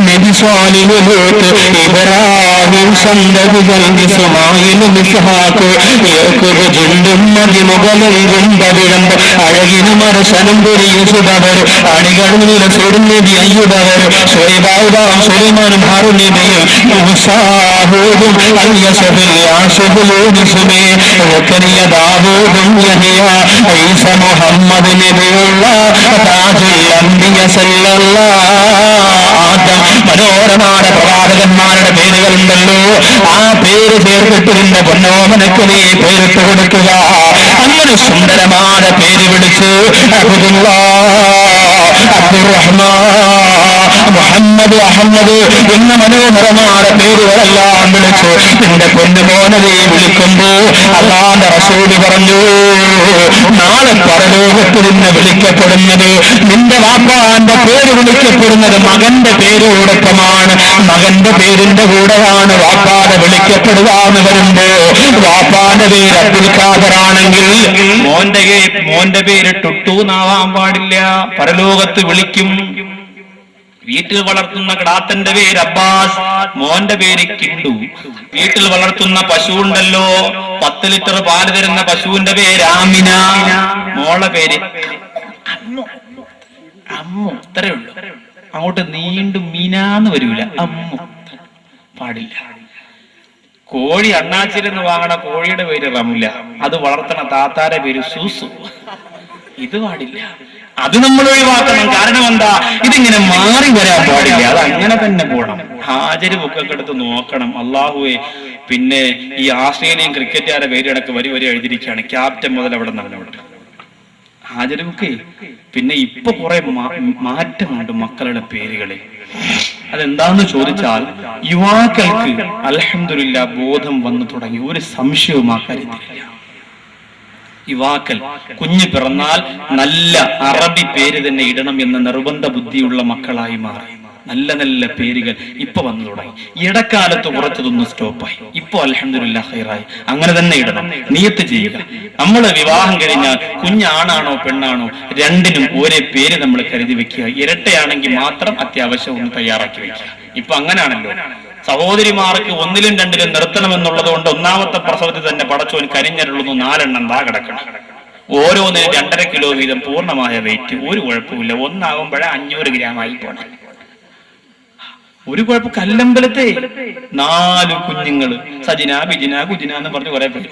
നബി സ്വാലിഹ്, ലൂത്ത്, ഇബ്രാഹിം, സന്തതികൾ ഇസ്മായിൽ, ഇസ്ഹാഖ്, യാക്കൂബ്, ജിണ്ടും മതിമുകളിൽ വിളമ്പ് അഴകിന് മരസനം പുരിയുസുതവർ അണികളിൽ സുടുന്നബി അയ്യുബവർ സുലൈമാനും സുലൈമാനും ഹാറൂൻ നബിയും മൂസാഹൂദും അൽയസബിൽ യാസുബുൽ യൂനുസുമേ സക്കരിയ ദാവൂദും യഹ്യ ഈസ മുഹമ്മദ് നബിയുള്ള താജുൽ അംബിയ സല്ലല്ലാഹു. മനോരമായ പ്രവാചകന്മാരുടെ പേരുകളുണ്ടല്ലോ, ആ പേര് ചേർത്തിട്ട് നിന്റെ പൊന്നോമനക്ക് നീ പേരിട്ട് കൊടുക്കുക. അങ്ങനെ സുന്ദരമായ പേര് വിളിച്ച് മുഹമ്മദ്, അഹമ്മദ് എന്ന മനോഹരമായ പേരുകളെല്ലാം വിളിച്ചു നിന്റെ പൊന്നുമോനെ നീ വിളിക്കുമ്പോ അല്ലാഹുവിന്റെ റസൂൽ പറഞ്ഞു, നാളെ പരലോകത്ത് നിന്നെ വിളിക്കപ്പെടുന്നത് നിന്റെ വാപ്പാന്റെ പേര് വിളിക്കപ്പെടുന്നത് മകന്റെ പേരോടൊപ്പമാണ്. മകന്റെ പേരിന്റെ കൂടെയാണ് വാപ്പാടെ വിളിക്കപ്പെടുക എന്ന് വരുമ്പോ വാപ്പാന്റെ പേര് അബ്ദുൽ ഖാദറാണെങ്കിൽ മോന്റെ പേര് ടുട്ടൂന്നാവാൻ പാടില്ല, പരലോകത്ത് വിളിക്കും. വീട്ടിൽ വളർത്തുന്ന കിടാത്തന്റെ പേര് അബ്ബാസ്, മോന്റെ പേര് കിണ്ടു. വീട്ടിൽ വളർത്തുന്ന പശു ഉണ്ടല്ലോ, 10 ലിറ്റർ പാല് തരുന്ന പശുവിന്റെ പേര് ആമിന, മോളെ പേര് അമ്മു. ഇത്രയേ ഉള്ളൂ. അങ്ങോട്ട് നീണ്ടും മീനാന്ന് വരൂല, അമ്മു പാടില്ല. കോഴി അണ്ണാച്ചിരുന്ന് വാങ്ങണ കോഴിയുടെ പേര് റംല, അത് വളർത്തണ താത്താരെ പേര് സൂസു. ഇത് പാടില്ല, അത് നമ്മൾ ഒഴിവാക്കണം. കാരണം എന്താ? ഇതിങ്ങനെ മാറി വരാൻ പാടില്ല, അത് അങ്ങനെ തന്നെ പോകണം. ഹാജര് ബുക്കൊക്കെ എടുത്ത് നോക്കണം. അള്ളാഹുവെ, പിന്നെ ഈ ആസ്ട്രേലിയൻ ക്രിക്കറ്റുകാരുടെ പേര് കണക്ക് വരി എഴുതിയിരിക്കുകയാണ്, ക്യാപ്റ്റൻ മുതൽ അവിടെ നടന്നവിടെ ഹാജര് ബുക്ക്. പിന്നെ ഇപ്പൊ കുറെ മാറ്റമുണ്ട് മക്കളുടെ പേരുകളിൽ. അതെന്താന്ന് ചോദിച്ചാൽ യുവാക്കൾക്ക് അൽഹംദുലില്ലാ ബോധം വന്നു തുടങ്ങി, ഒരു സംശയവും ആ കാര്യത്തിലില്ല. യുവാക്കൾ കുഞ്ഞ് പിറന്നാൽ നല്ല അറബി പേര് തന്നെ ഇടണം എന്ന നിർബന്ധ ബുദ്ധിയുള്ള മക്കളായി മാറി. നല്ല നല്ല പേരുകൾ ഇപ്പൊ വന്നു തുടങ്ങി. ഇടക്കാലത്ത് കുറച്ചതൊന്ന് സ്റ്റോപ്പായി. ഇപ്പൊ അൽഹംദുലില്ലാഹ് ഖൈറായി. അങ്ങനെ തന്നെ ഇടണം, നിയത്ത് ചെയ്യുക. നമ്മൾ വിവാഹം കഴിഞ്ഞാൽ കുഞ്ഞാണാണോ പെണ്ണാണോ രണ്ടിനും ഒരേ പേര് നമ്മൾ കരുതി വെക്കുക. ഇരട്ടയാണെങ്കിൽ മാത്രം അത്യാവശ്യം ഒന്ന് തയ്യാറാക്കി വെക്കുക. ഇപ്പൊ അങ്ങനാണല്ലോ. സഹോദരിമാർക്ക് ഒന്നിലും രണ്ടിലും നിർത്തണമെന്നുള്ളത് കൊണ്ട് ഒന്നാമത്തെ പ്രസവത്തിൽ തന്നെ പടച്ചോൻ കരിഞ്ഞരുളുന്നു 4 എണ്ണം ദാ കിടക്കണം. ഓരോന്നിനും 2.5 കിലോ വീതം പൂർണ്ണമായ വെയിറ്റ്. ഒരു കുഴപ്പമില്ല. ഒന്നാകുമ്പോഴേ 500 ഗ്രാമായി പോണേ. ഒരു കുഴപ്പം. കല്ലമ്പലത്തെ 4 കുഞ്ഞുങ്ങള് സജിന ബിജിന കുജിന എന്ന് പറഞ്ഞ് കുറെ പേര്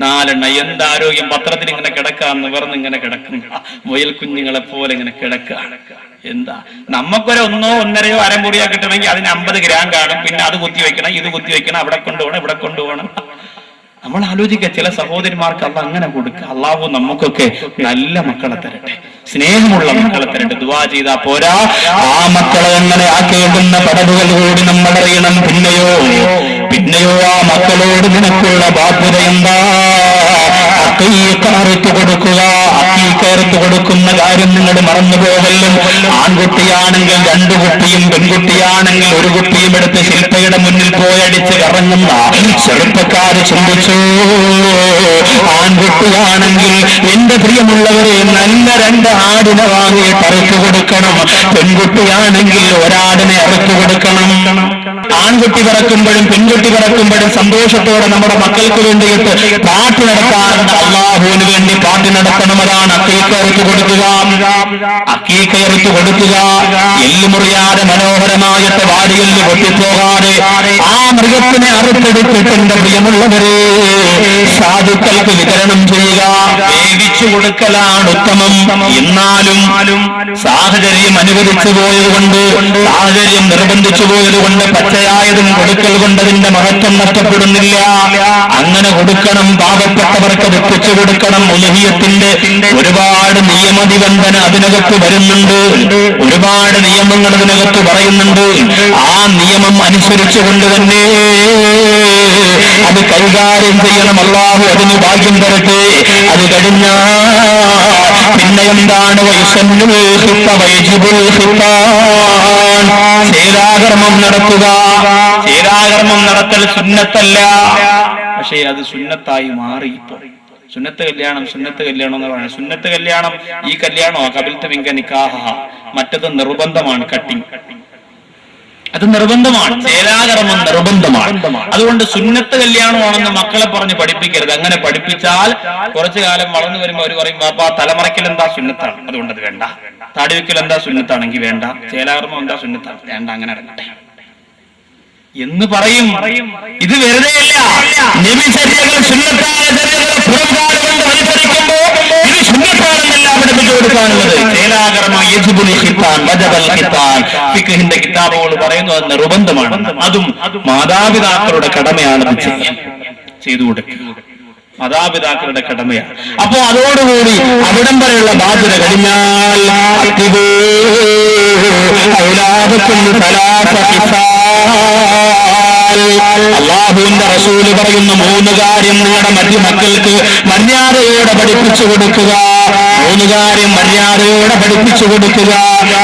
4 എണ്ണം. എന്താരോഗ്യം. പത്രത്തിൽ ഇങ്ങനെ കിടക്കാന്ന് പറഞ്ഞ് ഇങ്ങനെ കിടക്കുന്നു. മുയൽ കുഞ്ഞുങ്ങളെ പോലെ ഇങ്ങനെ കിടക്കുകയാണ്. എന്താ നമുക്കൊരു 1 1.5 അരമുറിയാ കിട്ടണമെങ്കിൽ അതിന് 50 ഗ്രാം കാണും. പിന്നെ അത് കുത്തി വെക്കണം, ഇത് കുത്തി വെക്കണം, അവിടെ കൊണ്ടുപോകണം, ഇവിടെ കൊണ്ടുപോകണം. നമ്മൾ ആലോചിക്കുക, ചില സഹോദരിമാർക്ക് അള്ളാഹ് അങ്ങനെ കൊടുക്കുക. അള്ളാഹു നമുക്കൊക്കെ നല്ല മക്കളെ തരട്ടെ, സ്നേഹമുള്ള മക്കളെ തരട്ടെ. ദുആ ചെയ്താ പോരാ, ആ മക്കളെ എങ്ങനെ ആക്കേണ്ടുന്ന പടവുകൾ കൂടി നമ്മൾ അറിയണം. പിന്നെയോ ആ മക്കളോട് നിനക്കുള്ള ബാധ്യത എന്താ? അക്കീക്കറുത്ത് കൊടുക്കുക. അക്കീക്കറുത്ത് കൊടുക്കുന്ന കാര്യം നിങ്ങൾ മറന്നു പോകലും. ആൺകുട്ടിയാണെങ്കിൽ 2 കുട്ടിയും, പെൺകുട്ടിയാണെങ്കിൽ 1 കുട്ടിയും എടുത്ത് ശില്പയുടെ മുന്നിൽ പോയടിച്ച് കറങ്ങുന്ന ചെറുപ്പക്കാര് ചിന്തിച്ചു. ആൺകുട്ടിയാണെങ്കിൽ എന്റെ പ്രിയമുള്ളവരെ നല്ല 2 ആടിനെ വാങ്ങിയിട്ട് അറുത്തു കൊടുക്കണം. പെൺകുട്ടിയാണെങ്കിൽ 1 ആടിനെ അറുത്തു കൊടുക്കണം. ആൺകുട്ടി പിറക്കുമ്പോഴും പെൺകുട്ടി പിറക്കുമ്പോഴും സന്തോഷത്തോടെ നമ്മുടെ മക്കൾക്ക് വേണ്ടിയിട്ട് പാട്ട് നടത്താറുണ്ട്. അള്ളാഹുവിന് വേണ്ടി പാട്ട് നടത്തണം. അതാണ് അക്കീക്ക അറുത്തു കൊടുക്കുക. അക്കീക്ക അറുത്തു കൊടുക്കുക. എല്ല് മുറിയാതെ മനോഹരമായിട്ട് വാടിയെല്ല് പൊട്ടിപ്പോകാതെ ആ മൃഗത്തിനെ അറുത്തെടുത്തിട്ട് എന്റെ പ്രിയമുള്ളവരെ സാധുക്കൾക്ക് വിതരണം ചെയ്യുക. വേവിച്ചു കൊടുക്കലാണ് ഉത്തമം. എന്നാലും സാഹചര്യം അനുവദിച്ചു പോയതുകൊണ്ട്, സാഹചര്യം നിർബന്ധിച്ചു പോയതുകൊണ്ട് പച്ചയായതും കൊടുക്കൽ കൊണ്ട് അതിന്റെ മഹത്വം നഷ്ടപ്പെടുന്നില്ല. അങ്ങനെ കൊടുക്കണം. പാവപ്പെട്ടവർക്ക് എത്തിച്ചു കൊടുക്കണം. ഉലഹിയത്തിന്റെ ഒരുപാട് നിയമനിബന്ധന അതിനകത്ത് വരുന്നുണ്ട്. ഒരുപാട് നിയമങ്ങൾ അതിനകത്ത് പറയുന്നുണ്ട്. ആ നിയമം അനുസരിച്ചുകൊണ്ട് തന്നെ അത് കൈകാര്യം ചെയ്യണം. അല്ലാഹു അതിന് ഭാഗ്യം തരട്ടെ. അത് കഴിഞ്ഞാൽ പിന്നെ എന്താണ്? ചേരാകർമ്മം നടത്തുക. ചേരാകർമ്മം നടത്തൽ സുന്നത്തല്ല, പക്ഷേ അത് സുന്നത്തായി മാറി. ഇപ്പൊ സുന്നത്ത് കല്യാണം എന്ന് പറയുന്നത് സുന്നത്ത് കല്യാണം. ഈ കല്യാണോ കബിൽത്ത് മിങ്ക നിക്കാഹ, മറ്റത് നിർബന്ധമാണ്. കട്ടിങ് അത് നിർബന്ധമാണ്. ചേലാകർമ്മം നിർബന്ധമാണ്. അതുകൊണ്ട് സുന്നത്ത് കല്യാണമാണെന്ന് മക്കളെ പറഞ്ഞ് പഠിപ്പിക്കരുത്. അങ്ങനെ പഠിപ്പിച്ചാൽ കുറച്ചു കാലം വളർന്നു വരുമ്പോൾ അവർ പറയും, പാപ്പാ തലമറയ്ക്കൽ എന്താ സുന്നത്താണ്, അതുകൊണ്ട് അത് വേണ്ട. താടിവെക്കൽ എന്താ സുന്നത്താണെങ്കിൽ വേണ്ട. ചേലാകർമ്മം എന്താ സുന്നത്താണ്, വേണ്ട, അങ്ങനെ ഇറങ്ങട്ടെ എന്ന് പറയും. ഇത് വെറുതെയല്ല. നബിചര്യകൾ സുന്നത്തായ ചര്യകൾ പുറംകാലുകൊണ്ട് അനുസരിക്കുമ്പോ ഇത് സുന്നത്താണെന്നല്ല അവിടെ കൊടുക്കാനുള്ളത്. ഫിഖ്ഹിന്റെ കിതാബുകൾ പറയുന്നു അത് നിർബന്ധമാണ്. അതും മാതാപിതാക്കളുടെ കടമയാണ് ചെയ്തു കൊടുക്കുക. മാതാപിതാക്കളുടെ കടമയാണ്. അപ്പോ അതോടുകൂടി അവിടം വരെയുള്ള ബാധ്യത കഴിഞ്ഞാൽ അല്ലാഹുവിന്റെ റസൂല് പറയുന്നു 3 കാര്യം നിങ്ങളുടെ മറ്റു മക്കൾക്ക് മര്യാദയോടെ പഠിപ്പിച്ചു കൊടുക്കുക. 3 കാര്യം മര്യാദയോടെ പഠിപ്പിച്ചു കൊടുക്കുക.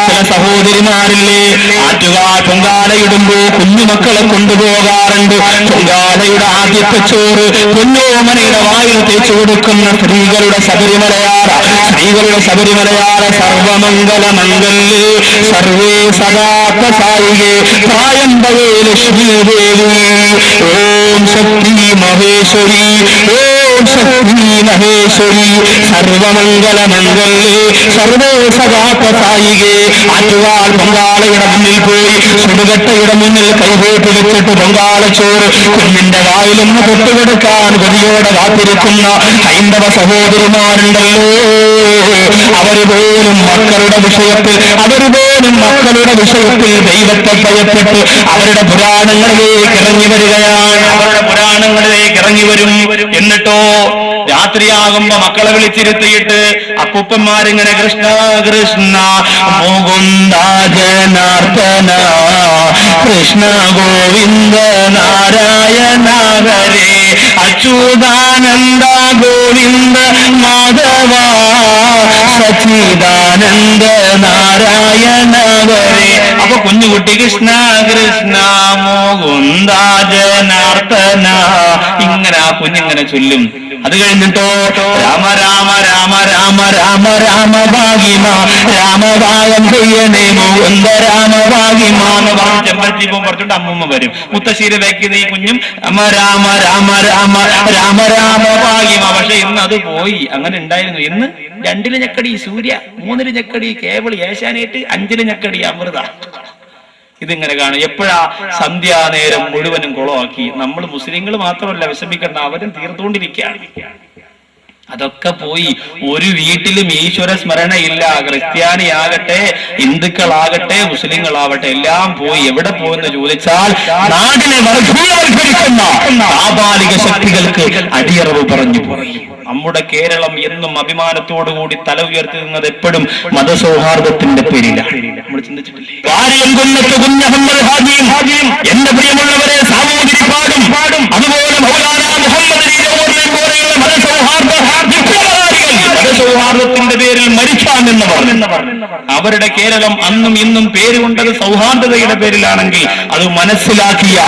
ചില സഹോദരിമാരില്ലേ ആറ്റുകാൽ പൊങ്കാലയിടുമ്പോ കുഞ്ഞുമക്കളെ കൊണ്ടുപോകാറുണ്ട്. പൊങ്കാലയുടെ ആദ്യത്തെ ചോറ് കുഞ്ഞോമനയുടെ വായിൽ തേച്ചു കൊടുക്കുന്ന സ്ത്രീകളുടെ ശബരിമലയാള സർവമംഗല മംഗല്യേ സർവേ സദാത്ത സായികേ പ്രായംഭവേ ലക്ഷ്മീ ദേവി ഓം ശക്തി മഹേശ്വരി ഓം ശക്തി മഹേശ്വരി സർവമംഗല മംഗല്യേ സർവേ സദാത്ത സായികേ. ആറ്റുകാൽ പൊങ്കാലയുടെ മുന്നിൽ പോയി സുടുകട്ടയുടെ മുന്നിൽ കൈകോട്ട് വെച്ചിട്ട് പൊങ്കാലച്ചോറ് കുഞ്ഞിന്റെ വായിലൊന്ന് തൊട്ടുകൊടുക്കാൻ കൊതിയോടെ കാത്തിരിക്കുന്ന ഹൈന്ദവ സഹോദരിമാരുണ്ടല്ലോ. അവരുപോലും മക്കളുടെ വിഷയത്തിൽ ദൈവത്തെ ഭയപ്പെട്ട് അവരുടെ പുരാണങ്ങളിലേക്ക് ഇറങ്ങി വരികയാണ്. അവരുടെ പുരാണങ്ങളിലേക്ക് ഇറങ്ങി വരും. എന്നിട്ടോ രാത്രിയാകുമ്പോ മക്കളെ വിളിച്ചിരുത്തിയിട്ട് അപ്പൂപ്പന്മാരിങ്ങനെ കൃഷ്ണ കൃഷ്ണ മുകുന്ദ ജനാർദ്ദന കൃഷ്ണ ഗോവിന്ദ നാരായണ ഹരേ അച്യുതാനന്ദ ഗോവിന്ദ സച്ചിദാനന്ദ നാരായണവരെ. അപ്പൊ കുഞ്ഞുകുട്ടി കൃഷ്ണ കൃഷ്ണ മുകുന്ദ ജനാർദ്ദന ഇങ്ങനെ ആ കുഞ്ഞിങ്ങനെ ചൊല്ലും. അത് കഴിഞ്ഞിട്ടോ രാമ രാമ രാമ രാമ രാമ രാമ ഭാഗിമ രാമഭാഗം ചെയ്യണേ മുകുന്ദ രാമഭാഗിമ എന്ന് പറഞ്ഞ് ചെമ്പരത്തിപ്പം പറഞ്ഞിട്ട് അമ്മൂമ്മ വരും. മുത്തശ്ശീര് വെക്കുന്ന ഈ കുഞ്ഞും അമ്മ രാമ രാമ രാമ രാമ രാമ ഭാഗിമ. പക്ഷെ ഇന്ന് അത് പോയി. അങ്ങനെ ഉണ്ടായിരുന്നു. ഇന്ന് 2 ഞെക്കടി സൂര്യ, 3 ഞെക്കടി കേബിൾ ഏഷ്യാനെറ്റ്, 5 ഞെക്കടി അമൃത. ഇതിങ്ങനെ കാണും. എപ്പോഴാ സന്ധ്യാനേരം മുഴുവനും കുളമാക്കി. നമ്മൾ മുസ്ലിങ്ങൾ മാത്രമല്ല വിഷമിക്കേണ്ട, അവരും തീർത്തുകൊണ്ടിരിക്കുകയാണ്. അതൊക്കെ പോയി. ഒരു വീട്ടിലും ഈശ്വര സ്മരണയില്ല. ക്രിസ്ത്യാനിയാകട്ടെ, ഹിന്ദുക്കളാകട്ടെ, മുസ്ലിങ്ങളാവട്ടെ എല്ലാം പോയി. എവിടെ പോയെന്ന് ചോദിച്ചാൽ നാടിനെ വർഗീയവൽക്കരിക്കുന്ന ആപാലിക ശക്തികൾക്ക് അടിയറവ് പറഞ്ഞു പോയി. നമ്മുടെ കേരളം എന്നും അഭിമാനത്തോടുകൂടി തല ഉയർത്തി നിന്നത് എപ്പോഴും മതസൗഹാർദ്ദത്തിന്റെ പേരിലാണ്. നമ്മൾ ചിന്തിച്ചിട്ടില്ലേ? കുഞ്ഞഹമ്മദ് ഹാജിയും എന്റെ പ്രിയമുള്ളവരെ സാമൂതിരി പാടും. അതുപോലെ മൗലാന മുഹമ്മദ് പോലെയുള്ള മതസൗഹാർദ്ദത്തിന്റെ പേരിൽ മരിക്കാമെന്ന് പറഞ്ഞു. അവരുടെ കേരളം അന്നും ഇന്നും പേര് കൊണ്ടത് സൗഹാർദ്ദതയുടെ പേരിലാണെങ്കിൽ അത് മനസ്സിലാക്കിയ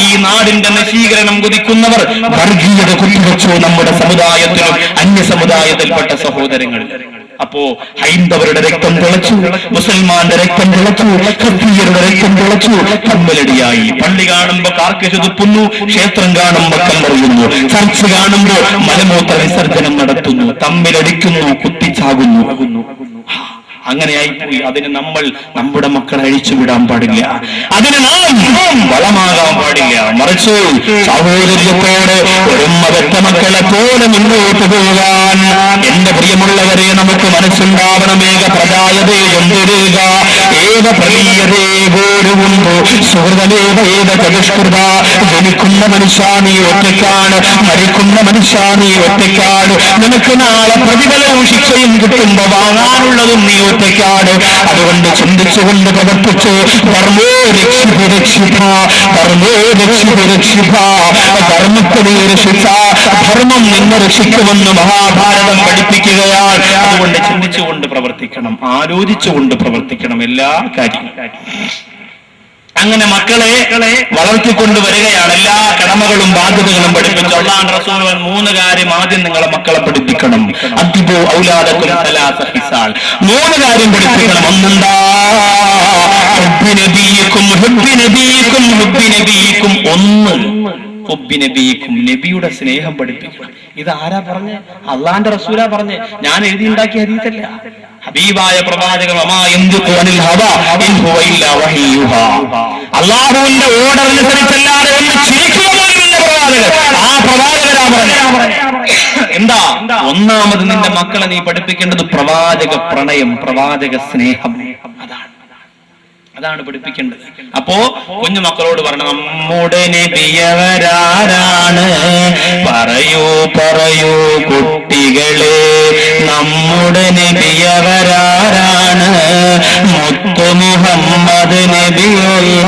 ഈ നാടിന്റെ നശീകരണം കുതിക്കുന്നവർ വർഗീയത കുത്തിവെച്ചു നമ്മുടെ സമുദായത്തിലും അന്യ സമുദായത്തിൽപ്പെട്ട സഹോദരങ്ങൾ. അപ്പോ ഹൈന്ദവരുടെ രക്തം തിളച്ചു, മുസൽമാന്റെ രക്തം തിളച്ചു, ക്രിസ്തീയരുടെ രക്തം തിളച്ചു. തമ്മിലടിയായി. പള്ളി കാണുമ്പോ കാർക്കശ തുപ്പുന്നു, ക്ഷേത്രം കാണുമ്പോ കല്ലെറിയുന്നു, ചർച്ച് കാണുമ്പോ മലമൂത്ര വിസർജനം നടത്തുന്നു, തമ്മിലടിക്കുന്നു, കുത്തിച്ചാകുന്നു. അങ്ങനെയായിപ്പോയി. അതിന് നമ്മൾ നമ്മുടെ മക്കളെ അഴിച്ചുവിടാൻ പാടില്ല. അതിന് നാം വളമാകാൻ പാടില്ല. മറിച്ച് സഹോദര്യത്തോടെ ഒരുമ്മ വെച്ച മക്കളെ പോലെ മുന്നോട്ട് പോകാൻ എന്റെ പ്രിയമുള്ളവരെ നമുക്ക് മനസ്സുണ്ടാവണം. ഏക പ്രജായതേ എന്തുരേക ഏക പ്രതീയതേ ഗോരുവുണ്ടോ സുഹൃതമേവ ഏക ചതുഷ്കൃത. ജനിക്കുന്ന മനുഷ്യ നീ ഒറ്റയ്ക്കാണ്, മരിക്കുന്ന മനുഷ്യ നീ ഒറ്റയ്ക്കാണ്. നിനക്ക് നാളെ പ്രതിഫലവും ശിക്ഷയും കിട്ടുമ്പോ വാങ്ങാനുള്ളതും നീ ഒറ്റയ്ക്കാണ്. അതുകൊണ്ട് ചിന്തിച്ചുകൊണ്ട് പ്രവർത്തിച്ചു. ധർമ്മത്തിനെ രക്ഷിച്ച ധർമ്മം നിന്നെ രക്ഷിക്കുമെന്ന് മഹാഭാരതം പഠിപ്പിക്കുകയാണ്. അതുകൊണ്ട് ചിന്തിച്ചുകൊണ്ട് പ്രവർത്തിക്കണം, ആലോചിച്ചുകൊണ്ട് പ്രവർത്തിക്കണം എല്ലാ കാര്യവും. അങ്ങനെ മക്കളെ വളർത്തിക്കൊണ്ട് വരികയാണ്. എല്ലാ കടമകളും ബാധ്യതകളും പഠിപ്പിച്ചു. അല്ലാഹു റസൂൽ 3 കാര്യം ആദ്യം നിങ്ങളെ മക്കളെ പഠിപ്പിക്കണം. അദ്ദിബു ഔലാദകും സലാസ ഹിസാൽ. 3 കാര്യം പഠിപ്പിക്കണം. ഒന്നെന്താ? ഹുബ്ബി നബിയിക്കും ഹുബ്ബി നബിയിക്കും ഹുബ്ബി നബിയിക്കും. ഒന്ന് ഹുബ്ബി നബിയിക്കും, നബിയുടെ സ്നേഹം പഠിപ്പിക്കണം. ഇത് ആരാ പറഞ്ഞ്? അള്ളാന്റെ റസൂലാ പറഞ്ഞ്. ഞാൻ എഴുതിയുണ്ടാക്കിയ ഹദീസല്ല. ഹബീബായ പ്രവാചകൻ അള്ളാഹുവിന്റെ ഓർഡർ അനുസരിച്ചല്ലാതെ ഒന്ന് ചിരിക്കുക പോലുമില്ല പ്രവാചകൻ. ആ പ്രവാചകനാ പറഞ്ഞ എന്താ? ഒന്നാമത് നിന്റെ മക്കളെ നീ പഠിപ്പിക്കേണ്ടത് പ്രവാചക പ്രണയം, പ്രവാചക സ്നേഹം. അതാണ് പഠിപ്പിക്കേണ്ടത്. അപ്പോ കുഞ്ഞു മക്കളോട് പറഞ്ഞു, നമ്മുടെ നബിയവരാരാണ്? പറയൂ പറയൂ കുട്ടികളെ, നമ്മുടെ നബിയവരാരാണ്? മുത്തു മുഹമ്മദ് നബിയുള്ള.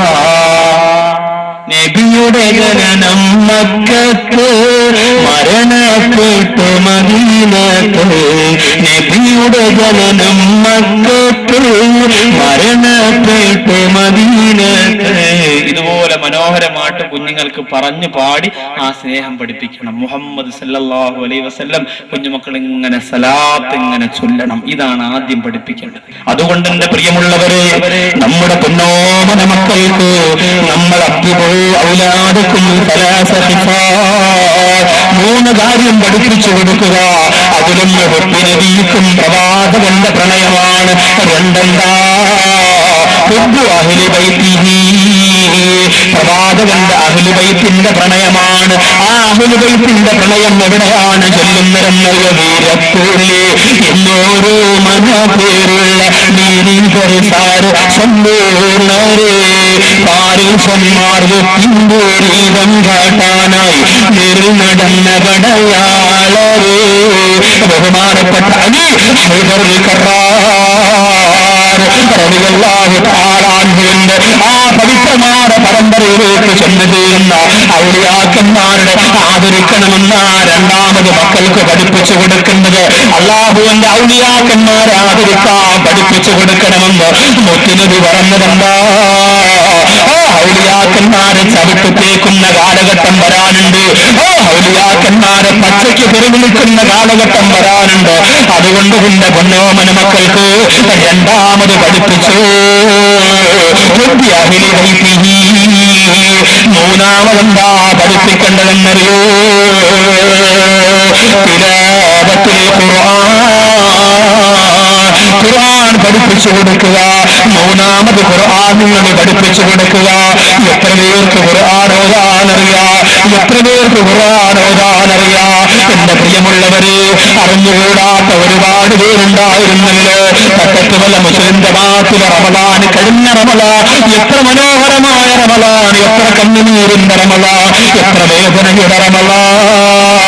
നബിയുടെ ജനനം മക്കത്ത്, മരണപ്പെട്ടു മദീനത്ത്. നബിയുടെ ജനനം മക്കത്ത്, മരണപ്പെട്ടു മദീനത്ത്. ഇതുപോലെ മനോഹരമായിട്ട് കുഞ്ഞുങ്ങൾക്ക് പറഞ്ഞു പാടി ആ സ്നേഹം പഠിപ്പിക്കണം. മുഹമ്മദ് സല്ലല്ലാഹു അലൈഹി വസല്ലം കുഞ്ഞുമക്കൾ ഇങ്ങനെ സലാത്ത് ഇങ്ങനെ ചൊല്ലണം. ഇതാണ് ആദ്യം പഠിപ്പിക്കേണ്ടത്. അതുകൊണ്ട് എന്റെ പ്രിയമുള്ളവരെ, നമ്മുടെ പൊന്നോമന മക്കൾക്ക് നമ്മൾ ഔലാദക്കും സലാസ ഹിസാൽ 3 കാര്യം പഠിപ്പിച്ചു കൊടുക്കുക. അതിലൊന്ന് ഹുബ്ബി നബിയിക്കും, പ്രവാചകന്റെ പ്രണയമാണ്. രണ്ടെന്താ? ഹുബ്ബു അഹ്ലി ബൈത്തിഹി, പ്രവാചകന്റെ അഹ്ലു ബൈത്തിന്റെ പ്രണയമാണ്. ആ അഹ്ലു ബൈത്തിന്റെ പ്രണയം എവിടെയാണ് ചൊല്ലുന്നതെന്നറിയ? വീരത്തൂരിലെ എന്നോരോ മനപേരുള്ള നീരീകരിസാറ് സമ്പൂർണരെ പാരുഷന്മാർഗത്തിൻപൂരീതം കാട്ടാനായി നടന്ന പടയാളരെ. ബഹുമാനപ്പെട്ട അലി ഹൈദറുൽ കറാർ റളിയല്ലാഹു തആല അൻഹുവിന്റെ ആ പവിത്രമായ പരമ്പരയിലേക്ക് ചെന്നു ചേരുന്ന ഔലിയാക്കന്മാരുടെ ആദരിക്കണമെന്ന രണ്ടാമത് മക്കൾക്ക് പഠിപ്പിച്ചു കൊടുക്കുന്നത് അള്ളാഹുവിന്റെ ഔലിയാക്കന്മാരെ ആദരിക്കാൻ പഠിപ്പിച്ചു കൊടുക്കണമെന്ന് മുത്തുനബി പറഞ്ഞതെന്താ? ഔലിയാക്കന്മാരെ ചവിട്ടുത്തേക്കുന്ന കാലഘട്ടം വരാനുണ്ട്. ഔലിയാക്കന്മാരെ പച്ചയ്ക്ക് തെരുവിളിക്കുന്ന കാലഘട്ടം വരാനുണ്ട്. അതുകൊണ്ട് പിന്നെ പൊന്നോമന മക്കൾക്ക് രണ്ടാമത് പഠിപ്പിച്ചു. മൂന്നാമതെന്താ പഠിപ്പിക്കേണ്ടതെന്നറിയോ? തിലാവത്തുൽ ഖുർആൻ പഠിപ്പിച്ചു കൊടുക്കുക. മൂന്നാമത് ഖുർആൻ നിങ്ങൾ പഠിപ്പിച്ചു കൊടുക്കുക. എത്ര പേർക്ക് ഖുർആൻ ഓതാനറിയാ? എത്ര പേർക്ക് ഖുർആൻ ഓതാനറിയാ? എന്റെ പ്രിയമുള്ളവരെ, അറിഞ്ഞുകൂടാത്ത ഒരുപാട് പേരുണ്ടായിരുന്നല്ലോ. പക്കത്തുമല്ല മുസ്ലിം ജമാഅത്തിലെ റമളാൻ, കഴിഞ്ഞ റമളാൻ എത്ര മനോഹരമായ റമളാൻ, എത്ര കണ്ണുനീരിന്റെ റമളാൻ, എത്ര വേദനയുടെ റമളാൻ.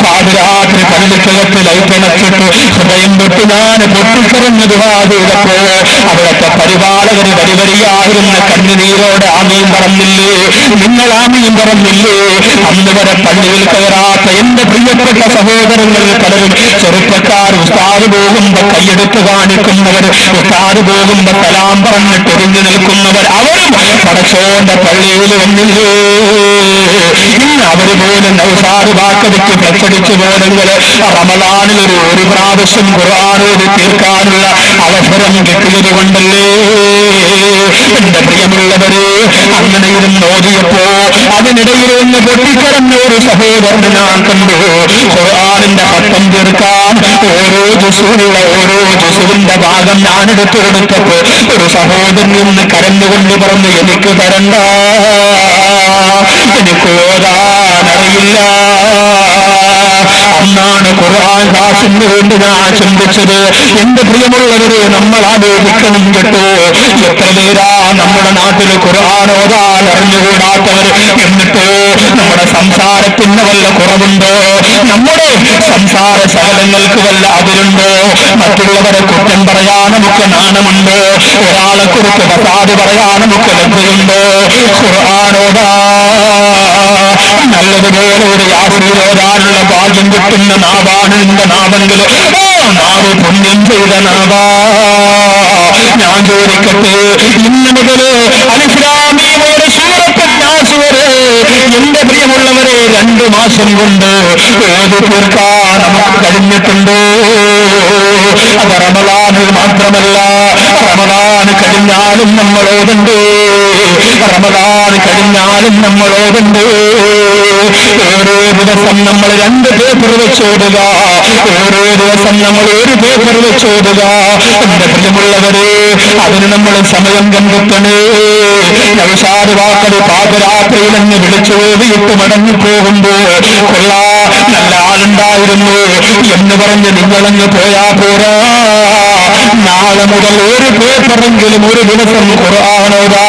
പാതിരാത്രി പള്ളിക്കകത്ത് ലൈറ്റണച്ചിട്ട് ഹൃദയം തൊട്ട് ഞാൻ പൊട്ടിക്കറിഞ്ഞു ദുആ ചെയ്തപ്പോ അവിടുത്തെ പരിപാലകര് വരിവരിയായിരുന്ന കണ്ണുനീരോടെ ആമീൻ പറഞ്ഞില്ലേ? നിങ്ങൾ ആമീൻ പറഞ്ഞില്ലേ? അന്ന് വരെ പള്ളിയിൽ കയറാത്ത എന്റെ പ്രിയപ്പെട്ട സഹോദരങ്ങൾ പലരും, ചെറുപ്പക്കാർ ഉസ്താദ് പോകുമ്പോ കൈയെടുത്ത് കാണിക്കുന്നവർ, ഉസ്താദ് പോകുമ്പോ സലാം പറഞ്ഞിട്ട് ഒരിഞ്ഞു നിൽക്കുന്നവർ, അവരും പടച്ചോന്റെ പള്ളിയിൽ വന്നില്ലേ? ഇന്ന് അവര് പോലും നൗസാദ് വാക്കടിക്ക് പ്രസടിച്ചു പോലെങ്കിൽ റമളാനിൽ ഒരു പ്രാവശ്യം ഖുർആനോട് തീർക്കാനുള്ള അവസരം കിട്ടിയത് കൊണ്ടല്ലേ? എന്റെ പ്രിയമുള്ളവരെ, അങ്ങനെ ഇരുന്ന് ഓതിയപ്പോ അതിനിടയിൽ ഒന്ന് പൊട്ടിക്കരഞ്ഞ ഒരു സഹോദരനെ ഞാൻ കണ്ടു. ഖുർആനിന്റെ പട്ടം തീർക്കാൻ ഓരോ ജുസുവിന്റെ ഭാഗം ഞാൻ എടുത്തു കൊടുത്തപ്പോ ഒരു സഹോദരൻ നിന്ന് കരഞ്ഞുകൊണ്ട് പറഞ്ഞു, എനിക്ക് തരണ്ട, എനിക്ക് ഓതാനറിയില്ല. അന്നാണ് ഖുർആൻ ക്ലാസിന് വേണ്ടി ഞാൻ ചിന്തിച്ചത്. എന്റെ പ്രിയമുള്ളവരെ, നമ്മൾ ആലോചിക്കണം കേട്ടോ. എത്ര പേരാ നമ്മുടെ നാട്ടിൽ ഖുർആൻ ഓതാൻ അറിഞ്ഞുകൂടാത്തവർ? എന്നിട്ടോ നമ്മുടെ സംസാരത്തിന് വല്ല കുറവുണ്ടോ? നമ്മുടെ സംസാര ശകലങ്ങൾക്ക് വല്ല അതിരുണ്ടോ? മറ്റുള്ളവരെ കുറ്റം പറയാൻ നമുക്ക് നാണമുണ്ടോ? ഒരാളെ കുറിച്ച് ഫസാദ് പറയാൻ നമുക്ക് ലഭ്യമുണ്ടോ? ഖുർആൻ ഓതാ നല്ലതുപോലെ ഒരു യാസീരോധാനുള്ള ഭാഗ്യം കിട്ടുന്ന നാവാണ് എന്റെ നാവെങ്കിൽ നാവ് പുണ്യം ചെയ്ത നാവാ. ഞാൻ ചോദിക്കട്ടെ, ഇന്ന് മുതല് അലിസ്ലാമിയുടെ സൂറത്തുന്നാസ് വരെ എന്റെ പ്രിയമുള്ളവരെ 2 മാസം കൊണ്ട് ഓതി തീർക്കാൻ നമുക്ക് കഴിഞ്ഞിട്ടുണ്ടോ? അത് റമളാനിൽ മാത്രമല്ല, റമളാൻ കഴിഞ്ഞാലും നമ്മൾ ഓതണ്ടേ? റമളാൻ കഴിഞ്ഞാലും നമ്മൾ ഓതണ്ടേ? ഓരോ ദിവസം നമ്മൾ 2 പേപ്പർ വെച്ചോടുക, ഓരോ ദിവസം നമ്മൾ 1 പേപ്പർ വെച്ചോടുക. എന്റെ പ്രിയമുള്ളവരെ, അതിന് നമ്മൾ സമയം കണ്ടെത്തണേ. നൗഷാദ് വാക്കല് പാതിരാത്രിയിൽ എന്ന് വിളിച്ചു ഓതിയിട്ട് മടങ്ങി പോകുമ്പോ കൊള്ളാ, നല്ല ആളുണ്ടായിരുന്നു എന്ന് പറഞ്ഞ് നിങ്ങളങ്ങ് പോയാ പോരാ. നാളെ മുതൽ 1 പേപ്പറെങ്കിലും ഒരു ദിവസം ഖുർആനോദാ.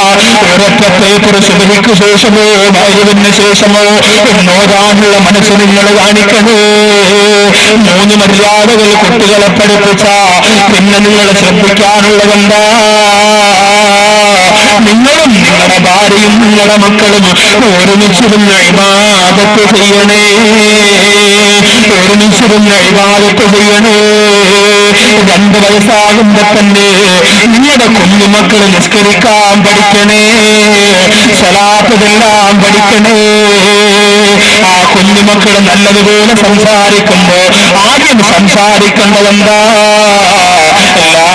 ഒരൊറ്റ പേപ്പർ സുബഹിക്ക് ശേഷമോ മഗ്‌രിബിന് ശേഷമോ എന്നോതാനുള്ള മനസ്സ് നിങ്ങൾ കാണിക്കണേ. 3 മര്യാദകൾ കുട്ടികളെ പഠിപ്പിച്ച പിന്നെ നിങ്ങൾ ശ്രദ്ധിക്കാനുള്ളതെന്താ? നിങ്ങളും നിങ്ങളുടെ ഭാര്യയും നിങ്ങളുടെ മക്കളും ഒരുമിച്ചിരുന്ന ഇബാദത്ത് ചെയ്യണേ, ഒരുമിച്ചിരുന്ന ഇബാദത്ത് ചെയ്യണേ. 2 വയസ്സാകുമ്പോ തന്നെ നിങ്ങളുടെ കുഞ്ഞുമക്കൾ നിസ്കരിക്കാൻ പഠിക്കണേ, സ്വലാത്ത് ചൊല്ലാൻ പഠിക്കണേ. ആ കുഞ്ഞുമക്കൾ നല്ലതുപോലെ സംസാരിക്കുമ്പോ ആദ്യം സംസാരിക്കേണ്ടതെന്താ? ലാ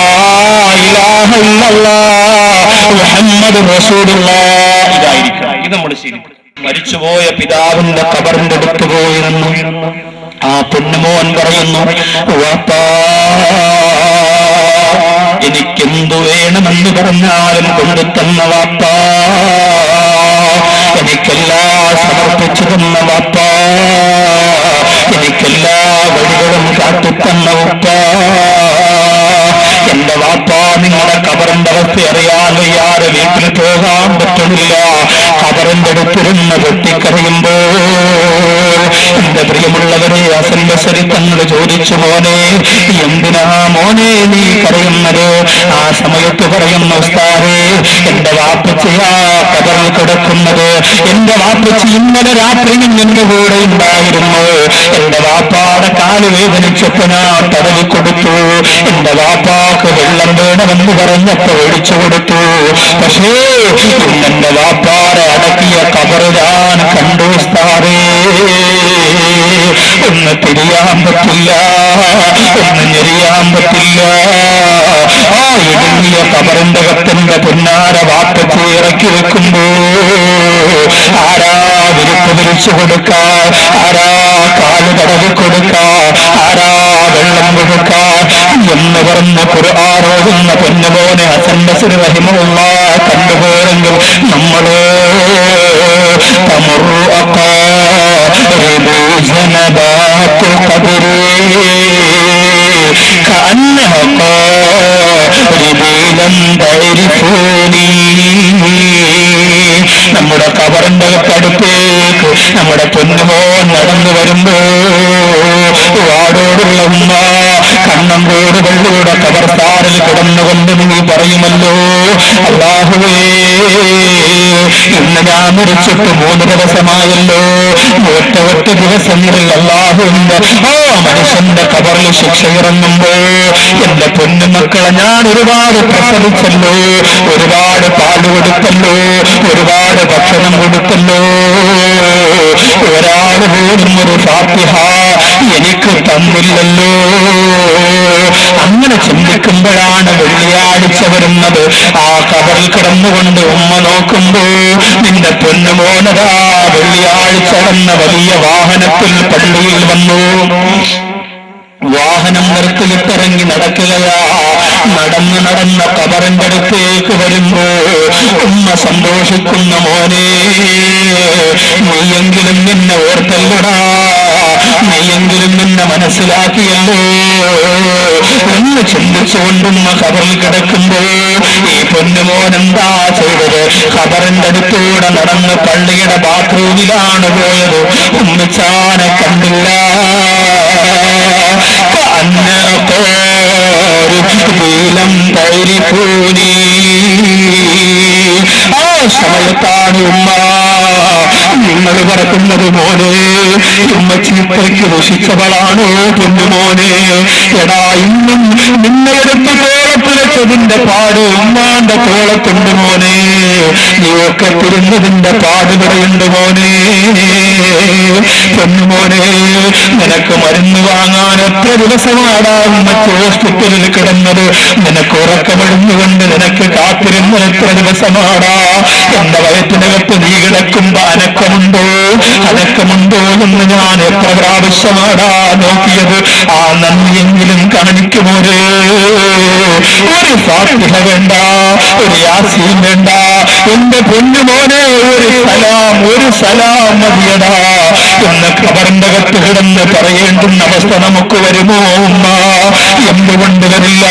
ഇലാഹ ഇല്ലല്ലാഹ് മുഹമ്മദ് റസൂലുള്ളാഹ്. ഇതായിരിക്കണം. ഇത് നമ്മൾ ശരിക്കും മരിച്ചുപോയ പിതാവിന്റെ ഖബറിന്റെ അടുത്ത് പോയിരുന്നു. ആ പൊന്നുമോൻ പറയുന്നു, വാപ്പാ, എനിക്കെന്തു വേണമെന്ന് പറഞ്ഞാലും കൊണ്ടുതന്ന വാപ്പാ, എനിക്കെല്ലാം സമർപ്പിച്ചു തന്ന വാപ്പാ, എനിക്കെല്ലാ വഴികളും കാട്ടിത്തന്ന ഉപ്പാ. എന്റെ വാപ്പാ, നിങ്ങളുടെ ഖബറിന്റെ അവസ്ഥ അറിയാൻ വയ്യാതെ വീട്ടിൽ പോകാൻ പറ്റുന്നില്ല. ഖബറിന്റെ അടുത്തിരുന്ന് പൊട്ടിക്കറിയുമ്പോൾ എന്റെ പ്രിയമുള്ളവരെ, ഹസൻ ബസരി തങ്ങൾ ചോദിച്ചു, മോനെ എന്തിനാ മോനെ നീ കരയുന്നത്? ആ സമയത്ത് പറയുന്ന ഉസ്താദേ, എന്റെ വാപ്പച്ചിയാ ഖബറിൽ കിടക്കുന്നത്. എന്റെ വാപ്പച്ചി ഇന്നലെ രാത്രിയും എന്റെ കൂടെ ഉണ്ടായിരുന്നു. എന്റെ വാപ്പാടെ കാല് വേദനിച്ചപ്പോ ഞാൻ തടവി കൊടുത്തു. എന്റെ വാപ്പാക്ക് വെള്ളം വേണമെന്ന് പറഞ്ഞപ്പോ ഒഴിച്ചു കൊടുത്തു. പക്ഷേ എന്റെ വാപ്പാടെ അടക്കിയ കബറ് ഞാൻ കണ്ടു ഉസ്താദേ. ഒന്ന് തിരിയാൻ പറ്റില്ല, ഒന്ന് ഞെരിയാൻ പറ്റില്ല. ആ ഇടുങ്ങിയ കബറിന്റെ കത്തിന്റെ പൊന്നാര വാപ്പച്ച് ഇറക്കി വെക്കുമ്പോ ആരാ വിരുപ്പ് വിരിച്ചു കൊടുക്ക, ആരാ കാല് തടവി കൊടുക്ക, ആരാ വെള്ളം കൊടുക്ക എന്ന് പറഞ്ഞ് ഖുർആനോടുന്ന പൊന്നുപോലെ ഹസൻ ബസ്രി റഹിമഹുല്ലാഹ് കണ്ടുപോയെങ്കിൽ നമ്മള് തമറു അഖാരിബു ജനബാത്തു ഖബരി കഅന്നഹ ഖാരിബി ലം തഅരിഫൂനി. നമ്മുടെ കബറിന്റെ അടുത്തേക്ക് നമ്മുടെ പൊന്നുമോൻ നടന്നു വരുമ്പോ വാടോടുള്ള ഉമ്മ കണ്ണങ്കോട് വെള്ളിയുടെ കബർത്താറിൽ കിടന്നുകൊണ്ട് നീ പറയുമല്ലോ, അല്ലാഹുവേ ഇന്ന് ഞാൻ മരിച്ചിട്ട് 3 ദിവസമായല്ലോ. ഒറ്റ ദിവസങ്ങളിൽ അല്ലാഹുവിന്റെ ആ മനുഷ്യന്റെ കബറിൽ ശിക്ഷ ഇറങ്ങുമ്പോ എന്റെ പൊന്നുമക്കളെ ഞാൻ ഒരുപാട് പ്രസവിച്ചല്ലോ, ഒരുപാട് പാല് കൊടുത്തല്ലോ, ഒരുപാട് ഭക്ഷണം കൊടുത്തല്ലോ. ഒരാൾ പോലും ഒരു ഫാത്തിഹ എനിക്ക് തന്നില്ലല്ലോ. അങ്ങനെ ചിന്തിക്കുമ്പോഴാണ് വെള്ളിയാഴ്ച വരുന്നത്. ആ കബറിൽ കിടന്നുകൊണ്ട് ഉമ്മ നോക്കുമ്പോ നിന്റെ പൊന്നുമോനതാ വെള്ളിയാഴ്ച എന്ന വലിയ വാഹനത്തിൽ പള്ളിയിൽ വന്നു. വാഹനം നിർത്തിയിട്ടിറങ്ങി നടക്കുകയാ. നടന്ന് കബറിന്റെ അടുത്തേക്ക് വരുമ്പോ ഉമ്മ സന്തോഷിക്കുന്ന, മോനെ നീയെങ്കിലും നിന്നെ ഓർത്തല്ലടാ, നീയെങ്കിലും നിന്നെ മനസ്സിലാക്കിയല്ലോ എന്ന് ചിന്തിച്ചുകൊണ്ടുമ്മ കബറിൽ കിടക്കുമ്പോ ഈ പൊന്നുമോൻ എന്താ ചെയ്തത്? ഖബറിന്റെ അടുത്തൂടെ നടന്ന് പള്ളിയുടെ ബാത്റൂമിലാണ് പോയത്. ഉമ്മച്ചാനെ കണ്ടില്ല. ആ സമയത്താണ് ഉമ്മ നിങ്ങൾ പറക്കുന്നത് മോനെ, ഉമ്മ ചീത്തയ്ക്ക് ദുഷിച്ചവളാണോ പൊന്നുമോനെ? എടാ ഇന്നും നിന്നെ എടുത്ത് തോളത്ത് വെച്ചതിന്റെ പാട് ഉമ്മാന്റെ തോളത്തുണ്ട് മോനെ. നീ ഒക്കെ തിരുന്നതിന്റെ പാട് പറയുണ്ട് മോനെ. പൊന്നുമോനെ, നിനക്ക് മരുന്ന് വാങ്ങാൻ എത്ര ദിവസമാടാ ഉമ്മക്ക് ഹോസ്പിറ്റലിൽ കിടന്നത്? നിനക്ക് ഉറക്കമെടുന്നുകൊണ്ട് നിനക്ക് കാത്തിരുന്ന എത്ര ദിവസമാടാ? എന്റെ വയറ്റിനകത്ത് നീ കിടക്കുമ്പോ അനക്കമുണ്ടോ എന്ന് ഞാൻ എത്ര പ്രാവശ്യമാടാ നോക്കിയത്? ആ നന്ദിയെങ്കിലും കാണിക്കുമോരേ. ഒരു ഫാത്തിഹ വേണ്ട, ഒരു യാസീൻ വേണ്ട, എന്റെ പൊന്നുമോനെ ഒരു സലാം മതിയടാ എന്ന് ഖബറിന്റെ അകത്ത് കിടന്ന് പറയേണ്ടുന്ന അവസ്ഥ നമുക്ക് വരുമോ ഉമ്മ? എന്തുകൊണ്ട് വരില്ല?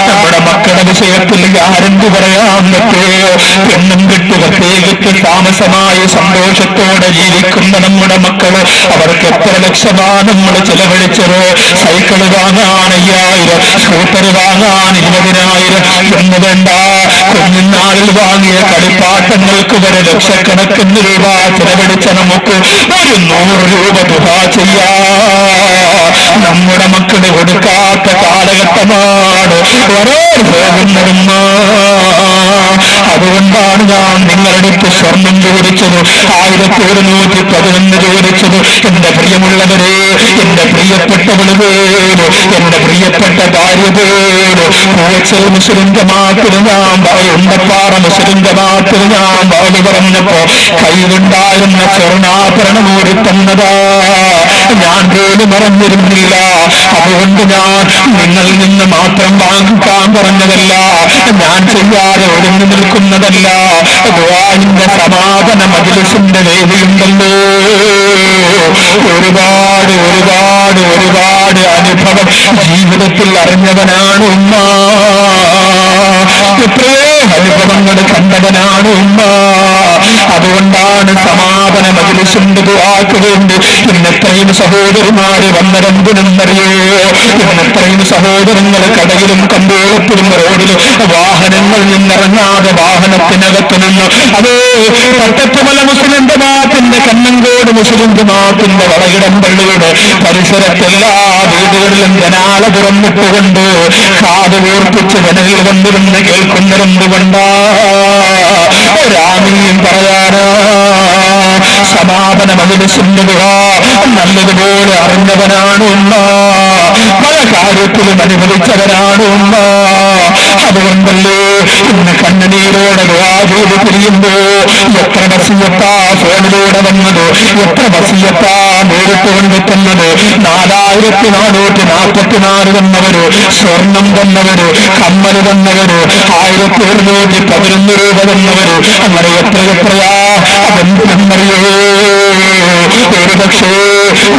നമ്മുടെ മക്കളുടെ വിഷയത്തിൽ ആരെന്ത് പറയാൻ പറ്റുമോ? പെണ്ണും കെട്ട് പ്രത്യേകിച്ച് താമസമായി സന്തോഷത്തോടെ ജീവിക്കുന്ന നമ്മുടെ മക്കള്, അവർക്ക് എത്ര ലക്ഷമാണ് നമ്മൾ ചെലവഴിച്ചത്? സൈക്കിള് വാങ്ങാൻ 5000, സ്കൂട്ടർ വാങ്ങാൻ 20,000 എന്ന് വേണ്ട, കുഞ്ഞുനാളിൽ വാങ്ങിയ കളിപ്പാട്ടങ്ങൾക്ക് വരെ ലക്ഷക്കണക്കിന് രൂപ ചെലവഴിച്ച നമുക്ക് ഒരു 100 രൂപ ദുആ ചെയ്യാ നമ്മുടെ മക്കള് കൊടുക്കാത്ത കാലഘട്ടമാണ് പോകുന്നതുമ്മ. അതുകൊണ്ടാണ് ഞാൻ നിങ്ങളുടെ അടുത്ത് സ്വർണം ചോദിച്ചത്, 1111 ചോദിച്ചത്. എന്റെ പ്രിയമുള്ളവരെ, എന്റെ പ്രിയപ്പെട്ടവള് പേര്, എന്റെ പ്രിയപ്പെട്ട ഭാര്യ പേര് പൂച്ചൽ മുസ്ലിം ജമാഅത്തിൽ ഞാൻ ഉണ്ടപ്പാറ മുസ്ലിം ജമാഅത്തിൽ ഞാൻ ബാലി പറഞ്ഞപ്പോ കയ്യിലുണ്ടായിരുന്ന സ്വർണ്ണാഭരണം ഓടി തന്നതാ. ഞാൻ പോലും അറിഞ്ഞിരുന്നില്ല. അതുകൊണ്ട് ഞാൻ നിങ്ങളിൽ നിന്ന് മാത്രം വാങ്ങിക്കാൻ പറഞ്ഞതല്ല, ഞാൻ ചെയ്യാതെ ഒളിഞ്ഞു നിൽക്കുന്നതല്ല. ദുആഇന്റെ സമാപന മജ്‌ലിസിന്റെ വേദിയുണ്ടല്ലോ, ഒരുപാട് ഒരുപാട് ഒരുപാട് അനുഭവം ജീവിതത്തിൽ അറിഞ്ഞവനാണ് ഉമ്മ. എത്രയോ അനുഭവങ്ങൾ കണ്ടവനാണ് ഉമ്മ. അതുകൊണ്ടാണ് സമാപന മജ്‌ലിസിന്റെ ദുആക്ക് വേണ്ടി ഇന്നെത്രയും സഹോദരന്മാര് വന്നതെന്തിനെന്നറിയോ? ഇന്നെത്രയും സഹോദരങ്ങൾ കടയിലും കമ്പോളത്തിലും റോഡിലും വാഹനങ്ങളിൽ നിന്നിറങ്ങാതെ വാഹനത്തിനകത്ത് നിന്ന് അതേ പട്ടത്തുമല മുസ്ലിം ജമാഅത്ത് ജമാഅത്തിന്റെ കണ്ണങ്കോട് മുസ്ലിം ജമാഅത്തിന്റെ വളകിടം പള്ളിയുടെ പരിസരത്തെല്ലാ വീടുകളിലും ജനാല തുറന്നിട്ടുകൊണ്ട് കാത് ഓർപ്പിച്ച് ജനങ്ങൾ വന്നിരുന്ന് കേൾക്കുന്നതെന്തുകൊണ്ടാ? ഒരാമീൻ പറയാനാ. സമാപന മജ്‌ലിസിന്റെ ദുആ നല്ലതുപോലെ അറിഞ്ഞവനാണ് ഉമ്മ, പല കാര്യത്തിലും അനുഭവിച്ചവനാണ് ഉമ്മ. അതുകൊണ്ടല്ലേ ഇന്ന് കണ്ണുനീരോടെ ദുആ ചെയ്ത് പിരിയുമ്പോ എത്ര വസിയത്താ ഫോണിലൂടെ വന്നത്, എത്ര വസിയത്താ നേരിട്ട് കൊണ്ടെത്തുന്നത്. 4444 തന്നവര്, സ്വർണം തന്നവര്, കമ്മല് തന്നവര്, 1111 രൂപ തന്നവര്, അങ്ങനെ എത്രയാ. അതെന്തെന്നറിയോ? ഒരു പക്ഷേ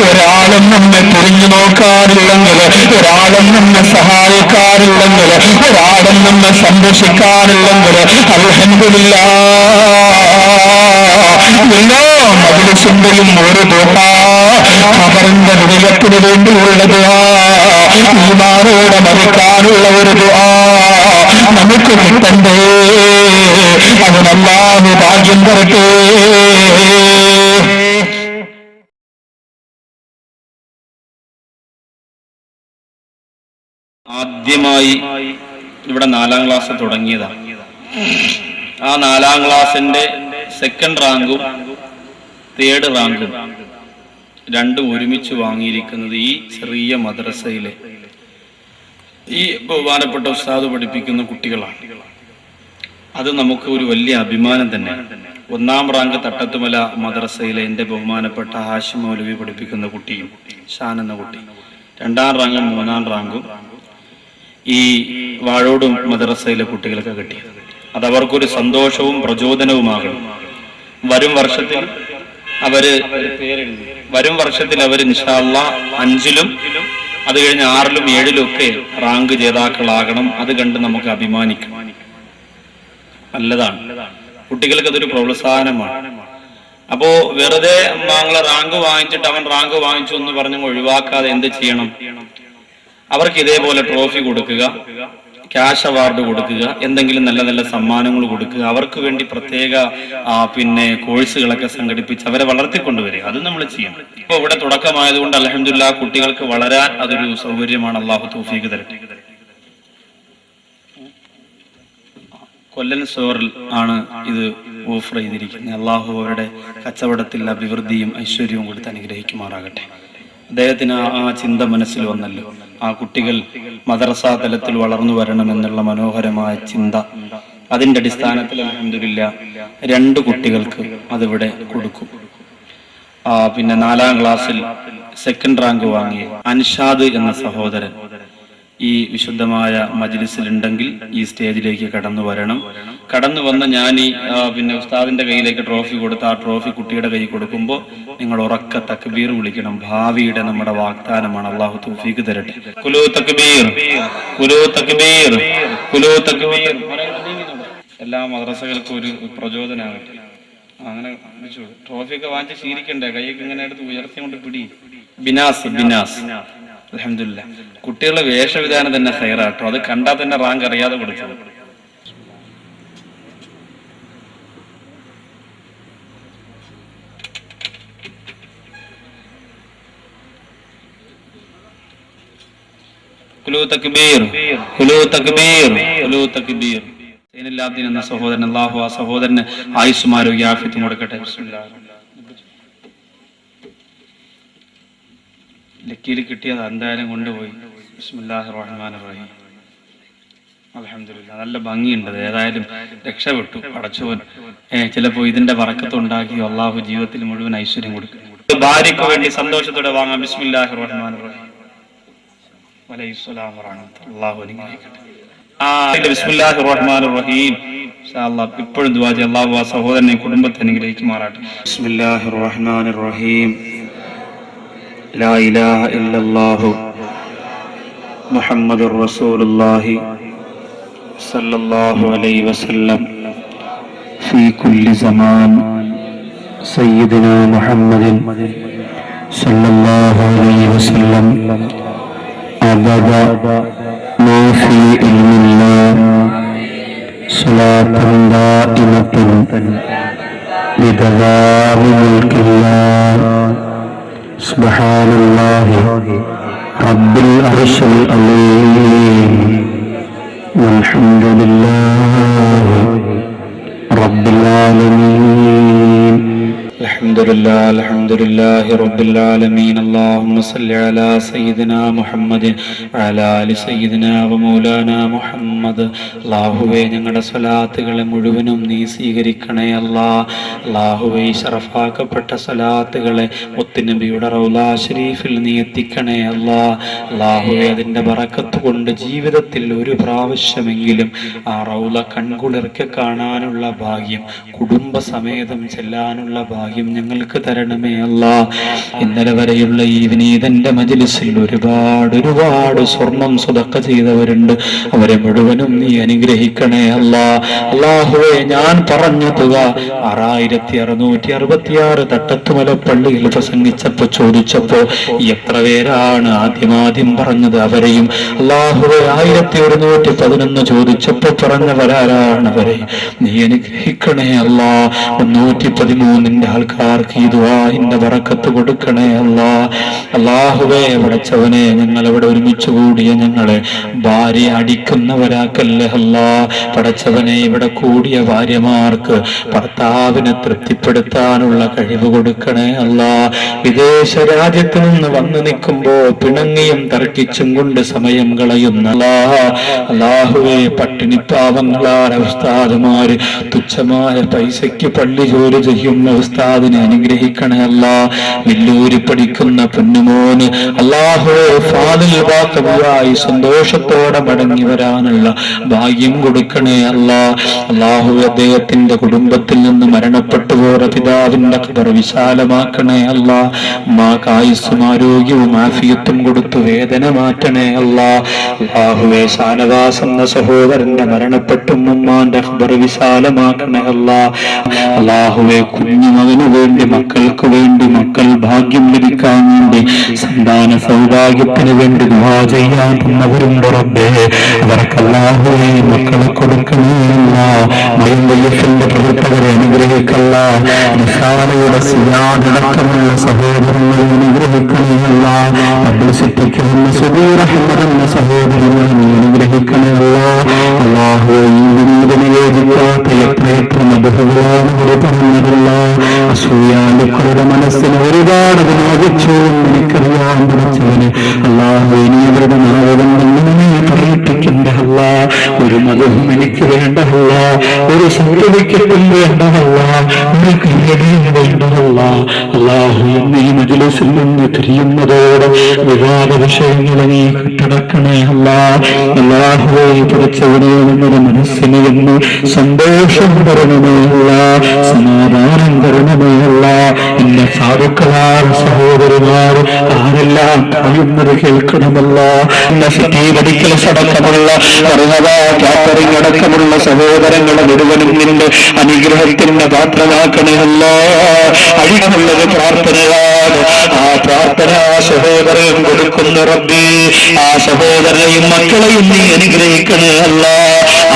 ഒരാളും നമ്മെ തിരിഞ്ഞു നോക്കാറില്ലെങ്കിൽ, ഒരാളും നമ്മെ സഹായിക്കാറില്ലെങ്കിൽ, ഒരാളും നമ്മെ സംരക്ഷിക്കാറില്ലെങ്കിൽ അൽഹംദുലില്ലാഹ് എല്ലാ മജ്‌ലിസിന്റെയും ഒരു ദുആ ഖബറിന്റെ വിജയത്തിന് വേണ്ടിയുള്ള ദുആ, ഈമാനോടെ മരിക്കാനുള്ള ഒരു ദുആ നമുക്ക് കിട്ടണ്ടേ? അതിന് അല്ലാഹു ഭാഗ്യം തരട്ടെ. ആദ്യമായി ഇവിടെ 4ാം ക്ലാസ് തുടങ്ങിയതാണ്. ആ 4ാം ക്ലാസിന്റെ സെക്കൻഡ് റാങ്കും തേർഡ് റാങ്കും രണ്ടും ഒരുമിച്ച് വാങ്ങിയിരിക്കുന്നത് ഈ ചെറിയ മദ്രസയിലെ ഈ ബഹുമാനപ്പെട്ട ഉസ്താദ് പഠിപ്പിക്കുന്ന കുട്ടികളാണ്. അത് നമുക്ക് ഒരു വലിയ അഭിമാനം തന്നെ. 1ാം റാങ്ക് തട്ടത്തുമല മദ്രസയിലെ എൻ്റെ ബഹുമാനപ്പെട്ട ഹാഷിം മൗലവി പഠിപ്പിക്കുന്ന കുട്ടിയും ഷാൻ എന്ന കുട്ടി, 2ാം റാങ്കും 3ാം റാങ്കും ഈ വാഴോട് മദ്രസയിലെ കുട്ടികൾക്ക് കിട്ടിയത്. അത് അവർക്കൊരു സന്തോഷവും പ്രചോദനവുമാകണം. വരും വർഷത്തിൽ അവർ ഇൻഷാ അല്ലാഹ് 5ലും അത് കഴിഞ്ഞ് 6ലും 7ലും ഒക്കെ റാങ്ക് ജേതാക്കളാകണം. അത് കണ്ട് നമുക്ക് അഭിമാനിക്കാം. നല്ലതാണ്, കുട്ടികൾക്ക് അതൊരു പ്രോത്സാഹനമാണ്. അപ്പോ വെറുതെ ഞങ്ങളെ റാങ്ക് വാങ്ങിച്ചിട്ട് അവൻ റാങ്ക് വാങ്ങിച്ചു എന്ന് പറഞ്ഞ് ഒഴിവാക്കാതെ എന്ത് ചെയ്യണം? അവർക്ക് ഇതേപോലെ ട്രോഫി കൊടുക്കുക, ക്യാഷ് അവാർഡ് കൊടുക്കുക, എന്തെങ്കിലും നല്ല നല്ല സമ്മാനങ്ങൾ കൊടുക്കുക, അവർക്ക് വേണ്ടി പ്രത്യേക കോഴ്സുകളൊക്കെ സംഘടിപ്പിച്ച് അവരെ വളർത്തിക്കൊണ്ടുവരിക. അത് നമ്മൾ ചെയ്യണം. ഇപ്പൊ ഇവിടെ തുടക്കമായതുകൊണ്ട് അൽഹംദുലില്ലാഹ് കുട്ടികൾക്ക് വളരാൻ അതൊരു സൗകര്യമാണ്. അള്ളാഹു തൗഫീഖ് തരട്ടെ. കൊല്ലൻ സ്റ്റോറിൽ ആണ് ഇത് ഓഫർ ചെയ്തിരിക്കുന്നത്. അള്ളാഹു അവരുടെ കച്ചവടത്തിൽ അഭിവൃദ്ധിയും ഐശ്വര്യവും കൊടുത്ത് അനുഗ്രഹിക്കുമാറാകട്ടെ. അദ്ദേഹത്തിന് ആ ചിന്ത മനസ്സിൽ വന്നല്ലോ. ആ കുട്ടികൾ മദ്രസ തലത്തിൽ വളർന്നു വരണമെന്നുള്ള മനോഹരമായ ചിന്ത, അതിന്റെ അടിസ്ഥാനത്തിൽ അൽഹംദുലില്ലാഹ് 2 കുട്ടികൾക്ക് അതിവിടെ കൊടുക്കും. 4ാം ക്ലാസ്സിൽ സെക്കൻഡ് റാങ്ക് വാങ്ങിയ അൻഷാദ് എന്ന സഹോദരൻ ഈ വിശുദ്ധമായ മജ്‌ലിസിൽ ഉണ്ടെങ്കിൽ ഈ സ്റ്റേജിലേക്ക് കടന്നു വരണം. കടന്നു വന്ന ഞാൻ ഈ ഉസ്താദിന്റെ കയ്യിലേക്ക് ട്രോഫി കൊടുത്ത് ആ ട്രോഫി കുട്ടിയുടെ കയ്യിൽ കൊടുക്കുമ്പോൾ നിങ്ങൾ ഉറക്ക തക്ബീർ വിളിക്കണം. ഭാവിയുടെ നമ്മുടെ വാഗ്ദാനമാണ്. അള്ളാഹു തൗഫീഖ് തരട്ടെ. കുലൂ തക്ബീർ, കുലൂ തക്ബീർ, കുലൂ തക്ബീർ. എല്ലാ മദ്രസകൾക്കും ഒരു പ്രചോദനമാകട്ടെ. അങ്ങനെ ട്രോഫിയൊക്കെ വാങ്ങിച്ച് ശീലിക്കണ്ടേ? കൈയൊക്കെ ഇങ്ങനെ എടുത്ത് ഉയർത്തിക്കൊണ്ട് പിടി. ബിനാസ് ബിനാസ് അൽഹംദുലില്ലാഹ്. കുട്ടികളുടെ വേഷവിധാനം തന്നെ ഖൈറാട്ടോ. അത് കണ്ടാൽ തന്നെ റാങ്ക് അറിയാതെ കൊടുത്തത്. കുലൂ തക്ബീർ, കുലൂ തക്ബീർ, കുലൂ തക്ബീർ. സൈനുല്ലാബ്ദീൻ എന്ന സഹോദരൻ, അല്ലാഹു ആ സഹോദരന് ആയുസ്സും ആരോഗ്യ ആഫിയത്തും കൊടുക്കട്ടെ. ബിസ്മില്ലാഹ്. ലക്കിയിൽ കിട്ടിയത് എന്തായാലും കൊണ്ടുപോയി. ബിസ്മില്ലാഹിർ റഹ്മാനിർ റഹീം. അൽഹംദുലില്ലാഹ്. നല്ല ഭംഗിയുണ്ട്. ഏതായാലും രക്ഷപ്പെട്ടു പടച്ചവൻ. ചിലപ്പോ ഇതിന്റെ ബറക്കത്തുണ്ടാക്കി അള്ളാഹു ജീവിതത്തിൽ മുഴുവൻ ഐശ്വര്യം കൊടുക്കും. ഭാര്യയ്ക്ക് വേണ്ടി സന്തോഷത്തോടെ വാങ്ങാം. ബിസ്മില്ലാഹിർ റഹ്മാനിർ റഹീം. വലൈഹിസ്സലാം വറഹ്മത്തുള്ളാഹി. അല്ലാഹു അനുഗ്രഹിക്കട്ടെ. ബിസ്മില്ലാഹിർ റഹ്മാനിർ റഹീം. ഇൻഷാ അല്ലാഹ് ഇപ്പോഴും ദുആ ചെയ്യാം. അല്ലാഹു ആ സഹോദരനെ കുടുംബത്തെ അനുഗ്രഹിക്കുമാറാകട്ടെ. ബിസ്മില്ലാഹിർ റഹ്മാനിർ റഹീം. ലാ ഇലാഹ ഇല്ലല്ലാഹു മുഹമ്മദുർ റസൂലുള്ളാഹി സല്ലല്ലാഹു അലൈഹി വസല്ലം ഫീ കുല്ലി സമാൻ സയ്യിദുനാ മുഹമ്മദിൻ സല്ലല്ലാഹു അലൈഹി വസല്ലം അദദ മാ ഫീ ഇൽമില്ലാഹ് സ്വലാത്തുൻ ദാഇമത്തുൻ لدوام ملك الله سبحان الله رب العرش العظيم والحمد لله رب العالمين الحمد لله رب العالمين اللهم صل على سيدنا محمد وعلى آل سيدنا ومولانا മുഹമ്മദ്. അല്ലാഹുവേ, ഞങ്ങളുടെ സ്വലാത്തുകളെ മുഴുവനും നീ സ്വീകരിക്കണേ അല്ലാ. അല്ലാഹുവേ, ശറഫാക്കപ്പെട്ട സ്വലാത്തുകളെ മുത്തുനബിയുടെ റൗളാ ശരീഫിൽ നീ എത്തിക്കണേ അല്ലാ. അല്ലാഹുവേ, അതിൻ്റെ ബറക്കത്ത് കൊണ്ട് ജീവിതത്തിൽ ഒരു പ്രാവശ്യമെങ്കിലും ആ റൗള കൺകുളിർക്കെ കാണാനുള്ള ഭാഗ്യം, കുടുംബസമേതം ചെല്ലാനുള്ള ഭാഗ്യം ഞങ്ങൾക്ക് തരണമേ അല്ലാ. ഇന്നലെ വരെയുള്ള ഈ വിനീതന്റെ മജ്‌ലിസിൽ ഒരുപാട് സ്വർണം സ്വതക്ക ചെയ്തവരുണ്ട്. അവരെ മുഴുവനും നീ അനുഗ്രഹിക്കണേ അല്ലാ. അല്ലാഹുവേ, ഞാൻ പറഞ്ഞ തുക 6666 തട്ടത്തുമല പള്ളിയിൽ പ്രസംഗിച്ചപ്പോ ചോദിച്ചപ്പോ എത്ര പേരാണ് ആദ്യം പറഞ്ഞത്? അവരെയും അല്ലാഹുവേ 1111 ചോദിച്ചപ്പോ പറഞ്ഞവരാരാണ്? അവരെ നീ അനുഗ്രഹിക്കണേ അല്ലാ. 113 ആൾക്കാർക്ക് ഈ ദുആഇന്റെ ബറക്കത്ത് കൊടുക്കണേ അല്ലാ. അല്ലാഹുവേ, പടച്ചവനെ, ഞങ്ങൾ ഇവിടെ ഒരുമിച്ച് കൂടിയ ഞങ്ങളെ ഭാര്യ അടിക്കുന്നവരാക്കല്ലേ അല്ലാ. പടച്ചവനെ, ഇവിടെ കൂടിയ ഭാര്യമാർക്ക് ഭർത്താവിനെ തൃപ്തിപ്പെടുത്താനുള്ള കഴിവ് കൊടുക്കണേ അല്ലാ. വിദേശ രാജ്യത്ത് നിന്ന് വന്നു നിൽക്കുമ്പോ പിണങ്ങിയും തർക്കിച്ചും കൊണ്ട് സമയം കളയുന്ന അല്ലാഹുവേ, പട്ടിണി പാവങ്ങളായ ഉസ്താദുമാര് തുച്ഛമായ പൈസയ്ക്ക് പള്ളി ജോലി ചെയ്യുന്ന ഉസ്താദിനെ അനുഗ്രഹിക്കണേ അല്ലാ. വില്ലൂരി പഠിക്കുന്ന പൊന്നുമോന് അല്ലാഹുവേ ഫാദിൽ ബാഖിയായി സന്തോഷത്തോടെ മടങ്ങി വരാനുള്ള ഭാഗ്യം കൊടുക്കണേ അല്ലാ. അല്ലാഹുവേ, അദ്ദേഹത്തിന്റെ കുടുംബത്തിൽ നിന്ന് മരണപ്പെട്ടു പോയ പിതാവിന്റെ ഖബർ വിശാലമാക്കണേ അല്ലാ. ഉമ്മാക്ക് ആയുസ്സും ആരോഗ്യവും ആഫിയത്തും കൊടുത്തു വേദന മാറ്റണേ അല്ലാ. അല്ലാഹുവേ, ഷാനവാസ് എന്ന സഹോദരന്റെ മരണപ്പെട്ടും ഉമ്മാന്റെ ഖബർ വിശാലമാക്കണേ അല്ലാ. അല്ലാഹുവേ, കുഞ്ഞുമകനു വേണ്ടി, മക്കൾക്ക് വേണ്ടി, മക്കൾ ഭാഗ്യം ലഭിക്കാൻ വേണ്ടി, സന്താന സൗഭാഗ്യത്തിന് വേണ്ടി ദുആ ചെയ്യാൻ തന്നവരുണ്ട് റബ്ബേ. അവർക്ക് അല്ലാഹുവേ മക്കളെ കൊടുക്കണമല്ല. മൈൻഡ്യഫിന്റെ പ്രവർത്തകരെ അനുഗ്രഹിക്കല്ല. നിസാനയുടെ സിയാദടക്കമുള്ള സഹോദരങ്ങളെ അനുഗ്രഹിക്കണമല്ല. പബ്ലിസിറ്റിക്കുന്ന സുബീർ അഹമ്മദ് എന്ന സഹോദരങ്ങളെ അനുഗ്രഹിക്കണമല്ല. അല്ലാഹുവേ, ഈ വിനീതനെ യോജിക്കാത്ത എത്രയെത്ര മതങ്ങളാണ് ഇവിടെ പറഞ്ഞതല്ല. അസൂയാലുക്കളുടെ മനസ്സിന് ഒരുപാട് വിനോദിച്ചു എനിക്കറിയാൻ പഠിച്ചവന് അല്ലാഹുവേ, നീ അവരുടെ നാവുകൊണ്ടെന്നെ പറയിപ്പിക്കണ്ട അല്ലാ. ഒരു മതവും എനിക്ക് വേണ്ടല്ല, ഒരു സർട്ടിഫിക്കറ്റും വേണ്ടല്ല, ഒരു കയ്യടിയും വേണ്ടല്ല. അല്ലാഹു, ഈ മജ്‌ലിസിൽ നിന്ന് തിരിയുന്നതോടെ വിവാദ വിഷയങ്ങളെ നീ കെട്ടടക്കണേ അല്ലാ. അല്ലാഹുവേ, പഠിച്ചവനെ നമ്മുടെ മനസ്സിന് എന്ന് സന്തോഷം തരണമേ അല്ല, സമാധാനം തരണമേ അല്ല. എന്റെ സാധുക്കളായ സഹോദരന്മാർ ആരെല്ലാം പറയുന്നത് കേൾക്കണമല്ല. എന്നെ സിറ്റി മെഡിക്കൽ അടക്കമുള്ള കാറ്ററിംഗ് അടക്കമുള്ള സഹോദരങ്ങളെ മുഴുവനും നിന്റെ അനുഗ്രഹത്തിന്റെ പാത്രമാക്കണമല്ല. അഴികമുള്ളത് പ്രാർത്ഥനയാണ്. ആ പ്രാർത്ഥന സഹോദരൻ കൊടുക്കുന്ന റബ്ബേ, ആ സഹോദരനെയും മക്കളെയും നീ അനുഗ്രഹിക്കണേ അല്ല.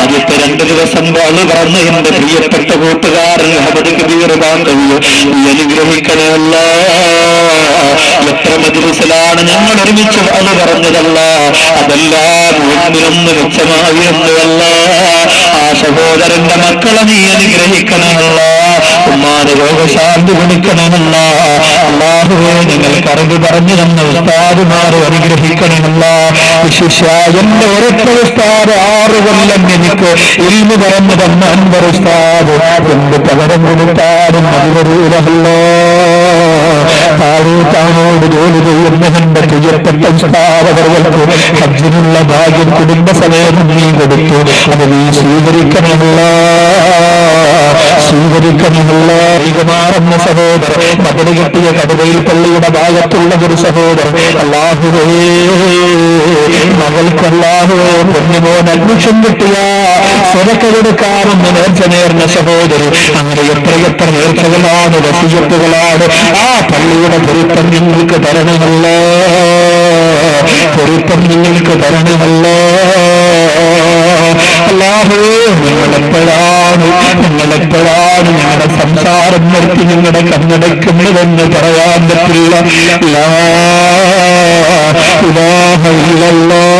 ആദ്യത്തെ 2 ദിവസം വാള് പറഞ്ഞ എന്റെ പ്രിയപ്പെട്ട കൂട്ടുകാരൻ അഹമ്മദ് കബീർ ബാങ്കവിയെ നീ അനുഗ്രഹിക്കണേ അല്ല. എത്ര മജ്‌ലിസിലാണ് ഞങ്ങൾ ഒരുമിച്ച് വാള് പറഞ്ഞതല്ല, അതെല്ലാം ഒന്നിനൊന്ന് മെച്ചമായിരുന്നുവല്ല. ആ സഹോദരന്റെ മക്കളെ നീ അനുഗ്രഹിക്കണമല്ല. ഉമ്മാന്റെ രോഗശാന്തി കൊടുക്കണമല്ല. അല്ലാഹുവേ, നിങ്ങൾക്ക് അറിവ് പറഞ്ഞു തന്ന ഉസ്താദുമാരെ അനുഗ്രഹിക്കണമല്ല. വിശിഷ്യ എന്റെ ഒരൊറ്റ ഉസ്താദ് 6 കൊല്ലം എനിക്ക് ഇൽമു പറഞ്ഞു തന്ന അൻവർ ഉസ്താദ് എന്ത് പകരം കൊടുത്താലും മതിവരൂലല്ലോ. താഴോട് ജോലി ചെയ്യുന്നതിന്റെ പ്രിയപ്പെട്ട ഉസ്താദവർക്ക് ഹജ്ജിനുള്ള ഭാഗ്യം കുടുംബസമേതം നീ കൊടുത്തു. അത് നീ സ്വീകരിക്കണമല്ല, സ്വീകരിക്കണമല്ല. മാറുന്ന സഹോദരൻ, മതിൽ കെട്ടിയ കടുവയിൽ പള്ളിയുടെ ഭാഗത്തുള്ള ഒരു സഹോദരൻ, അല്ലാഹുവേ, മകൾക്കല്ലാഹുവേ പൊന്നുമോൻ അഡ്മിഷൻ കിട്ടിയ സ്വതക്ക കൊടുക്കാമെന്ന് നേർച്ച നേർന്ന സഹോദരി. അങ്ങനെ എത്രയെത്ര നേർച്ചകളാണ്, വസിയത്തുകളാണ്. ആ പള്ളിയുടെ പൊരുത്തം നിങ്ങൾക്ക് തരണമല്ലോ, പൊരുത്തം നിങ്ങൾക്ക് തരണമല്ലോ. അല്ലാഹുവേ നിങ്ങളെപ്പോഴാണ് ഞങ്ങളുടെ സംസാരം നിർത്തി നിങ്ങളുടെ കണ്ണടക്കുന്നതെന്ന് പറയാൻ പറ്റില്ല. ലാ ഇലാഹ ഇല്ലല്ലാഹ്